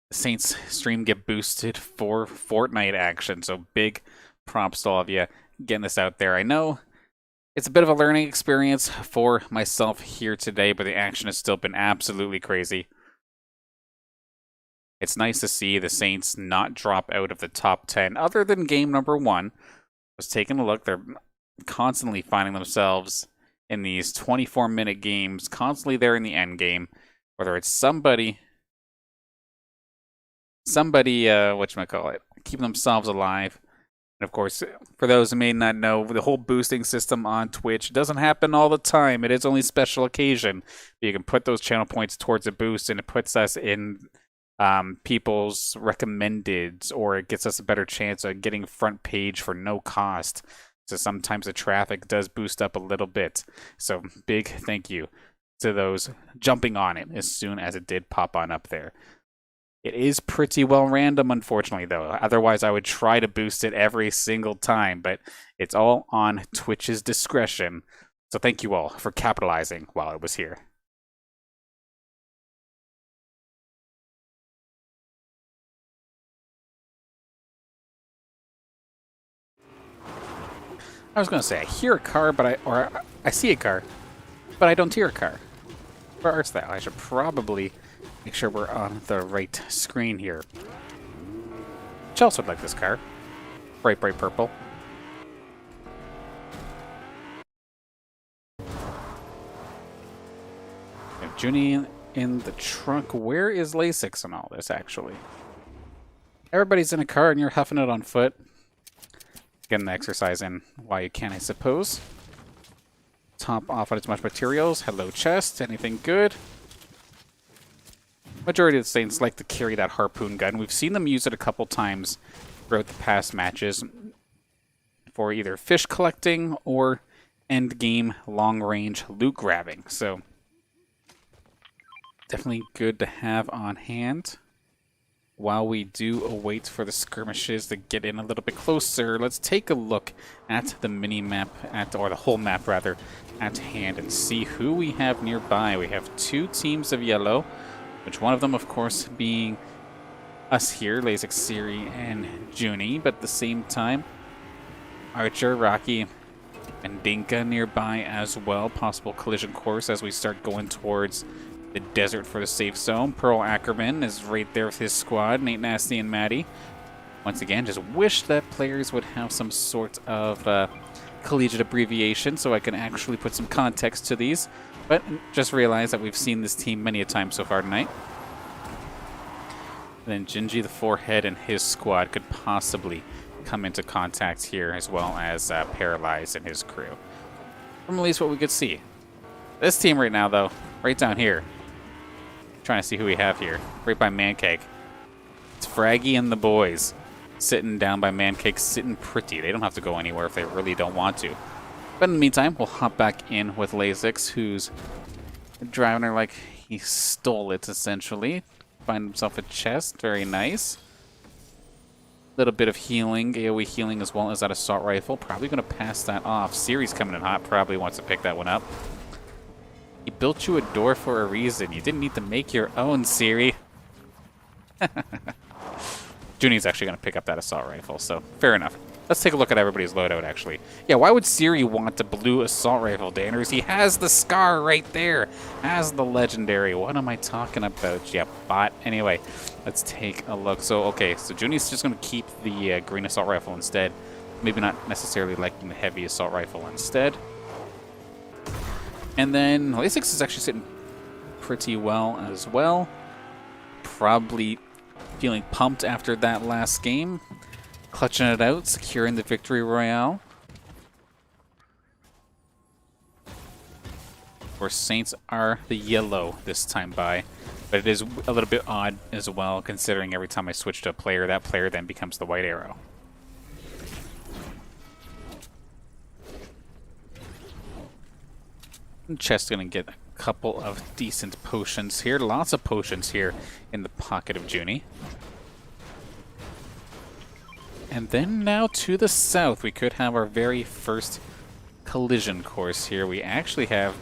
Saints stream get boosted for Fortnite action, so big props to all of you getting this out there. I know it's a bit of a learning experience for myself here today, but the action has still been absolutely crazy. It's nice to see the Saints not drop out of the top 10, other than game number 1. I was taking a look, they're constantly finding themselves in these 24-minute games, constantly there in the end game, whether it's somebody, whatchamacallit, keeping themselves alive. And of course, for those who may not know, the whole boosting system on Twitch doesn't happen all the time. It is only special occasion. You can put those channel points towards a boost, and it puts us in people's recommendeds, or it gets us a better chance of getting front page for no cost. So sometimes the traffic does boost up a little bit. So big thank you to those jumping on it as soon as it did pop on up there. It is pretty well random, unfortunately, though. Otherwise, I would try to boost it every single time, but it's all on Twitch's discretion. So thank you all for capitalizing while it was here. I was going to say, I hear a car, but I see a car, but I don't hear a car. Where art's that? I should probably make sure we're on the right screen here. Chelsea would like this car. Bright, bright purple. We have Junie in the trunk. Where is LASIX in all this, actually? Everybody's in a car and you're huffing it on foot. Getting the exercise in while you can, I suppose. Top off on as much materials. Hello, chest. Anything good? Majority of the Saints like to carry that harpoon gun. We've seen them use it a couple times throughout the past matches for either fish collecting or end game long range loot grabbing. So definitely good to have on hand. While we do await for the skirmishes to get in a little bit closer, let's take a look at the mini-map, or the whole map rather, at hand and see who we have nearby. We have 2 teams of yellow, which one of them, of course, being us here, LASIX, Siri, and Junie, but at the same time, Archer, Rocky, and Dinka nearby as well. Possible collision course as we start going towards the desert for the safe zone. Pearl Ackerman is right there with his squad. Nate Nasty and Maddie. Once again, just wish that players would have some sort of collegiate abbreviation so I can actually put some context to these. But just realize that we've seen this team many a time so far tonight. And then Gingy the Forehead and his squad could possibly come into contact here, as well as Paralyzed and his crew. From at least what we could see. This team right now, though, right down here. Trying to see who we have here. Right by Mancake. It's Fraggy and the boys. Sitting down by Mancake, sitting pretty. They don't have to go anywhere if they really don't want to. But in the meantime, we'll hop back in with LASIX, who's driving her like he stole it, essentially. Find himself a chest. Very nice. Little bit of healing, AoE healing, as well as that assault rifle. Probably going to pass that off. Siri's coming in hot. Probably wants to pick that one up. He built you a door for a reason. You didn't need to make your own, Siri. Junie's actually going to pick up that assault rifle, so fair enough. Let's take a look at everybody's loadout, actually. Yeah, why would Siri want the blue assault rifle, Danners? He has the Scar right there. Has the legendary. What am I talking about? Yeah, bot. Anyway, let's take a look. So, okay, so Junie's just going to keep the green assault rifle instead. Maybe not necessarily liking the heavy assault rifle instead. And then Lasix is actually sitting pretty well as well. Probably feeling pumped after that last game. Clutching it out, securing the victory royale. Of course, Saints are the yellow this time by, but it is a little bit odd as well, considering every time I switch to a player, that player then becomes the white arrow. And Chest's gonna get a couple of decent potions here. Lots of potions here in the pocket of Junie. And then now to the south, we could have our very first collision course here. We actually have,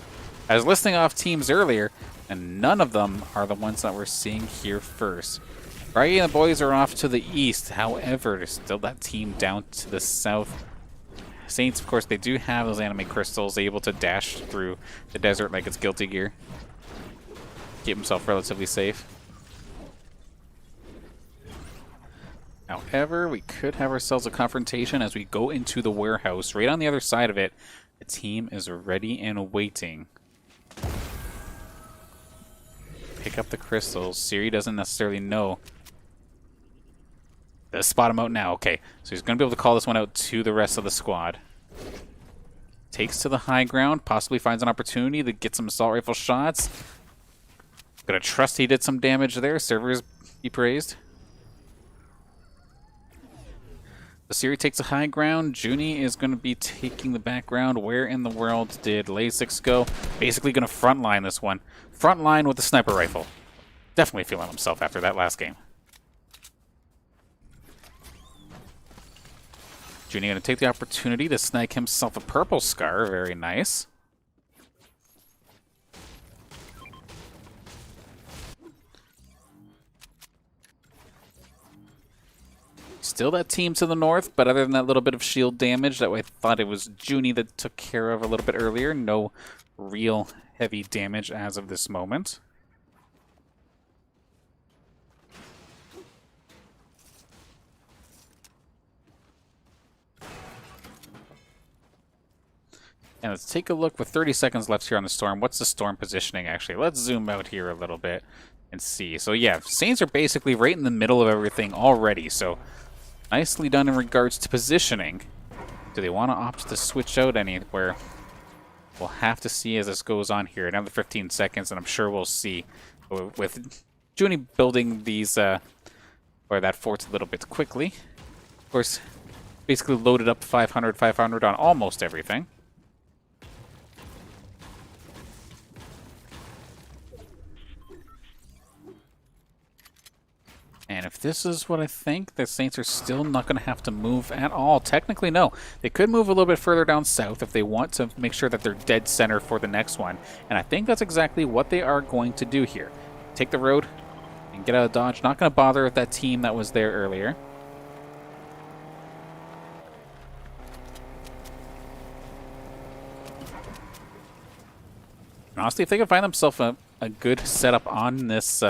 I was listing off teams earlier, and none of them are the ones that we're seeing here first. Braggy and the boys are off to the east. However, there's still that team down to the south. Saints, of course, they do have those anime crystals, able to dash through the desert like it's Guilty Gear. Keep himself relatively safe. However, we could have ourselves a confrontation as we go into the warehouse. Right on the other side of it, the team is ready and waiting. Pick up the crystals. Siri doesn't necessarily know. Let's spot him out now. Okay, so he's going to be able to call this one out to the rest of the squad. Takes to the high ground, possibly finds an opportunity to get some assault rifle shots. Gonna trust he did some damage there. Servers be praised. The Siri takes a high ground. Junie is going to be taking the background. Where in the world did Lasix go? Basically going to frontline this one. Frontline with the sniper rifle. Definitely feeling himself after that last game. Junie going to take the opportunity to snag himself a purple scar. Very nice. Still that team to the north, but other than that little bit of shield damage that I thought it was Junie that took care of a little bit earlier, no real heavy damage as of this moment. And let's take a look with 30 seconds left here on the storm. What's the storm positioning, actually? Let's zoom out here a little bit and see. So yeah, Saints are basically right in the middle of everything already, so nicely done in regards to positioning. Do they want to opt to switch out anywhere? We'll have to see as this goes on here. Another 15 seconds, and I'm sure we'll see. With Junie building these, or that fort a little bit quickly. Of course, basically loaded up 500 on almost everything. And if this is what I think, the Saints are still not going to have to move at all. Technically, no. They could move a little bit further down south if they want to make sure that they're dead center for the next one. And I think that's exactly what they are going to do here. Take the road and get out of Dodge. Not going to bother with that team that was there earlier. And honestly, if they can find themselves a good setup on this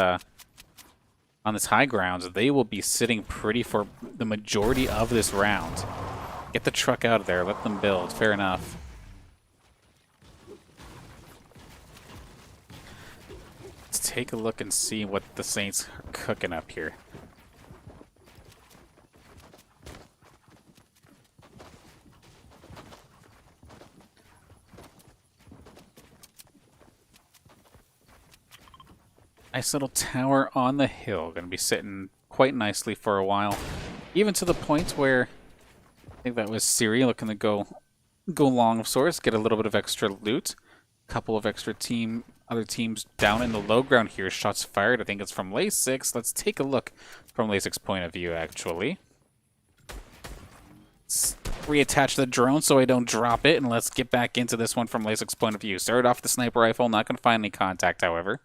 high ground, they will be sitting pretty for the majority of this round. Get the truck out of there. Let them build. Fair enough. Let's take a look and see what the Saints are cooking up here. Nice little tower on the hill. Going to be sitting quite nicely for a while. Even to the point where I think that was Siri looking to go long of sorts, get a little bit of extra loot. A couple of extra other teams down in the low ground here. Shots fired. I think it's from Lasix. Let's take a look from Lasix's point of view, actually. Let's reattach the drone so I don't drop it, and let's get back into this one from Lasix's point of view. Started off with the sniper rifle. Not going to find any contact, however.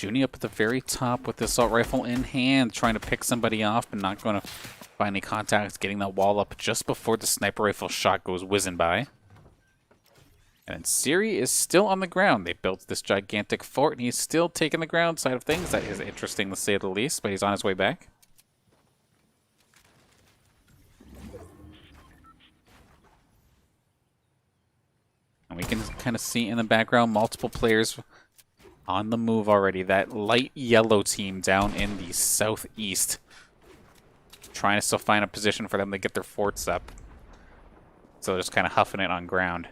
Junie up at the very top with the assault rifle in hand, trying to pick somebody off, but not going to find any contact, getting that wall up just before the sniper rifle shot goes whizzing by. And then Siri is still on the ground. They built this gigantic fort, and he's still taking the ground side of things. That is interesting to say the least, but he's on his way back. And we can kind of see in the background multiple players on the move already. That light yellow team down in the southeast, trying to still find a position for them to get their forts up. So they're just kind of huffing it on ground.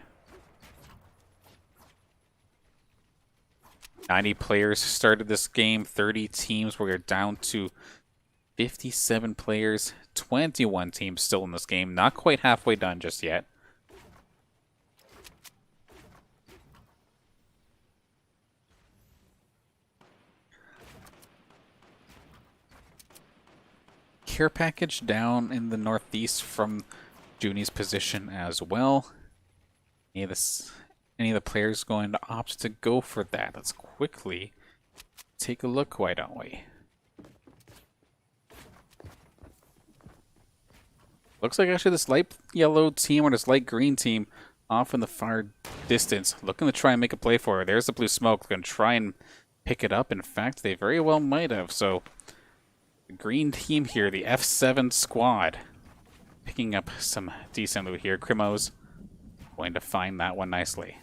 90 players started this game, 30 teams. We're down to 57 players, 21 teams still in this game. Not quite halfway done just yet. Care package down in the northeast from Junie's position as well. Any of the players going to opt to go for that? Let's quickly take a look, why don't we? Looks like actually this light yellow team or this light green team off in the far distance, looking to try and make a play for it. There's the blue smoke, going to try and pick it up. In fact, they very well might have. So the green team here, the F7 squad, picking up some decent loot here. Crimo's going to find that one nicely.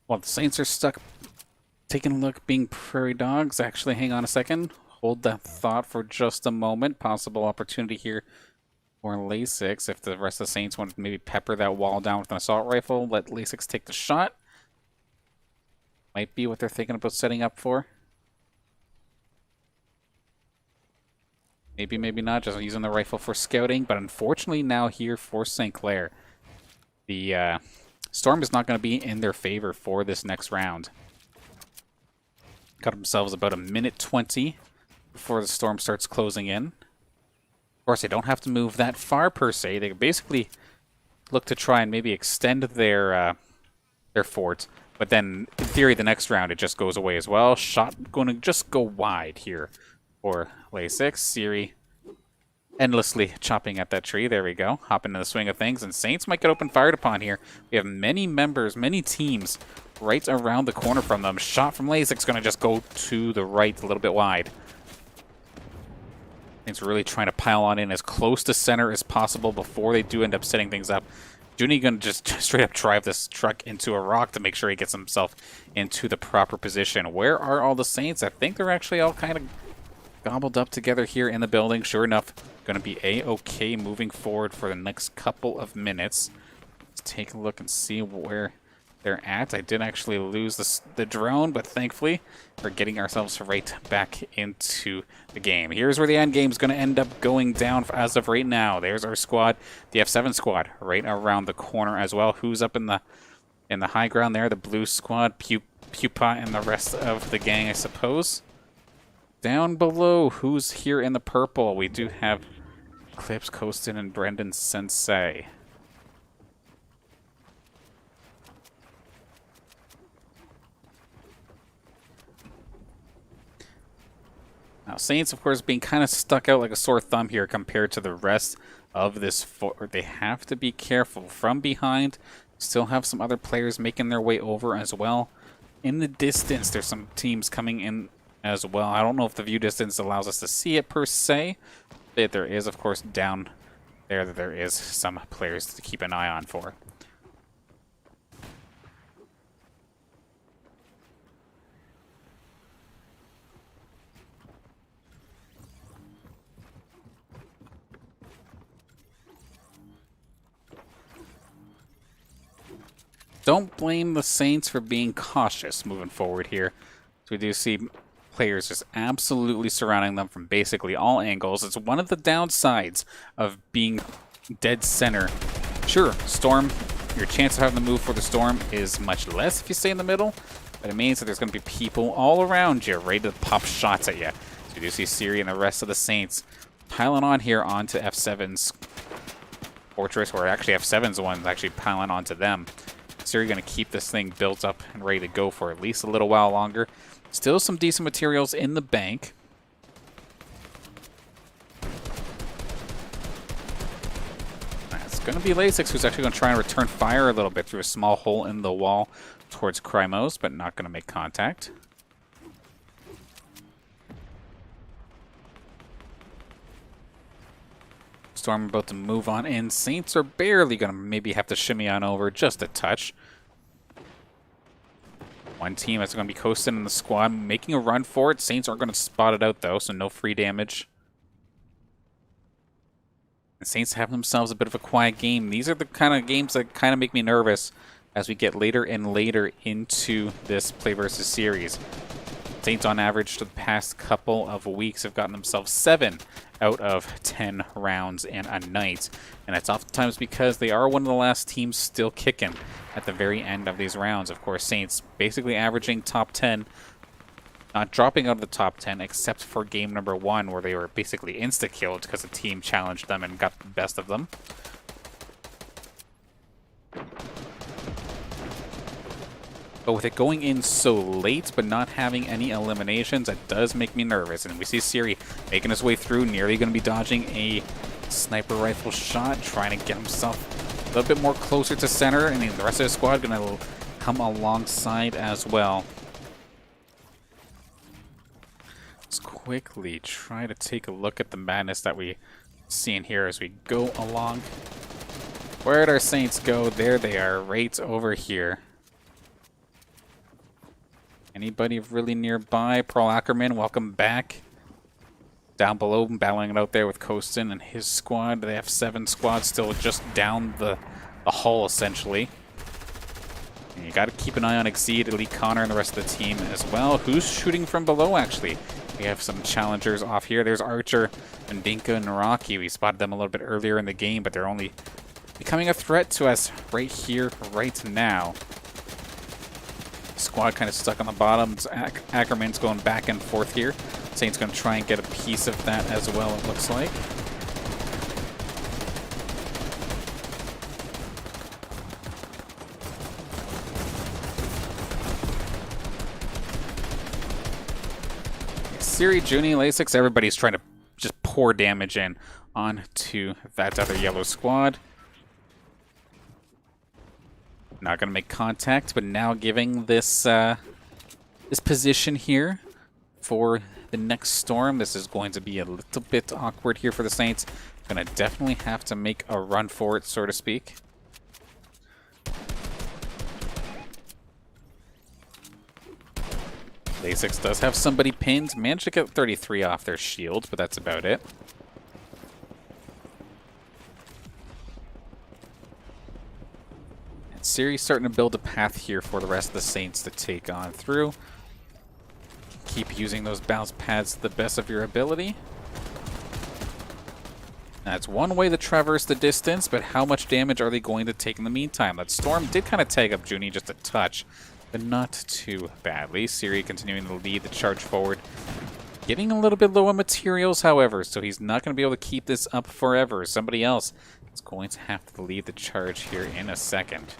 While the Saints are stuck taking a look, being prairie dogs, actually, hang on a second. Hold that thought for just a moment. Possible opportunity here for Lasix if the rest of the Saints want to maybe pepper that wall down with an assault rifle. Let Lasix take the shot. Might be what they're thinking about setting up for. Maybe, maybe not. Just using the rifle for scouting. But unfortunately now here for St. Clair, the Storm is not going to be in their favor for this next round. Got themselves about a minute 20 before the Storm starts closing in. Of course, they don't have to move that far per se. They basically look to try and maybe extend their fort. But then, in theory, the next round it just goes away as well. Shot going to just go wide here for Lasix. Siri endlessly chopping at that tree. There we go. Hop into the swing of things, and Saints might get open fired upon here. We have many members, many teams right around the corner from them. Shot from Lasix going to just go to the right a little bit wide. Saints really trying to pile on in as close to center as possible before they do end up setting things up. Junie going to just straight up drive this truck into a rock to make sure he gets himself into the proper position. Where are all the Saints? I think they're actually all kind of gobbled up together here in the building. Sure enough, going to be A-okay moving forward for the next couple of minutes. Let's take a look and see where they're at. I did actually lose the drone, but thankfully we're getting ourselves right back into the game. Here's where the end game is going to end up going down as of right now. There's our squad, the F7 squad, right around the corner as well. Who's up in the high ground there? The blue squad, Pupa, and the rest of the gang, I suppose. Down below, who's here in the purple? We do have Clips, Kostin, and Brendan Sensei. Now, Saints, of course, being kind of stuck out like a sore thumb here compared to the rest of this fort. They have to be careful. From behind, still have some other players making their way over as well. In the distance, there's some teams coming in as well. I don't know if the view distance allows us to see it per se, but there is, of course, down there that there is some players to keep an eye on for. Don't blame the Saints for being cautious moving forward here. So we do see players just absolutely surrounding them from basically all angles. It's one of the downsides of being dead center. Sure, Storm Your chance of having to move for the storm is much less if you stay in the middle, but it means that there's going to be people all around you ready to pop shots at you. So you do see Siri and the rest of the Saints piling on here onto F7's Fortress, or actually F7's the one actually piling onto them. Siri going to keep this thing built up and ready to go for at least a little while longer. Still some decent materials in the bank. It's going to be Lasix who's actually going to try and return fire a little bit through a small hole in the wall towards Krymos, but not going to make contact. Storm about to move on in. Saints are barely going to maybe have to shimmy on over just a touch. One team that's going to be coasting in the squad, making a run for it. Saints aren't going to spot it out, though, so no free damage. The Saints have themselves a bit of a quiet game. These are the kind of games that kind of make me nervous as we get later and later into this PlayVS series. Saints, on average, for the past couple of weeks have gotten themselves 7 out of 10 rounds in a night. And that's oftentimes because they are one of the last teams still kicking at the very end of these rounds. Of course, Saints basically averaging top 10, not dropping out of the top 10, except for game number 1, where they were basically insta-killed because the team challenged them and got the best of them. But with it going in so late, but not having any eliminations, that does make me nervous. And we see Siri making his way through, nearly going to be dodging a sniper rifle shot, trying to get himself a little bit more closer to center, and the rest of the squad going to come alongside as well. Let's quickly try to take a look at the madness that we see in here as we go along. Where'd our Saints go? There they are, right over here. Anybody really nearby? Pearl Ackerman, welcome back. Down below, battling it out there with Kostin and his squad. The F7 squad still just down the hull, essentially. And you got to keep an eye on Exceed, Elite Connor, and the rest of the team as well. Who's shooting from below, actually? We have some challengers off here. There's Archer and Dinka and Rocky. We spotted them a little bit earlier in the game, but they're only becoming a threat to us right here, right now. Squad kind of stuck on the bottom. Ackerman's going back and forth here. Saints going to try and get a piece of that as well, it looks like. Siri, Junie, Lasix, everybody's trying to just pour damage in onto that other yellow squad. Not going to make contact, but now giving this this position here for the next storm. This is going to be a little bit awkward here for the Saints. Going to definitely have to make a run for it, so to speak. Lasix does have somebody pinned. Managed to get 33 off their shield, but that's about it. Siri's starting to build a path here for the rest of the Saints to take on through. Keep using those bounce pads to the best of your ability. That's one way to traverse the distance, but how much damage are they going to take in the meantime? That Storm did kind of tag up Junie just a touch, but not too badly. Siri continuing to lead the charge forward. Getting a little bit low on materials, however, so he's not going to be able to keep this up forever. Somebody else is going to have to lead the charge here in a second.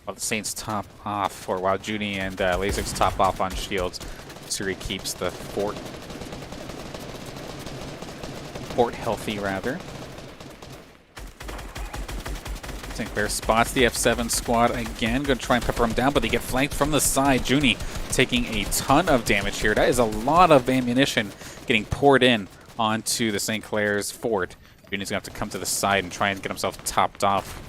While the Saints top off, or while Junie and Lasix top off on shields, Siri keeps the fort healthy, rather. Sinclair spots the F7 squad again. Going to try and pepper them down, but they get flanked from the side. Junie taking a ton of damage here. That is a lot of ammunition getting poured in onto the St. Clair's fort. Junie's going to have to come to the side and try and get himself topped off,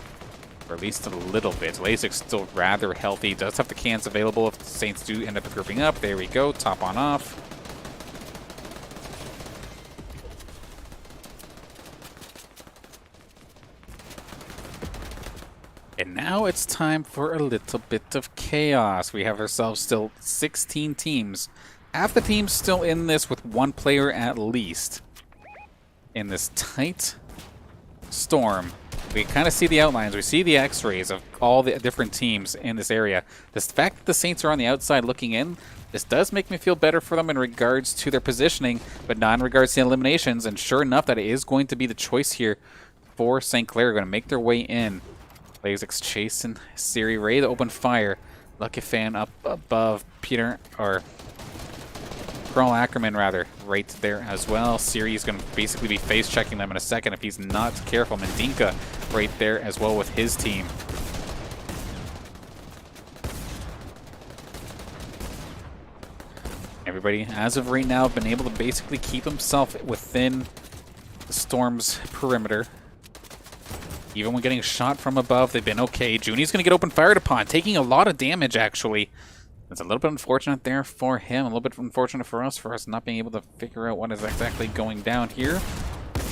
or at least a little bit. Lasix still rather healthy. Does have the cans available if the Saints do end up grouping up. There we go. Top on off. And now it's time for a little bit of chaos. We have ourselves still 16 teams. Half the teams still in this with one player at least. in this tight storm. We kind of see the outlines. We see the x-rays of all the different teams in this area. The fact that the Saints are on the outside looking in, this does make me feel better for them in regards to their positioning, but not in regards to the eliminations. And sure enough, that is going to be the choice here for St. Clair. Going to make their way in. Lasix chasing Siri, ready to open fire. Lucky Fan up above Peter, or Pearl Ackerman rather, right there as well. Siri is going to basically be face checking them in a second if he's not careful. Mendinka right there as well with his team. Everybody, as of right now, have been able to basically keep himself within the Storm's perimeter. Even when getting shot from above, they've been okay. Junie's going to get open fired upon, taking a lot of damage, actually. It's a little bit unfortunate there for him, a little bit unfortunate for us not being able to figure out what is exactly going down here.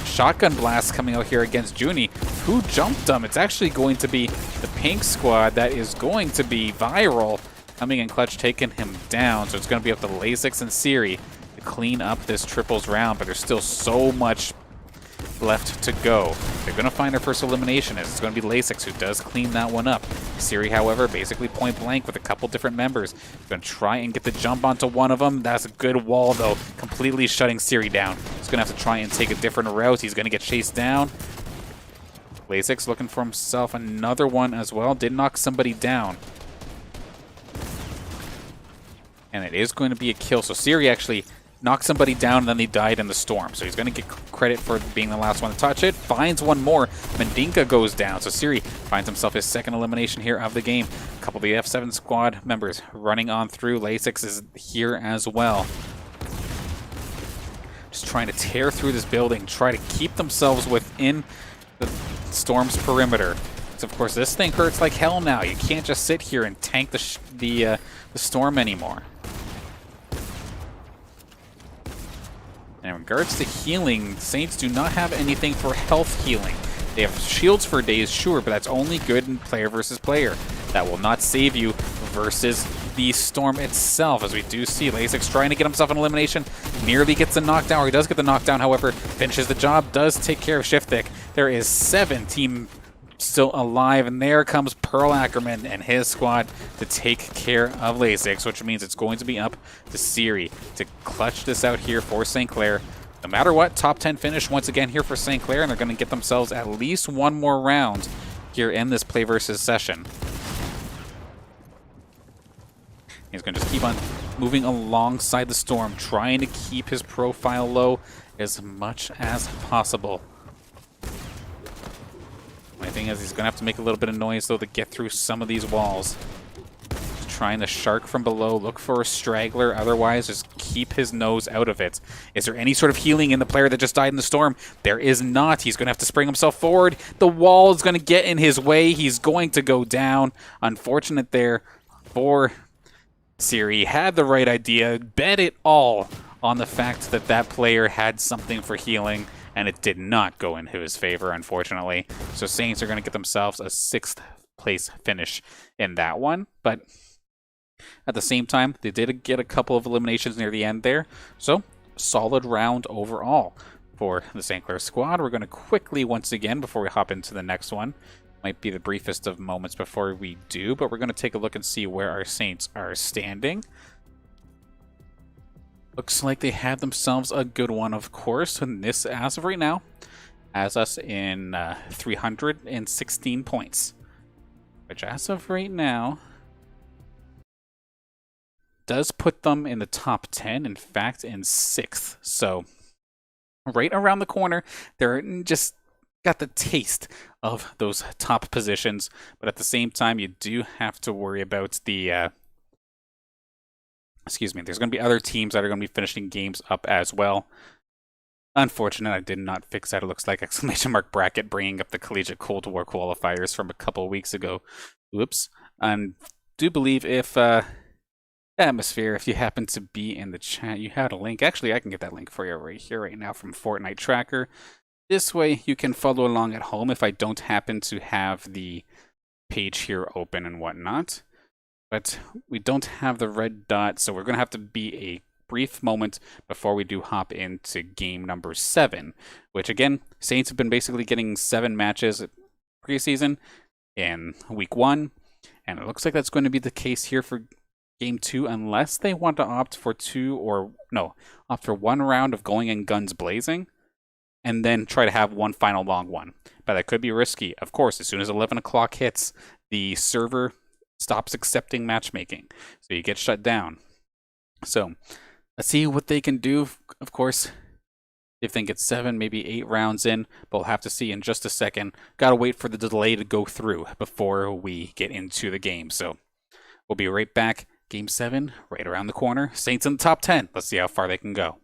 Shotgun blast coming out here against Junie. Who jumped him? It's actually going to be the Pink Squad that is going to be viral. Coming in clutch, taking him down. So it's going to be up to Lasix and Siri to clean up this triples round, but there's still so much left to go. They're going to find their first elimination, as it's going to be Lasix who does clean that one up. Siri, however, basically point blank with a couple different members. Going to try and get the jump onto one of them. That's a good wall, though, completely shutting Siri down. He's going to have to try and take a different route. He's going to get chased down. Lasix looking for himself another one as well. Did knock somebody down. And it is going to be a kill. So Siri actually knocked somebody down, and then they died in the storm. So he's going to get credit for being the last one to touch it. Finds one more. Mendinka goes down. So Siri finds himself his second elimination here of the game. A couple of the F7 squad members running on through. Lasix is here as well. Just trying to tear through this building, try to keep themselves within the storm's perimeter. So of course, this thing hurts like hell now. You can't just sit here and tank the storm anymore. And in regards to healing, Saints do not have anything for health healing. They have shields for days, sure, but that's only good in player versus player. That will not save you versus the storm itself, as we do see Lasix trying to get himself an elimination. Nearly gets the knockdown, or he does get the knockdown, however, finishes the job, does take care of Shiftik. There is 7 team still alive, and there comes Pearl Ackerman and his squad to take care of Lasix, which means it's going to be up to Siri to clutch this out here for St. Clair. No matter what, top 10 finish once again here for St. Clair, and they're going to get themselves at least one more round here in this play versus session. He's going to just keep on moving alongside the storm, trying to keep his profile low as much as possible. My thing is, he's going to have to make a little bit of noise, though, to get through some of these walls. Just trying to shark from below, look for a straggler, otherwise just keep his nose out of it. Is there any sort of healing in the player that just died in the storm? There is not. He's going to have to spring himself forward. The wall is going to get in his way. He's going to go down. Unfortunate there for Siri. Had the right idea, bet it all on the fact that that player had something for healing, and it did not go in his favor, unfortunately. So Saints are going to get themselves a 6th place finish in that one. But at the same time, they did get a couple of eliminations near the end there. So solid round overall for the St. Clair squad. We're going to quickly, once again, before we hop into the next one, might be the briefest of moments before we do, but we're going to take a look and see where our Saints are standing. Looks like they had themselves a good one, of course, and this, as of right now, has us in 316 points, which as of right now does put them in the top 10, in fact, in 6th. So right around the corner, they're just got the taste of those top positions, but at the same time, you do have to worry about the excuse me, there's going to be other teams that are going to be finishing games up as well. Unfortunate, I did not fix that. It looks like exclamation mark bracket bringing up the Collegiate Cold War qualifiers from a couple weeks ago. Whoops. And do believe if Atmosphere, if you happen to be in the chat, you had a link. Actually, I can get that link for you right here, right now from Fortnite Tracker. This way you can follow along at home if I don't happen to have the page here open and whatnot. But we don't have the red dot, so we're going to have to be a brief moment before we do hop into game number 7, which again, Saints have been basically getting 7 matches preseason in week 1, and it looks like that's going to be the case here for game 2, unless they want to opt for opt for 1 round of going in guns blazing, and then try to have 1 final long one. But that could be risky. Of course, as soon as 11 o'clock hits, the server stops accepting matchmaking, so you get shut down. So let's see what they can do. Of course, they think it's 7, maybe 8 rounds in, but we'll have to see in just a second. Gotta wait for the delay to go through before we get into the game. So we'll be right back. Game 7, right around the corner. Saints in the top 10. Let's see how far they can go.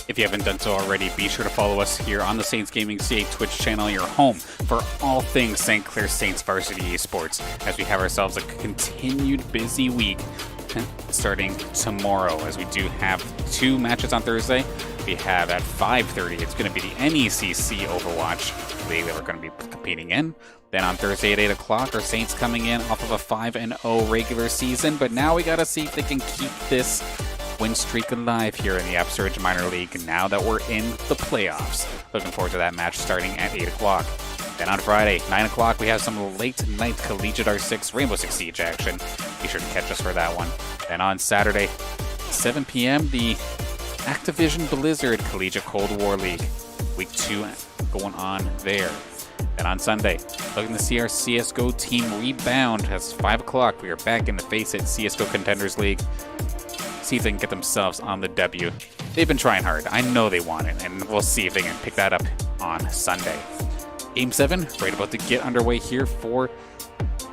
If you haven't done so already, be sure to follow us here on the Saints Gaming CA Twitch channel, your home for all things St. Clair Saints Varsity Esports, as we have ourselves a continued busy week starting tomorrow, as we do have 2 matches on Thursday. We have at 5:30, it's going to be the NECC Overwatch League that we're going to be competing in. Then on Thursday at 8 o'clock, our Saints coming in off of a 5-0 regular season, but now we got to see if they can keep this win streak alive here in the Upsurge Minor League now that we're in the playoffs. Looking forward to that match starting at 8 o'clock. Then on Friday, 9 o'clock, we have some late night Collegiate R6 Rainbow Six Siege action. Be sure to catch us for that one. Then on Saturday, 7 p.m., the Activision Blizzard Collegiate Cold War League. Week 2 going on there. Then on Sunday, looking to see our CSGO team rebound. As 5 o'clock, we are back in the Face It CSGO Contenders League. See if they can get themselves on the W. They've been trying hard. I know they want it, and we'll see if they can pick that up on Sunday. Game 7, right about to get underway here for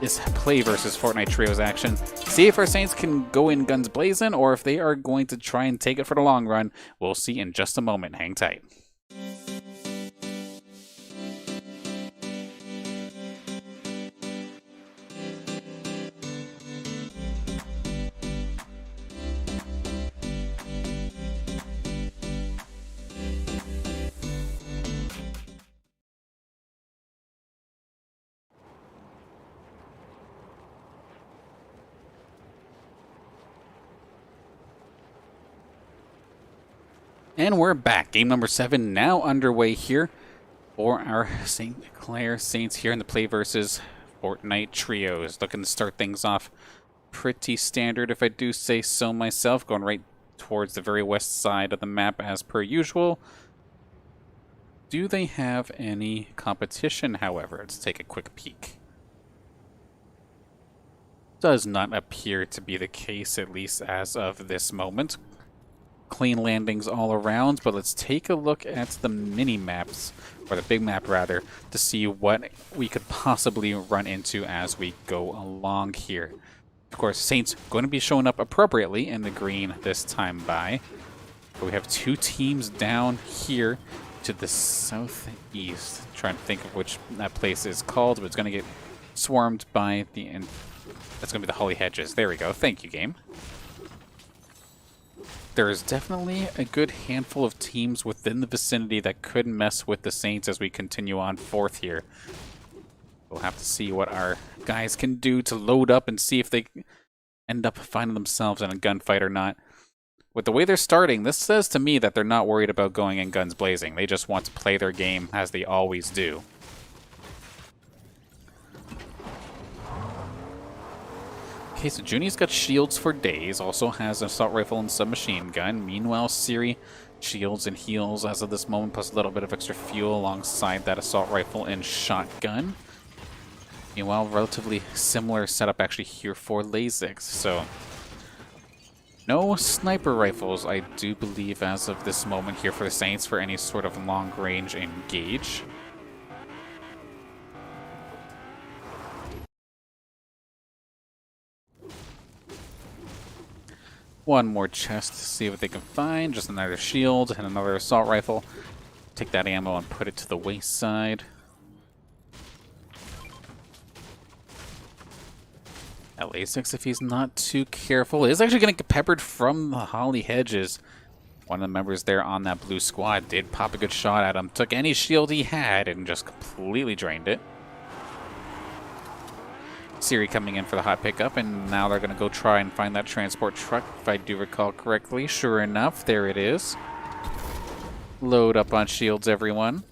this Play versus Fortnite Trios action. See if our Saints can go in guns blazing, or if they are going to try and take it for the long run. We'll see in just a moment. Hang tight. And we're back. Game number 7 now underway here for our St. Clair Saints here in the PlayVS Fortnite trios. Looking to start things off pretty standard, if I do say so myself. Going right towards the very west side of the map as per usual. Do they have any competition, however? Let's take a quick peek. Does not appear to be the case, at least as of this moment. Clean landings all around, but let's take a look at the mini maps, or the big map rather, to see what we could possibly run into as we go along here. Of course, Saints going to be showing up appropriately in the green this time by. But we have two teams down here to the southeast. Trying to think of which that place is called, but it's going to get swarmed by the... That's going to be the Holly Hedges. There we go. Thank you, game. There is definitely a good handful of teams within the vicinity that could mess with the Saints as we continue on forth here. We'll have to see what our guys can do to load up and see if they end up finding themselves in a gunfight or not. With the way they're starting, this says to me that they're not worried about going in guns blazing. They just want to play their game as they always do. Okay, so Junie's got shields for days, also has an assault rifle and submachine gun. Meanwhile, Siri, shields and heals as of this moment, plus a little bit of extra fuel alongside that assault rifle and shotgun. Meanwhile, relatively similar setup actually here for Lasix, so no sniper rifles, I do believe, as of this moment here for the Saints for any sort of long-range engage. One more chest to see what they can find. Just another shield and another assault rifle. Take that ammo and put it to the wayside. LA6, if he's not too careful, is actually going to get peppered from the Holly Hedges. One of the members there on that blue squad did pop a good shot at him. Took any shield he had and just completely drained it. Siri coming in for the hot pickup, and now they're going to go try and find that transport truck, if I do recall correctly. Sure enough, there it is. Load up on shields, everyone.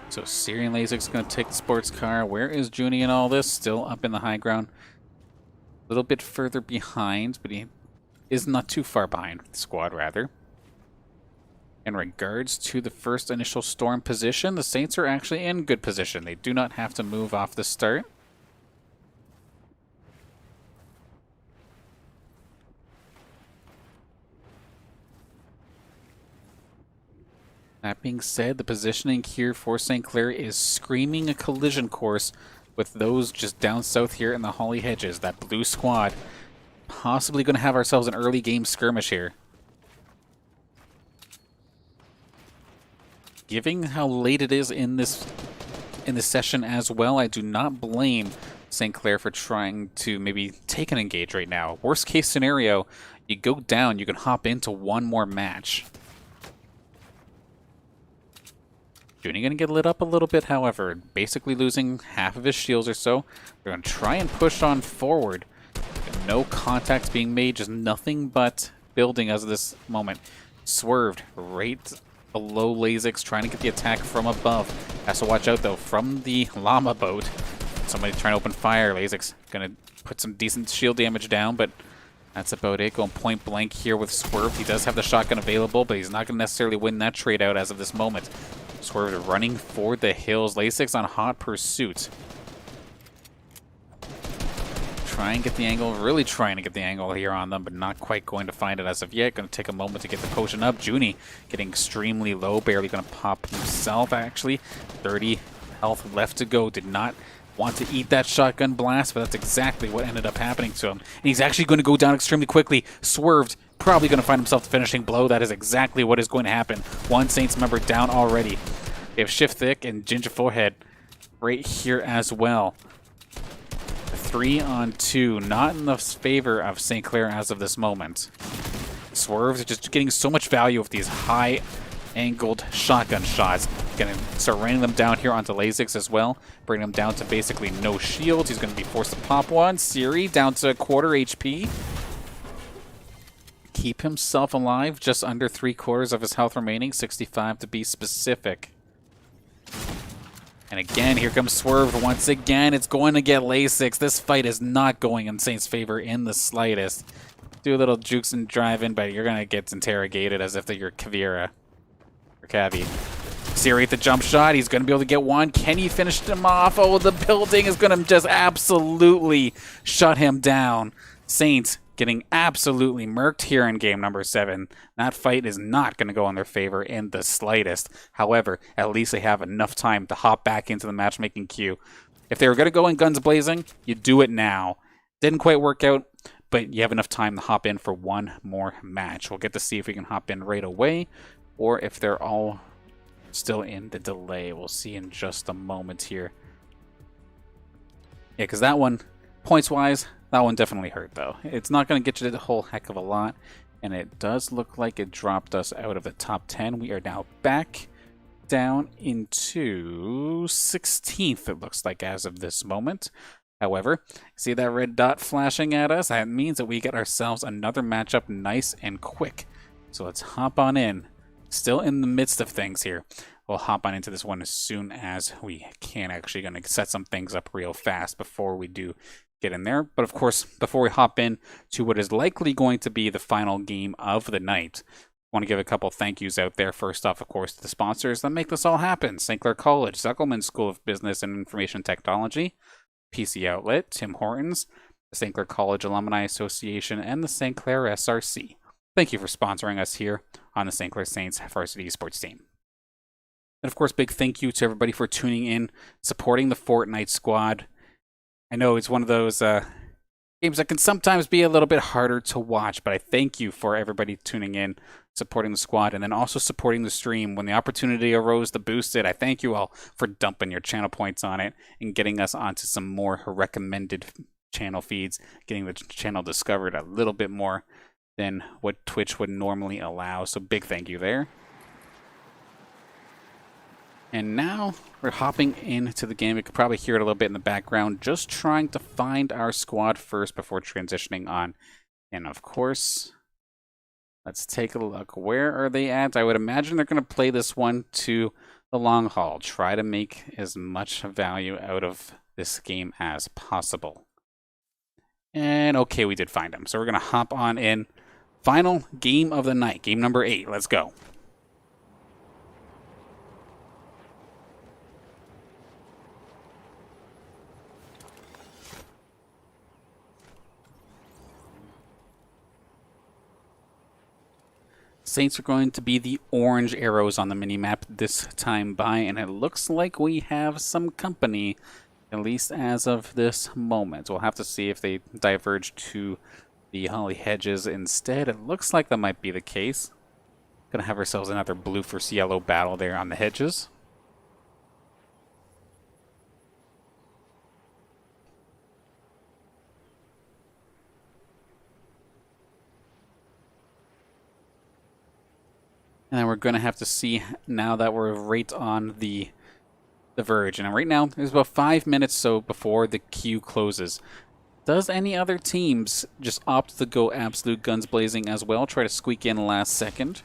So Siri and Lasix going to take the sports car. Where is Junie in all this? Still up in the high ground. A little bit further behind, but he is not too far behind the squad, rather. In regards to the first initial storm position, the Saints are actually in good position. They do not have to move off the start. That being said, the positioning here for St. Clair is screaming a collision course with those just down south here in the Holly Hedges. That blue squad possibly going to have ourselves an early game skirmish here. Given how late it is in this session as well, I do not blame St. Clair for trying to maybe take an engage right now. Worst case scenario, you go down, you can hop into one more match. Junie going to get lit up a little bit, however, basically losing half of his shields or so. They're going to try and push on forward. No contacts being made, just nothing but building as of this moment. Swerved right below Lasix, trying to get the attack from above. Has to watch out, though, from the llama boat. Somebody trying to open fire. Lasix going to put some decent shield damage down, but that's about it. Going point blank here with Swerve. He does have the shotgun available, but he's not going to necessarily win that trade out as of this moment. Swerve running for the hills. Lasix on hot pursuit. Try and get the angle. Really trying to get the angle here on them, but not quite going to find it as of yet. Going to take a moment to get the potion up. Junie getting extremely low. Barely going to pop himself, actually. 30 health left to go. Did not want to eat that shotgun blast, but that's exactly what ended up happening to him. And he's actually going to go down extremely quickly. Swerved. Probably going to find himself the finishing blow. That is exactly what is going to happen. One Saints member down already. We have Shift Thick and Ginger Forehead right here as well. 3 on 2. Not in the favor of St. Clair as of this moment. Swerve is just getting so much value with these high-angled shotgun shots. Going to start raining them down here onto Lasix as well. Bring them down to basically no shields. He's going to be forced to pop one. Siri down to quarter HP. Keep himself alive. Just under 3/4 of his health remaining. 65 to be specific. And again, here comes Swerve once again. It's going to get Lasix. This fight is not going in Saint's favor in the slightest. Do a little jukes and drive in, but you're going to get interrogated as if they're your Kavira. Or Cavi. Siri at the jump shot. He's going to be able to get one. Can he finish him off? Oh, the building is going to just absolutely shut him down. Saints getting absolutely murked here in game number 7. That fight is not going to go in their favor in the slightest. However, at least they have enough time to hop back into the matchmaking queue. If they were going to go in guns blazing, you do it now. Didn't quite work out, but you have enough time to hop in for one more match. We'll get to see if we can hop in right away, or if they're all still in the delay. We'll see in just a moment here. Yeah, because that one, points-wise, that one definitely hurt, though. It's not going to get you a whole heck of a lot, and it does look like it dropped us out of the top 10. We are now back down into 16th, it looks like, as of this moment. However, see that red dot flashing at us? That means that we get ourselves another matchup nice and quick. So let's hop on in. Still in the midst of things here. We'll hop on into this one as soon as we can. Actually going to set some things up real fast before we do get in there. But of course, before we hop in to what is likely going to be the final game of the night, I want to give a couple thank yous out there. First off, of course, to the sponsors that make this all happen. St. Clair College, Zuckelman School of Business and Information Technology, PC Outlet, Tim Hortons, the St. Clair College Alumni Association, and the St. Clair SRC. Thank you for sponsoring us here on the St. Clair Saints Varsity Esports team. And of course, big thank you to everybody for tuning in, supporting the Fortnite squad. I know it's one of those games that can sometimes be a little bit harder to watch, but I thank you for everybody tuning in, supporting the squad, and then also supporting the stream. When the opportunity arose to boost it, I thank you all for dumping your channel points on it and getting us onto some more recommended channel feeds, getting the channel discovered a little bit more than what Twitch would normally allow. So big thank you there. And now we're hopping into the game. You could probably hear it a little bit in the background, just trying to find our squad first before transitioning on. And of course, let's take a look. Where are they at? I would imagine they're going to play this one to the long haul. Try to make as much value out of this game as possible. And okay, we did find them. So we're going to hop on in. Final game of the night. Game number 8. Let's go. Saints are going to be the orange arrows on the minimap this time by, and it looks like we have some company, at least as of this moment. We'll have to see if they diverge to the holly hedges instead. It looks like that might be the case. Gonna have ourselves another blue versus yellow battle there on the hedges. And then we're going to have to see now that we're right on the verge. And right now, there's about 5 minutes so before the queue closes. Does any other teams just opt to go absolute guns blazing as well? Try to squeak in last second?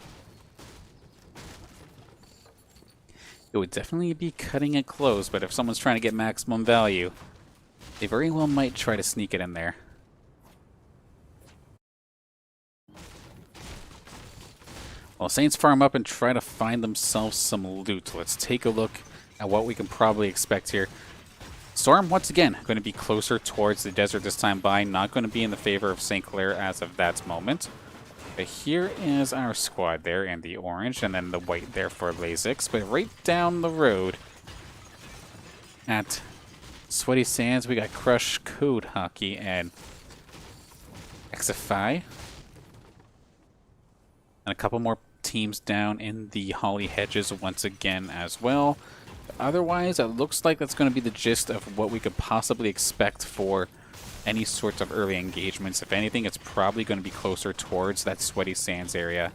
It would definitely be cutting it close, but if someone's trying to get maximum value, they very well might try to sneak it in there. Well, Saints farm up and try to find themselves some loot. Let's take a look at what we can probably expect here. Storm, once again, going to be closer towards the desert this time by. Not going to be in the favor of St. Clair as of that moment. But here is our squad there, and the orange, and then the white there for Lasix. But right down the road at Sweaty Sands, we got Crush, Code Hockey, and Xify. And a couple more teams down in the holly hedges once again as well. Otherwise, it looks like that's going to be the gist of what we could possibly expect for any sorts of early engagements. If anything, it's probably going to be closer towards that Sweaty Sands area.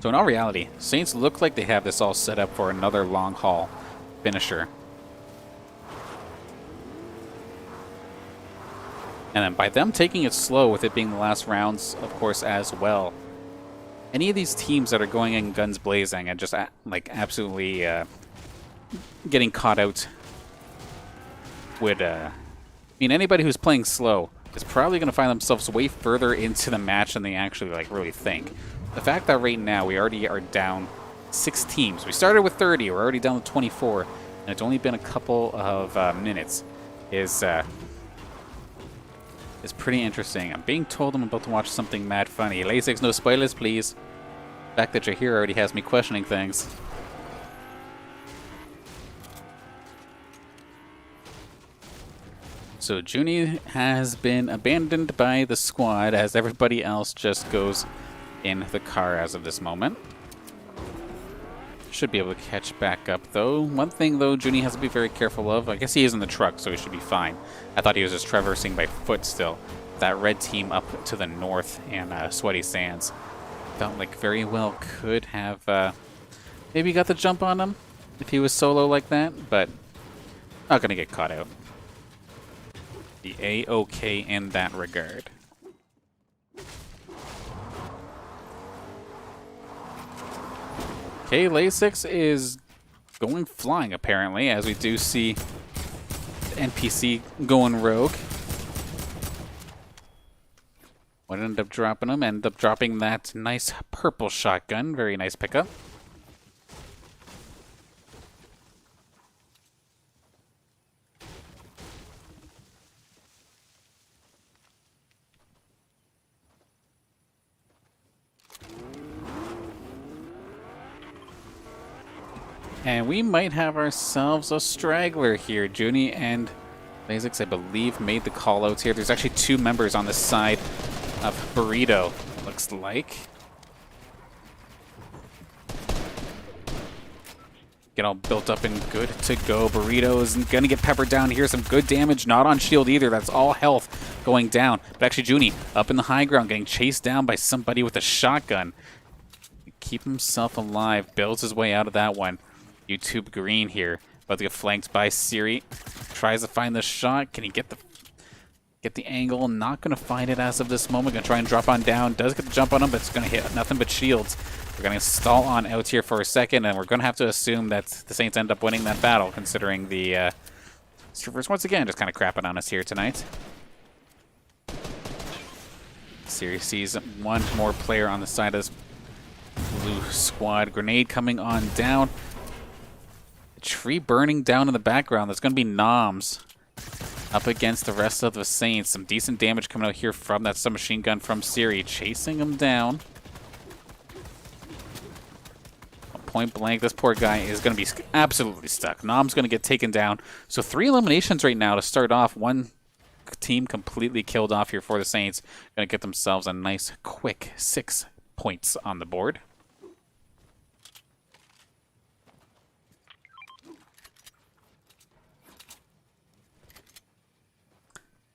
So in all reality, Saints look like they have this all set up for another long haul finisher. And then by them taking it slow with it being the last rounds, of course, as well. Any of these teams that are going in guns blazing and just like absolutely getting caught out would mean anybody who's playing slow is probably going to find themselves way further into the match than they actually like really think. The fact that right now we already are down 6 teams. We started with 30, we're already down to 24, and it's only been a couple of minutes is pretty interesting. I'm being told I'm about to watch something mad funny. Lasix, no spoilers, please. The fact that you're here already has me questioning things. So Junie has been abandoned by the squad as everybody else just goes in the car as of this moment. Should be able to catch back up though. One thing though Junie has to be very careful of, I guess he is in the truck so he should be fine. I thought he was just traversing by foot still. That red team up to the north in Sweaty Sands felt like very well could have maybe got the jump on him if he was solo like that, but not gonna get caught out. The A-OK in that regard. Okay, Lasix is going flying apparently, as we do see the NPC going rogue. What ended up dropping him? Ended up dropping that nice purple shotgun. Very nice pickup. And we might have ourselves a straggler here. Junie and Lasix, I believe, made the call-outs here. There's actually 2 members on the side of Burrito, looks like. Get all built up and good to go. Burrito is going to get peppered down here. Some good damage, not on shield either. That's all health going down. But actually, Junie up in the high ground, getting chased down by somebody with a shotgun. Keep himself alive, builds his way out of that one. YouTube Green here, about to get flanked by Siri. Tries to find the shot. Can he get the angle? Not going to find it as of this moment. Going to try and drop on down. Does get the jump on him, but it's going to hit nothing but shields. We're going to stall on out here for a second, and we're going to have to assume that the Saints end up winning that battle, considering the servers once again just kind of crapping on us here tonight. Siri sees one more player on the side of this blue squad. Grenade coming on down. A tree burning down in the background. That's going to be Noms up against the rest of the Saints. Some decent damage coming out here from that submachine gun from Siri. Chasing him down. Point blank, this poor guy is going to be absolutely stuck. Nom's going to get taken down. So 3 eliminations right now to start off. One team completely killed off here for the Saints. Going to get themselves a nice quick 6 points on the board.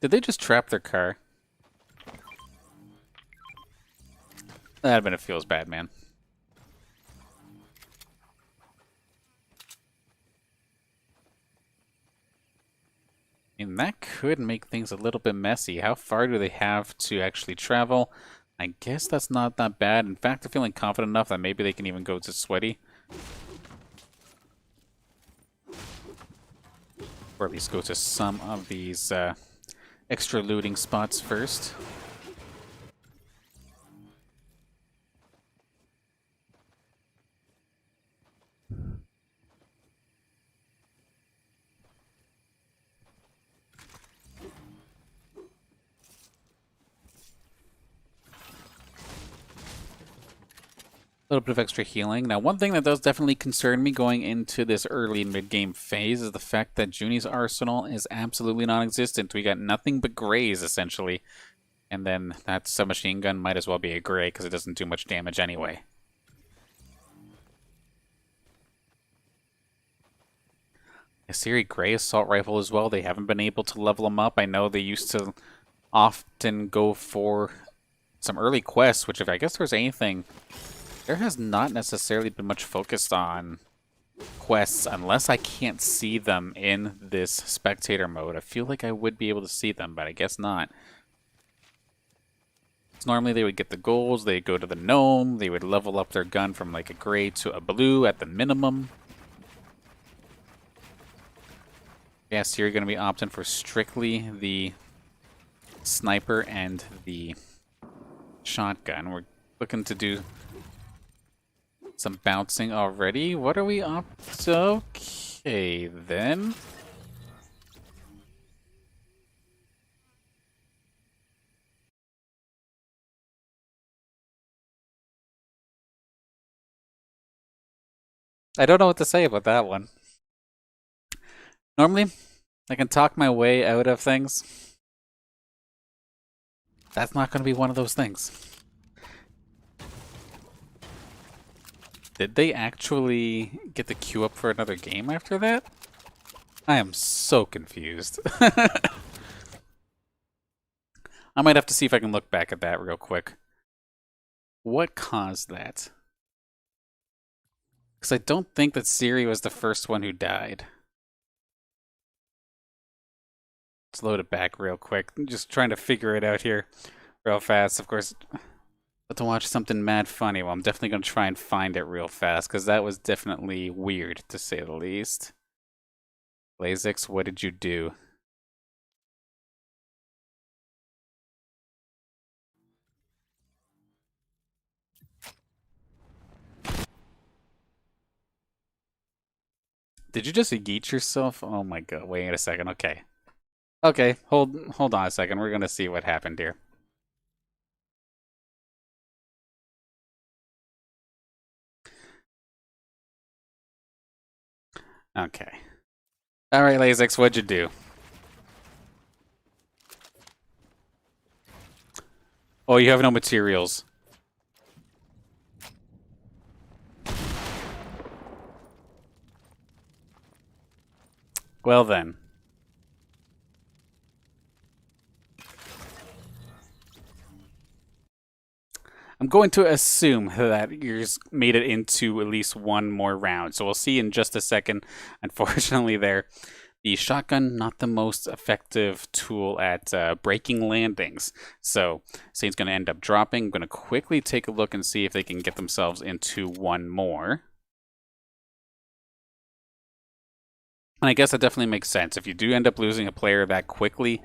Did they just trap their car? That admit it feels bad, man. And that could make things a little bit messy. How far do they have to actually travel? I guess that's not that bad. In fact, I'm feeling confident enough that maybe they can even go to Sweaty. Or at least go to some of these extra looting spots first. A little bit of extra healing. Now, one thing that does definitely concern me going into this early mid-game phase is the fact that Junie's arsenal is absolutely non-existent. We got nothing but grays, essentially. And then that submachine gun might as well be a gray because it doesn't do much damage anyway. A Siri gray assault rifle as well. They haven't been able to level them up. I know they used to often go for some early quests, which if I guess there's anything There has not necessarily been much focused on quests unless I can't see them in this spectator mode. I feel like I would be able to see them, but I guess not. So normally they would get the golds, they'd go to the gnome, they would level up their gun from like a gray to a blue at the minimum. Yes, you're going to be opting for strictly the sniper and the shotgun. We're looking to do some bouncing already. What are we up to? Okay, then. I don't know what to say about that one. Normally, I can talk my way out of things. That's not going to be one of those things. Did they actually get the queue up for another game after that? I am so confused. I might have to see if I can look back at that real quick. What caused that? Because I don't think that Siri was the first one who died. Let's load it back real quick. I'm just trying to figure it out here real fast. Of course, but to watch something mad funny, well, I'm definitely going to try and find it real fast, because that was definitely weird, to say the least. Lazix, what did you do? Did you just yeet yourself? Oh my god, wait a second, okay. Okay, hold on a second, we're gonna see what happened here. Okay. Alright, Lazix, what'd you do? Oh, you have no materials. Well then. I'm going to assume that you made it into at least one more round. So we'll see in just a second. Unfortunately there, the shotgun, not the most effective tool at breaking landings. So Saint's going to end up dropping. I'm going to quickly take a look and see if they can get themselves into one more. And I guess that definitely makes sense. If you do end up losing a player that quickly,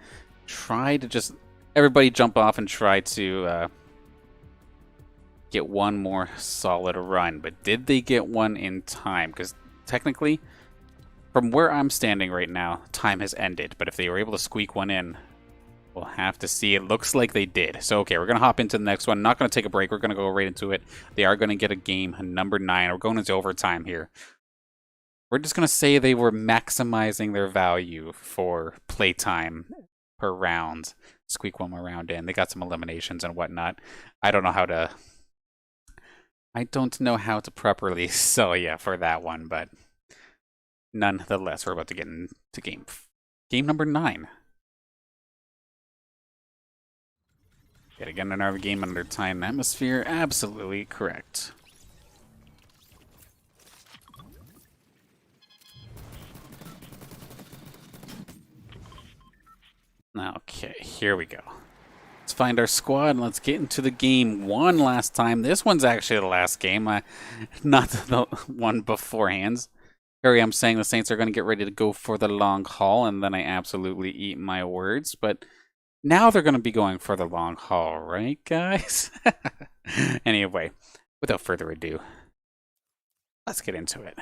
try to just everybody jump off and try to get one more solid run. But did they get one in time? Because technically, from where I'm standing right now, time has ended. But if they were able to squeak one in, we'll have to see. It looks like they did. So, okay, we're going to hop into the next one. Not going to take a break. We're going to go right into it. They are going to get a game number 9. We're going into overtime here. We're just going to say they were maximizing their value for playtime per round. Squeak one more round in. They got some eliminations and whatnot. I don't know how to properly sell you for that one, but nonetheless, we're about to get into game number 9. Yet again, another game under time atmosphere. Absolutely correct. Okay, here we go. Let's find our squad and let's get into the game one last time. This one's actually the last game, not the one beforehand. Here I'm saying the Saints are going to get ready to go for the long haul, and then I absolutely eat my words. But now they're going to be going for the long haul, right, guys? Anyway, without further ado, let's get into it.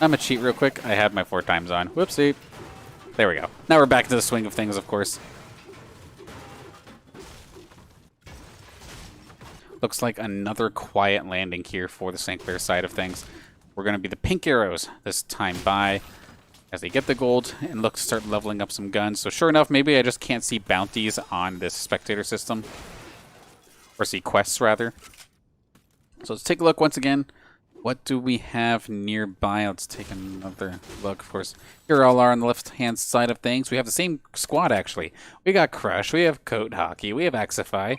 I'm gonna cheat real quick. I have my 4 times on. Whoopsie. There we go. Now we're back to the swing of things, of course. Looks like another quiet landing here for the St. Clair side of things. We're gonna be the pink arrows this time by as they get the gold and look to start leveling up some guns. So sure enough, maybe I just can't see bounties on this spectator system. Or see quests, rather. So let's take a look once again. What do we have nearby? Let's take another look. Of course, here all are on the left-hand side of things. We have the same squad, actually. We got Crush, we have Coat Hockey, we have Xify,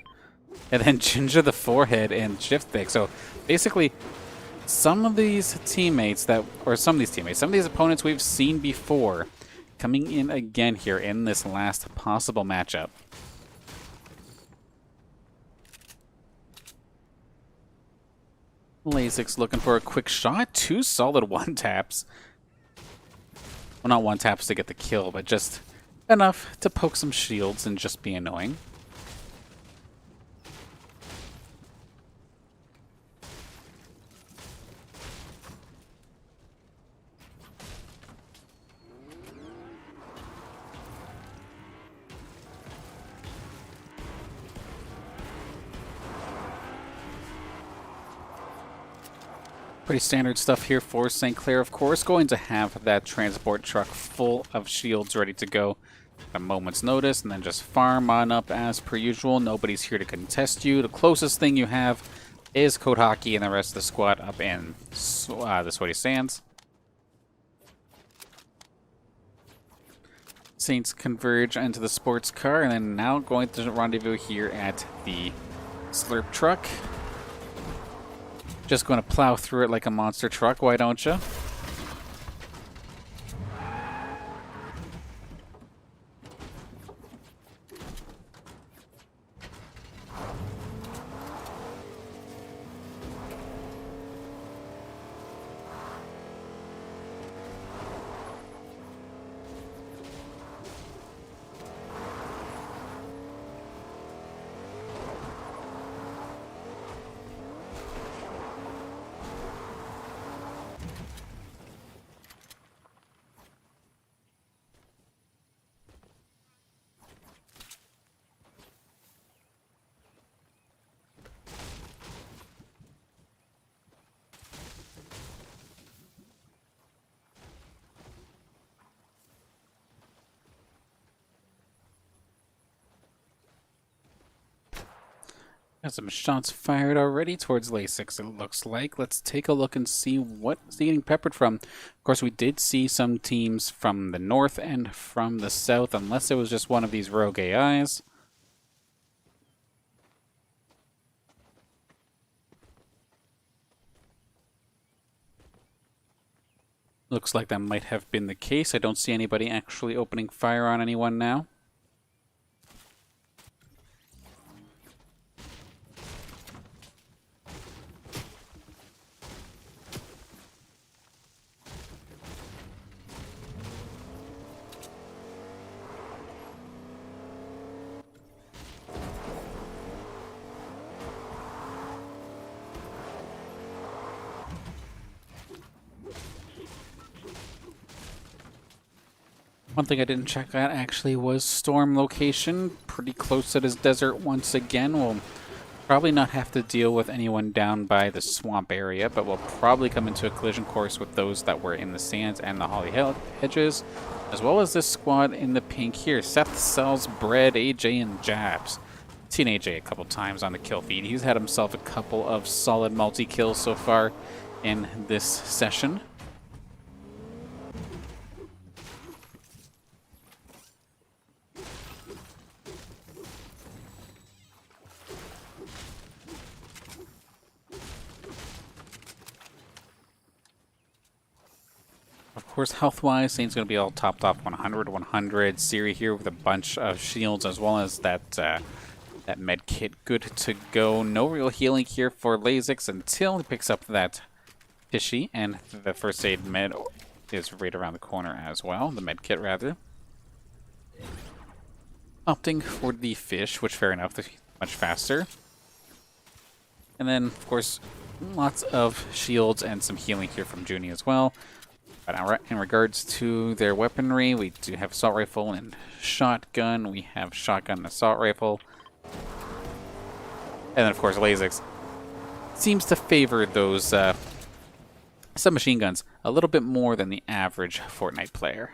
and then Ginger the Forehead and Shiftpick. So basically, some of these opponents we've seen before coming in again here in this last possible matchup. Lasix looking for a quick shot. 2 solid one-taps. Well, not one-taps to get the kill, but just enough to poke some shields and just be annoying. Pretty standard stuff here for St. Clair, of course. Going to have that transport truck full of shields ready to go at a moment's notice, and then just farm on up as per usual. Nobody's here to contest you. The closest thing you have is Code Hockey and the rest of the squad up in the Sweaty Sands. Saints converge into the sports car, and then now going to rendezvous here at the Slurp truck. Just going to plow through it like a monster truck, why don't you? Got some shots fired already towards Lasix, it looks like. Let's take a look and see what's getting peppered from. Of course, we did see some teams from the north and from the south, unless it was just one of these rogue AIs. Looks like that might have been the case. I don't see anybody actually opening fire on anyone now. One thing I didn't check out actually was storm location. Pretty close to this desert once again. We'll probably not have to deal with anyone down by the swamp area, but we'll probably come into a collision course with those that were in the sands and the holly hedges, as well as this squad in the pink here. Seth sells bread, AJ, and Jabs. Seen AJ a couple times on the kill feed. He's had himself a couple of solid multi-kills so far in this session. Of course, health-wise, Saint's going to be all topped off 100. Siri here with a bunch of shields, as well as that that med kit good to go. No real healing here for Lasix until he picks up that Fishy, and the first aid med is right around the corner as well. The med kit, rather. Opting for the fish, which, fair enough, much faster. And then, of course, lots of shields and some healing here from Junie as well. But in regards to their weaponry, we do have assault rifle and shotgun. We have shotgun and assault rifle. And then, of course, Lasix seems to favor those submachine guns a little bit more than the average Fortnite player.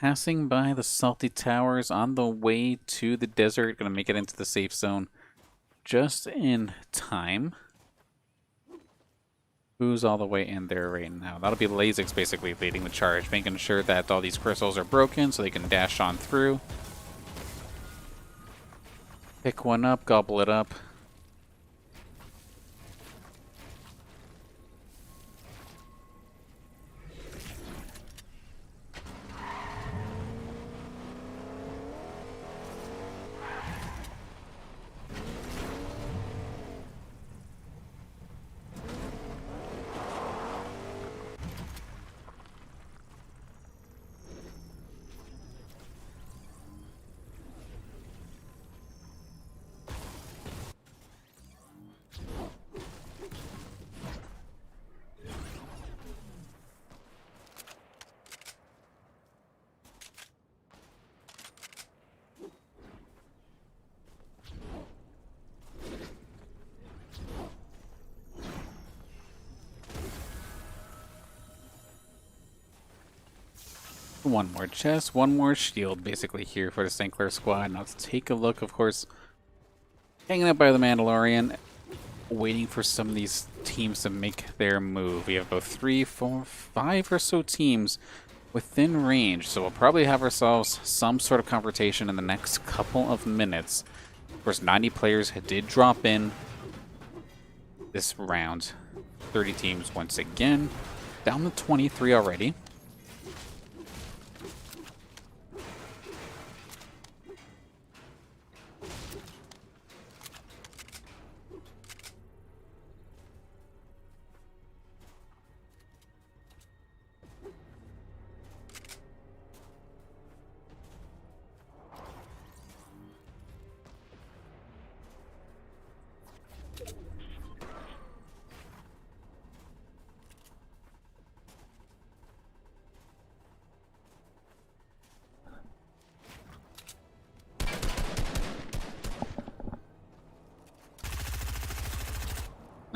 passing by the salty towers on the way to the desert. Gonna make it into the safe zone just in time. Who's all the way in there right now? That'll be Lasix basically leading the charge, making sure that all these crystals are broken so they can dash on through. Pick one up, gobble it up. One more chest, one more shield basically here for the St. Clair squad. Now let's take a look, of course, hanging out by the Mandalorian, waiting for some of these teams to make their move. We have about 3, 4, 5 or so teams within range, so we'll probably have ourselves some sort of confrontation in the next couple of minutes. Of course, 90 players did drop in this round. 30 teams once again, down to 23 already.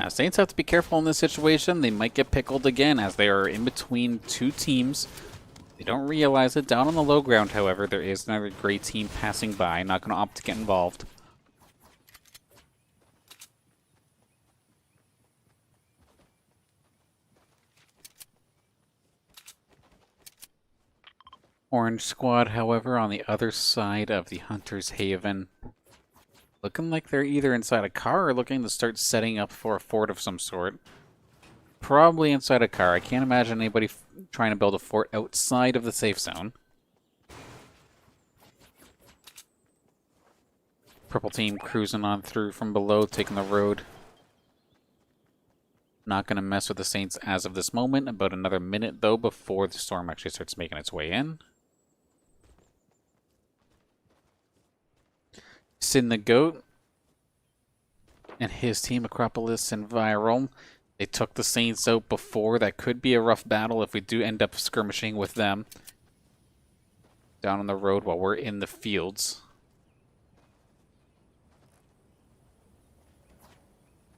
Now, Saints have to be careful in this situation. They might get pickled again as they are in between two teams. They don't realize it. Down on the low ground, however, there is another gray team passing by. Not going to opt to get involved. Orange squad, however, on the other side of the Hunter's Haven. Looking like they're either inside a car or looking to start setting up for a fort of some sort. Probably inside a car. I can't imagine anybody trying to build a fort outside of the safe zone. Purple team cruising on through from below, taking the road. Not going to mess with the Saints as of this moment. About another minute, though, before the storm actually starts making its way in. Sin the Goat and his team, Acropolis and Viral. They took the Saints out before. That could be a rough battle if we do end up skirmishing with them down on the road while we're in the fields.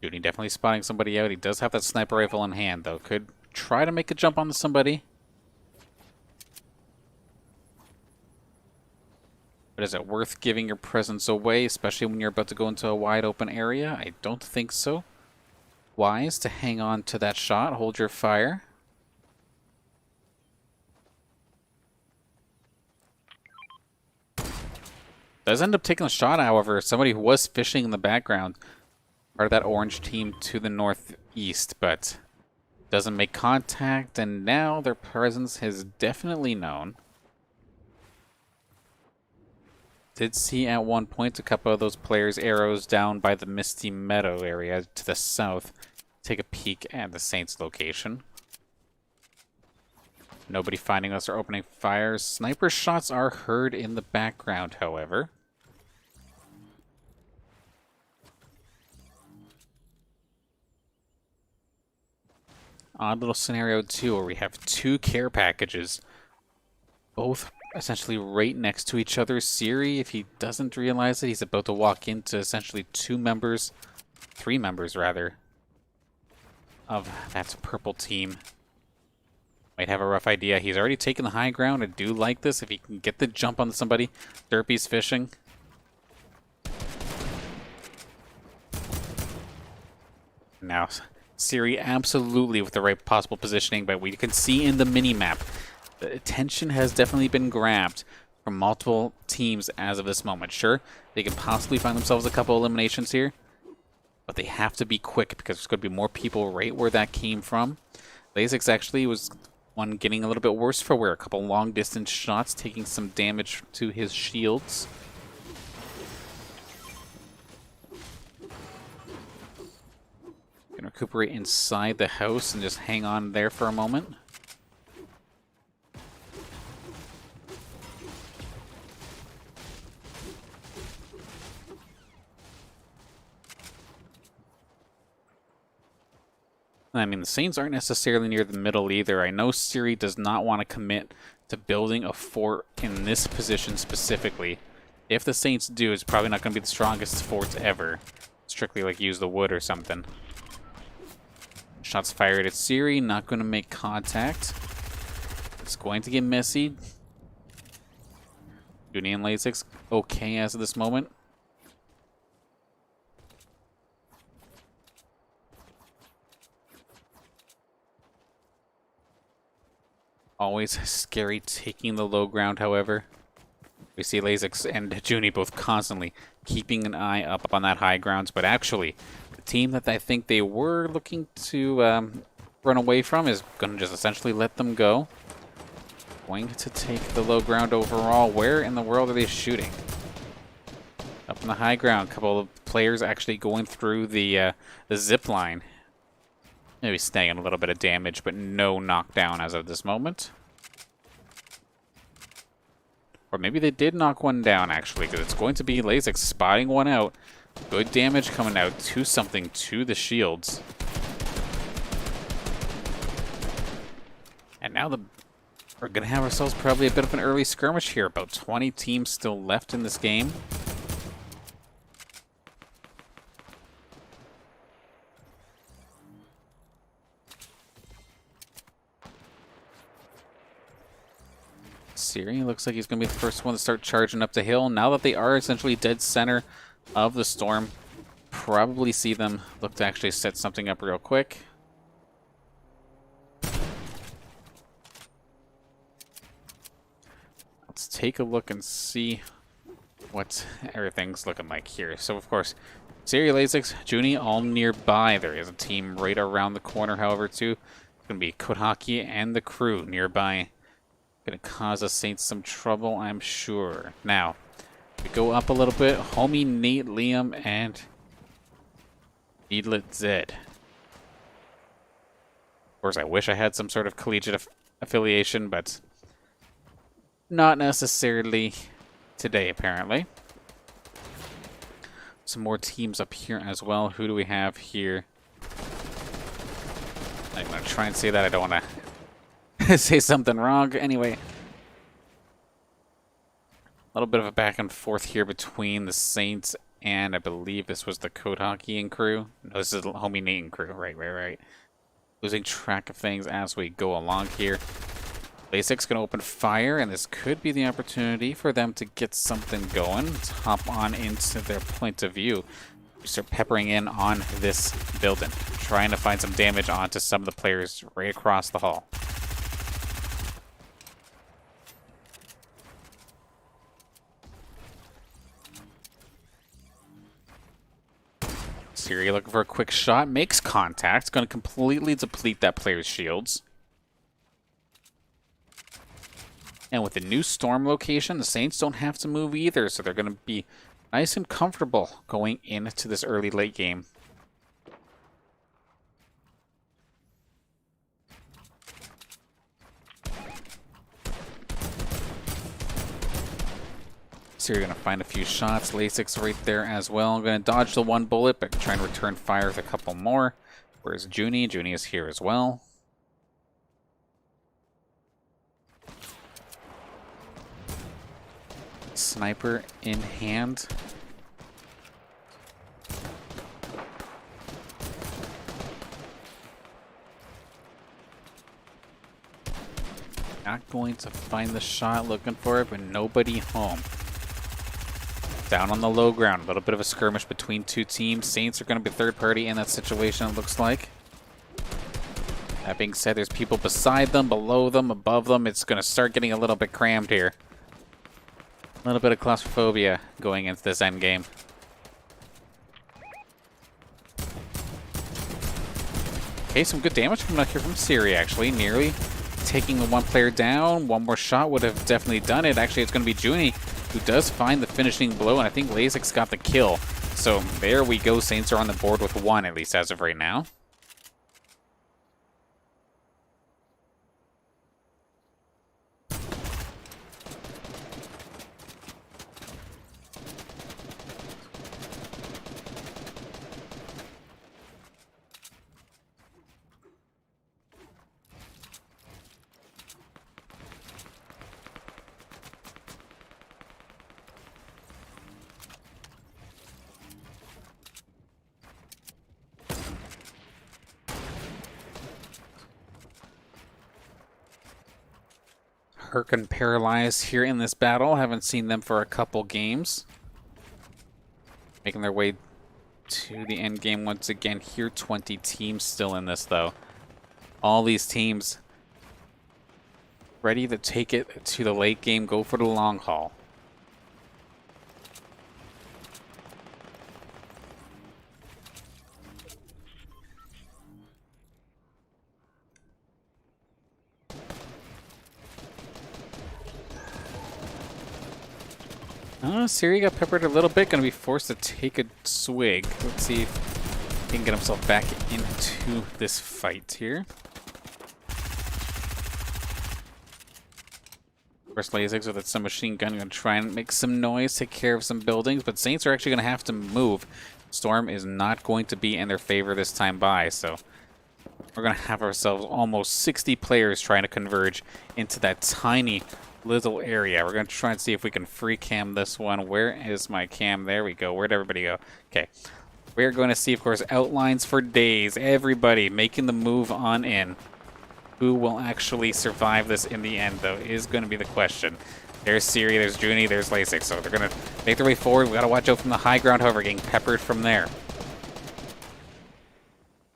Dude, he definitely spotting somebody out. He does have that sniper rifle in hand, though. Could try to make a jump onto somebody. But is it worth giving your presence away, especially when you're about to go into a wide open area? I don't think so. Wise to hang on to that shot, hold your fire. Does end up taking a shot, however. Somebody who was fishing in the background, part of that orange team to the northeast, but doesn't make contact, and now their presence is definitely known. Did see at one point a couple of those players' arrows down by the Misty Meadow area to the south. Take a peek at the Saints' location. Nobody finding us or opening fires. Sniper shots are heard in the background, however. Odd little scenario, too, where we have two care packages. Both essentially right next to each other. Siri, if he doesn't realize it, he's about to walk into essentially three members rather, of that purple team. Might have a rough idea. He's already taken the high ground. I do like this. If he can get the jump on somebody. Derpy's fishing. Now, Siri absolutely with the right possible positioning, but we can see in the mini-map, the attention has definitely been grabbed from multiple teams as of this moment. Sure, they can possibly find themselves a couple eliminations here, but they have to be quick because there's going to be more people right where that came from. Lasix actually was one getting a little bit worse for wear. A couple long distance shots taking some damage to his shields. Can recuperate inside the house and just hang on there for a moment. I mean, the Saints aren't necessarily near the middle either. I know Siri does not want to commit to building a fort in this position specifically. If the Saints do, it's probably not going to be the strongest forts ever. Strictly like use the wood or something. Shots fired at Siri, not going to make contact. It's going to get messy. Junie and Lasix okay as of this moment. Always scary taking the low ground, however. We see Lasix and Junie both constantly keeping an eye up on that high ground, but actually, the team that I think they were looking to run away from is going to just essentially let them go. Going to take the low ground overall. Where in the world are they shooting? Up in the high ground. A couple of players actually going through the zip line. Maybe snagging a little bit of damage, but no knockdown as of this moment. Or maybe they did knock one down, actually, because it's going to be Lasix spotting one out. Good damage coming out to something to the shields. And now we're going to have ourselves probably a bit of an early skirmish here. About 20 teams still left in this game. Siri looks like he's going to be the first one to start charging up the hill. Now that they are essentially dead center of the storm, probably see them look to actually set something up real quick. Let's take a look and see what everything's looking like here. So, of course, Siri, Lasix, Junie all nearby. There is a team right around the corner, however, too. It's going to be Kodaki and the crew nearby. Going to cause us Saints some trouble, I'm sure. Now, we go up a little bit. Homie, Nate, Liam, and Needlet Zed. Of course, I wish I had some sort of collegiate affiliation, but not necessarily today, apparently. Some more teams up here as well. Who do we have here? I'm going to try and say that. I don't want to say something wrong. Anyway, a little bit of a back and forth here between the Saints and I believe this was the Code Hockey and crew. No, this is Homie Nate and crew. Right. Losing track of things as we go along here. Lasix going to open fire, and this could be the opportunity for them to get something going. Let's hop on into their point of view. We start peppering in on this building, trying to find some damage onto some of the players right across the hall. Siri looking for a quick shot, makes contact, going to completely deplete that player's shields. And with the new storm location, the Saints don't have to move either, so they're going to be nice and comfortable going into this early late game. So you're going to find a few shots. Lasix right there as well. I'm going to dodge the one bullet, but try and return fire with a couple more. Where's Junie? Junie is here as well. Sniper in hand. Not going to find the shot, looking for it, but nobody home. Down on the low ground, a little bit of a skirmish between two teams. Saints are going to be third party in that situation, it looks like. That being said, there's people beside them, below them, above them. It's going to start getting a little bit crammed here. A little bit of claustrophobia going into this end game. Okay, some good damage coming out here from Siri, actually. Nearly taking the one player down. One more shot would have definitely done it. Actually, it's going to be Junie who does find the finishing blow, and I think Lasix got the kill. So there we go. Saints are on the board with one, at least as of right now. Herc and Paralyzed here in this battle. Haven't seen them for a couple games. Making their way to the end game once again here. 20 teams still in this, though. All these teams ready to take it to the late game, go for the long haul. Siri got peppered a little bit. Going to be forced to take a swig. Let's see if he can get himself back into this fight here. First Lasix with some machine gun. Going to try and make some noise, take care of some buildings. But Saints are actually going to have to move. Storm is not going to be in their favor this time by. So we're going to have ourselves almost 60 players trying to converge into that tiny little area. We're going to try and see if we can free cam this one. Where is my cam? There we go. Where'd everybody go? Okay. We're going to see, of course, outlines for days. Everybody making the move on in. Who will actually survive this in the end, though, is going to be the question. There's Siri, there's Junie, there's Lasix. So they're going to make their way forward. We got to watch out from the high ground, however, getting peppered from there.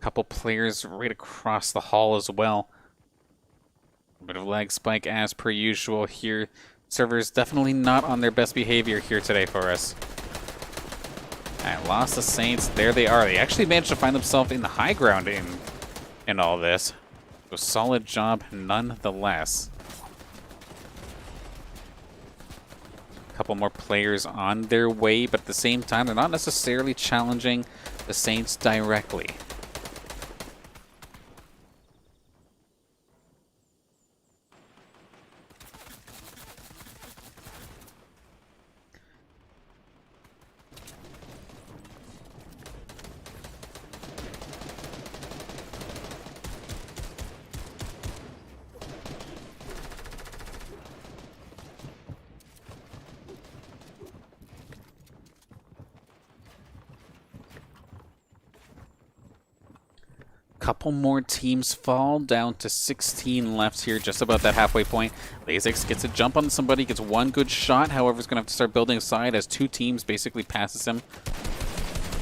Couple players right across the hall as well. A bit of lag spike as per usual here. Servers definitely not on their best behavior here today for us. I lost the Saints. There they are. They actually managed to find themselves in the high ground in all this. So solid job nonetheless. A couple more players on their way, but at the same time, they're not necessarily challenging the Saints directly. Couple more teams fall, down to 16 left here, just about that halfway point. Lasix gets a jump on somebody, gets one good shot, however, he's going to have to start building aside as two teams basically passes him.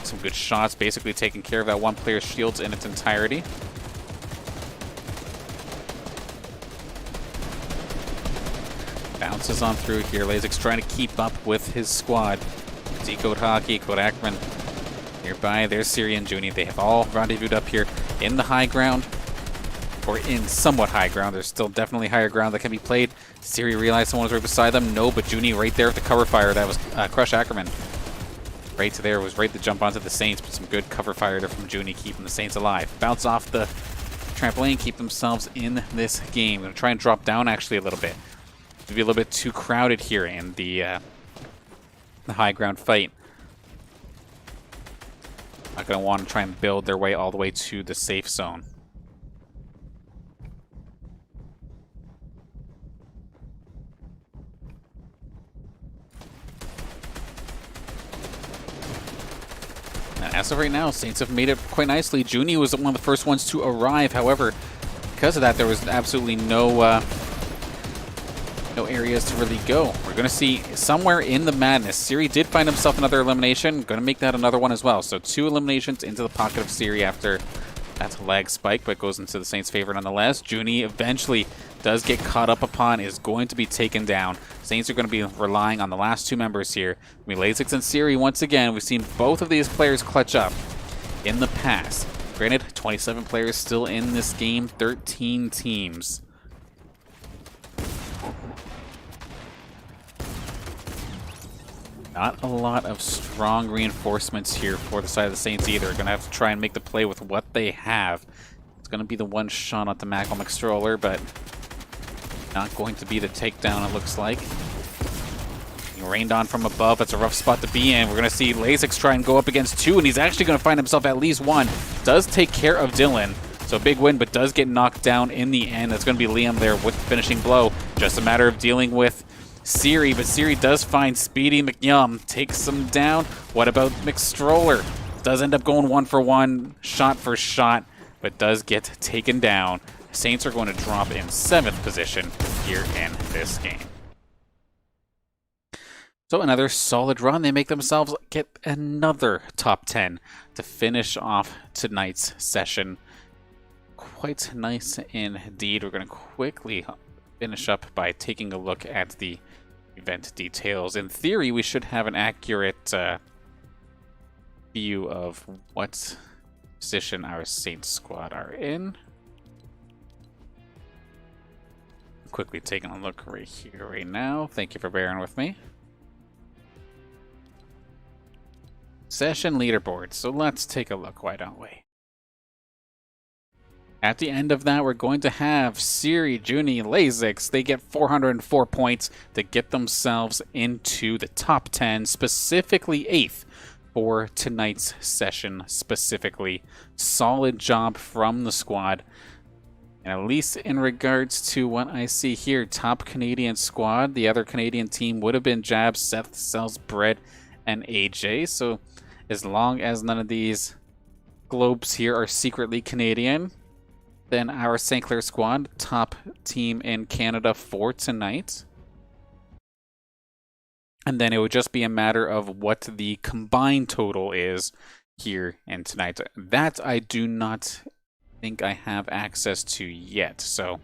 Some good shots, basically taking care of that one player's shields in its entirety. Bounces on through here. Lasix trying to keep up with his squad. Decode Hockey, Code Ackerman. Nearby, there's Siri and Junie. They have all rendezvoused up here in the high ground, or in somewhat high ground. There's still definitely higher ground that can be played. Siri realized someone was right beside them. No, but Junie right there with the cover fire. That was Crush Ackerman. Right to there was right to jump onto the Saints, but some good cover fire there from Junie, keeping the Saints alive. Bounce off the trampoline, keep themselves in this game. Gonna try and drop down actually a little bit. Maybe a little bit too crowded here in the high ground fight. Not going to want to try and build their way all the way to the safe zone. And as of right now, Saints have made it quite nicely. Junie was one of the first ones to arrive. However, because of that, there was absolutely no no areas to really go. We're going to see somewhere in the madness. Siri did find himself another elimination. Going to make that another one as well. So 2 eliminations into the pocket of Siri after that lag spike, but goes into the Saints' favor nonetheless. Junie eventually does get caught up upon, is going to be taken down. Saints are going to be relying on the last 2 members here. Lasix and Siri once again. We've seen both of these players clutch up in the past. Granted, 27 players still in this game, 13 teams. Not a lot of strong reinforcements here for the side of the Saints either. Going to have to try and make the play with what they have. It's going to be the one shot at the Mackel Stroller, but not going to be the takedown, it looks like. Being rained on from above. That's a rough spot to be in. We're going to see Lasix try and go up against 2, and he's actually going to find himself at least 1. Does take care of Dylan. So big win, but does get knocked down in the end. That's going to be Liam there with the finishing blow. Just a matter of dealing with Siri, but Siri does find Speedy McYum, takes him down. What about McStroller? Does end up going 1 for 1, shot for shot, but does get taken down. Saints are going to drop in 7th position here in this game. So another solid run. They make themselves get another top 10 to finish off tonight's session. Quite nice indeed. We're going to quickly finish up by taking a look at the event details. In theory, we should have an accurate view of what position our Saints squad are in. Quickly taking a look right here, right now. Thank you for bearing with me. Session leaderboard. So let's take a look, why don't we? At the end of that, we're going to have Siri, Junie, Lasix. They get 404 points to get themselves into the top 10, specifically 8th for tonight's session specifically. Solid job from the squad. And at least in regards to what I see here, top Canadian squad. The other Canadian team would have been Jab, Seth, Sells, Bread, and AJ. So as long as none of these globes here are secretly Canadian, then our St. Clair squad, top team in Canada for tonight. And then it would just be a matter of what the combined total is here in tonight. That I do not think I have access to yet. So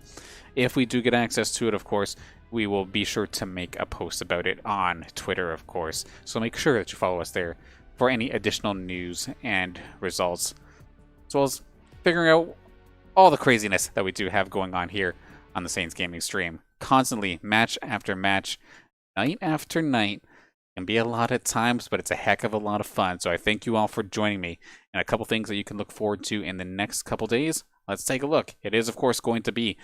if we do get access to it, of course, we will be sure to make a post about it on Twitter, of course. So make sure that you follow us there for any additional news and results, as well as figuring out all the craziness that we do have going on here on the Saints Gaming stream. Constantly, match after match, night after night. Can be a lot at times, but it's a heck of a lot of fun. So I thank you all for joining me. And a couple things that you can look forward to in the next couple days. Let's take a look. It is, of course, going to be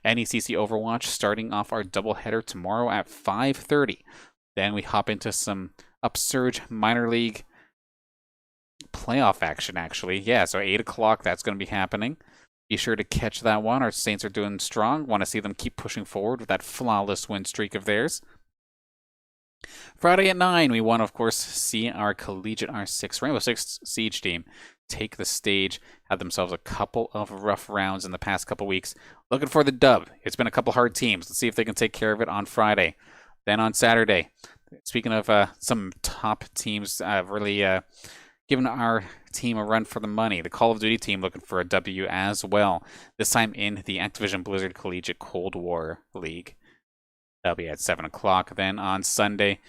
NECC Overwatch starting off our doubleheader tomorrow at 5:30. Then we hop into some Upsurge Minor League playoff action, actually. Yeah, so 8 o'clock, that's going to be happening. Be sure to catch that one. Our Saints are doing strong. Want to see them keep pushing forward with that flawless win streak of theirs. Friday at 9, we want to, of course, see our collegiate R6 Rainbow Six Siege team take the stage. Had themselves a couple of rough rounds in the past couple weeks. Looking for the dub. It's been a couple hard teams. Let's see if they can take care of it on Friday. Then on Saturday, speaking of some top teams really giving our team a run for the money. The Call of Duty team looking for a W as well. This time in the Activision Blizzard Collegiate Cold War League. That'll be at 7 o'clock. Then on Sunday,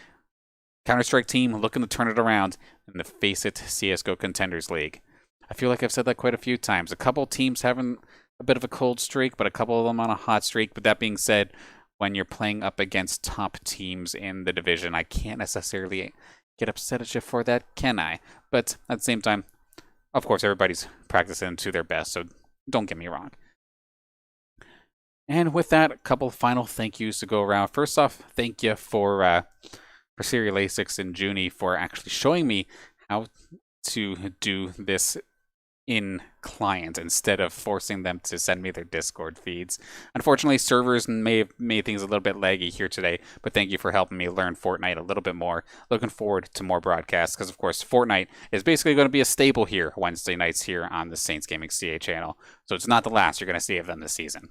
Counter-Strike team looking to turn it around in the Face It CSGO Contenders League. I feel like I've said that quite a few times. A couple teams having a bit of a cold streak, but a couple of them on a hot streak. But that being said, when you're playing up against top teams in the division, I can't necessarily get upset at you for that, can I? But at the same time, of course, everybody's practicing to their best, so don't get me wrong. And with that, a couple final thank yous to go around. First off, thank you for Siri, Lasix, and Junie for actually showing me how to do this in client instead of forcing them to send me their Discord feeds. Unfortunately, servers may have made things a little bit laggy here today, but thank you for helping me learn Fortnite a little bit more. Looking forward to more broadcasts because, of course, Fortnite is basically going to be a staple here Wednesday nights here on the Saints Gaming CA channel. So it's not the last you're going to see of them this season.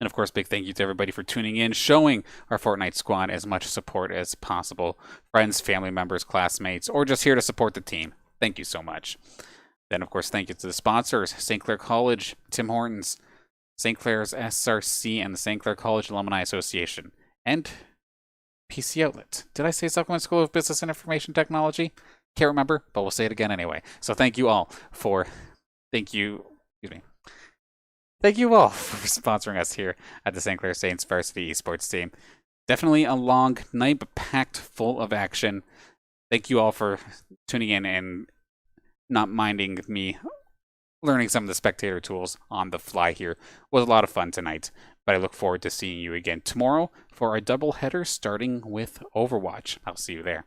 And of course, big thank you to everybody for tuning in, showing our Fortnite squad as much support as possible. Friends, family members, classmates, or just here to support the team. Thank you so much. Then, of course, thank you to the sponsors, St. Clair College, Tim Hortons, St. Clair's SRC, and the St. Clair College Alumni Association, and PC Outlet. Did I say Supplement School of Business and Information Technology? Can't remember, but we'll say it again anyway. So thank you all for sponsoring us here at the St. Clair Saints Varsity Esports team. Definitely a long night, but packed full of action. Thank you all for tuning in and not minding me learning some of the spectator tools on the fly here. It was a lot of fun tonight, but I look forward to seeing you again tomorrow for our double header starting with Overwatch. I'll see you there.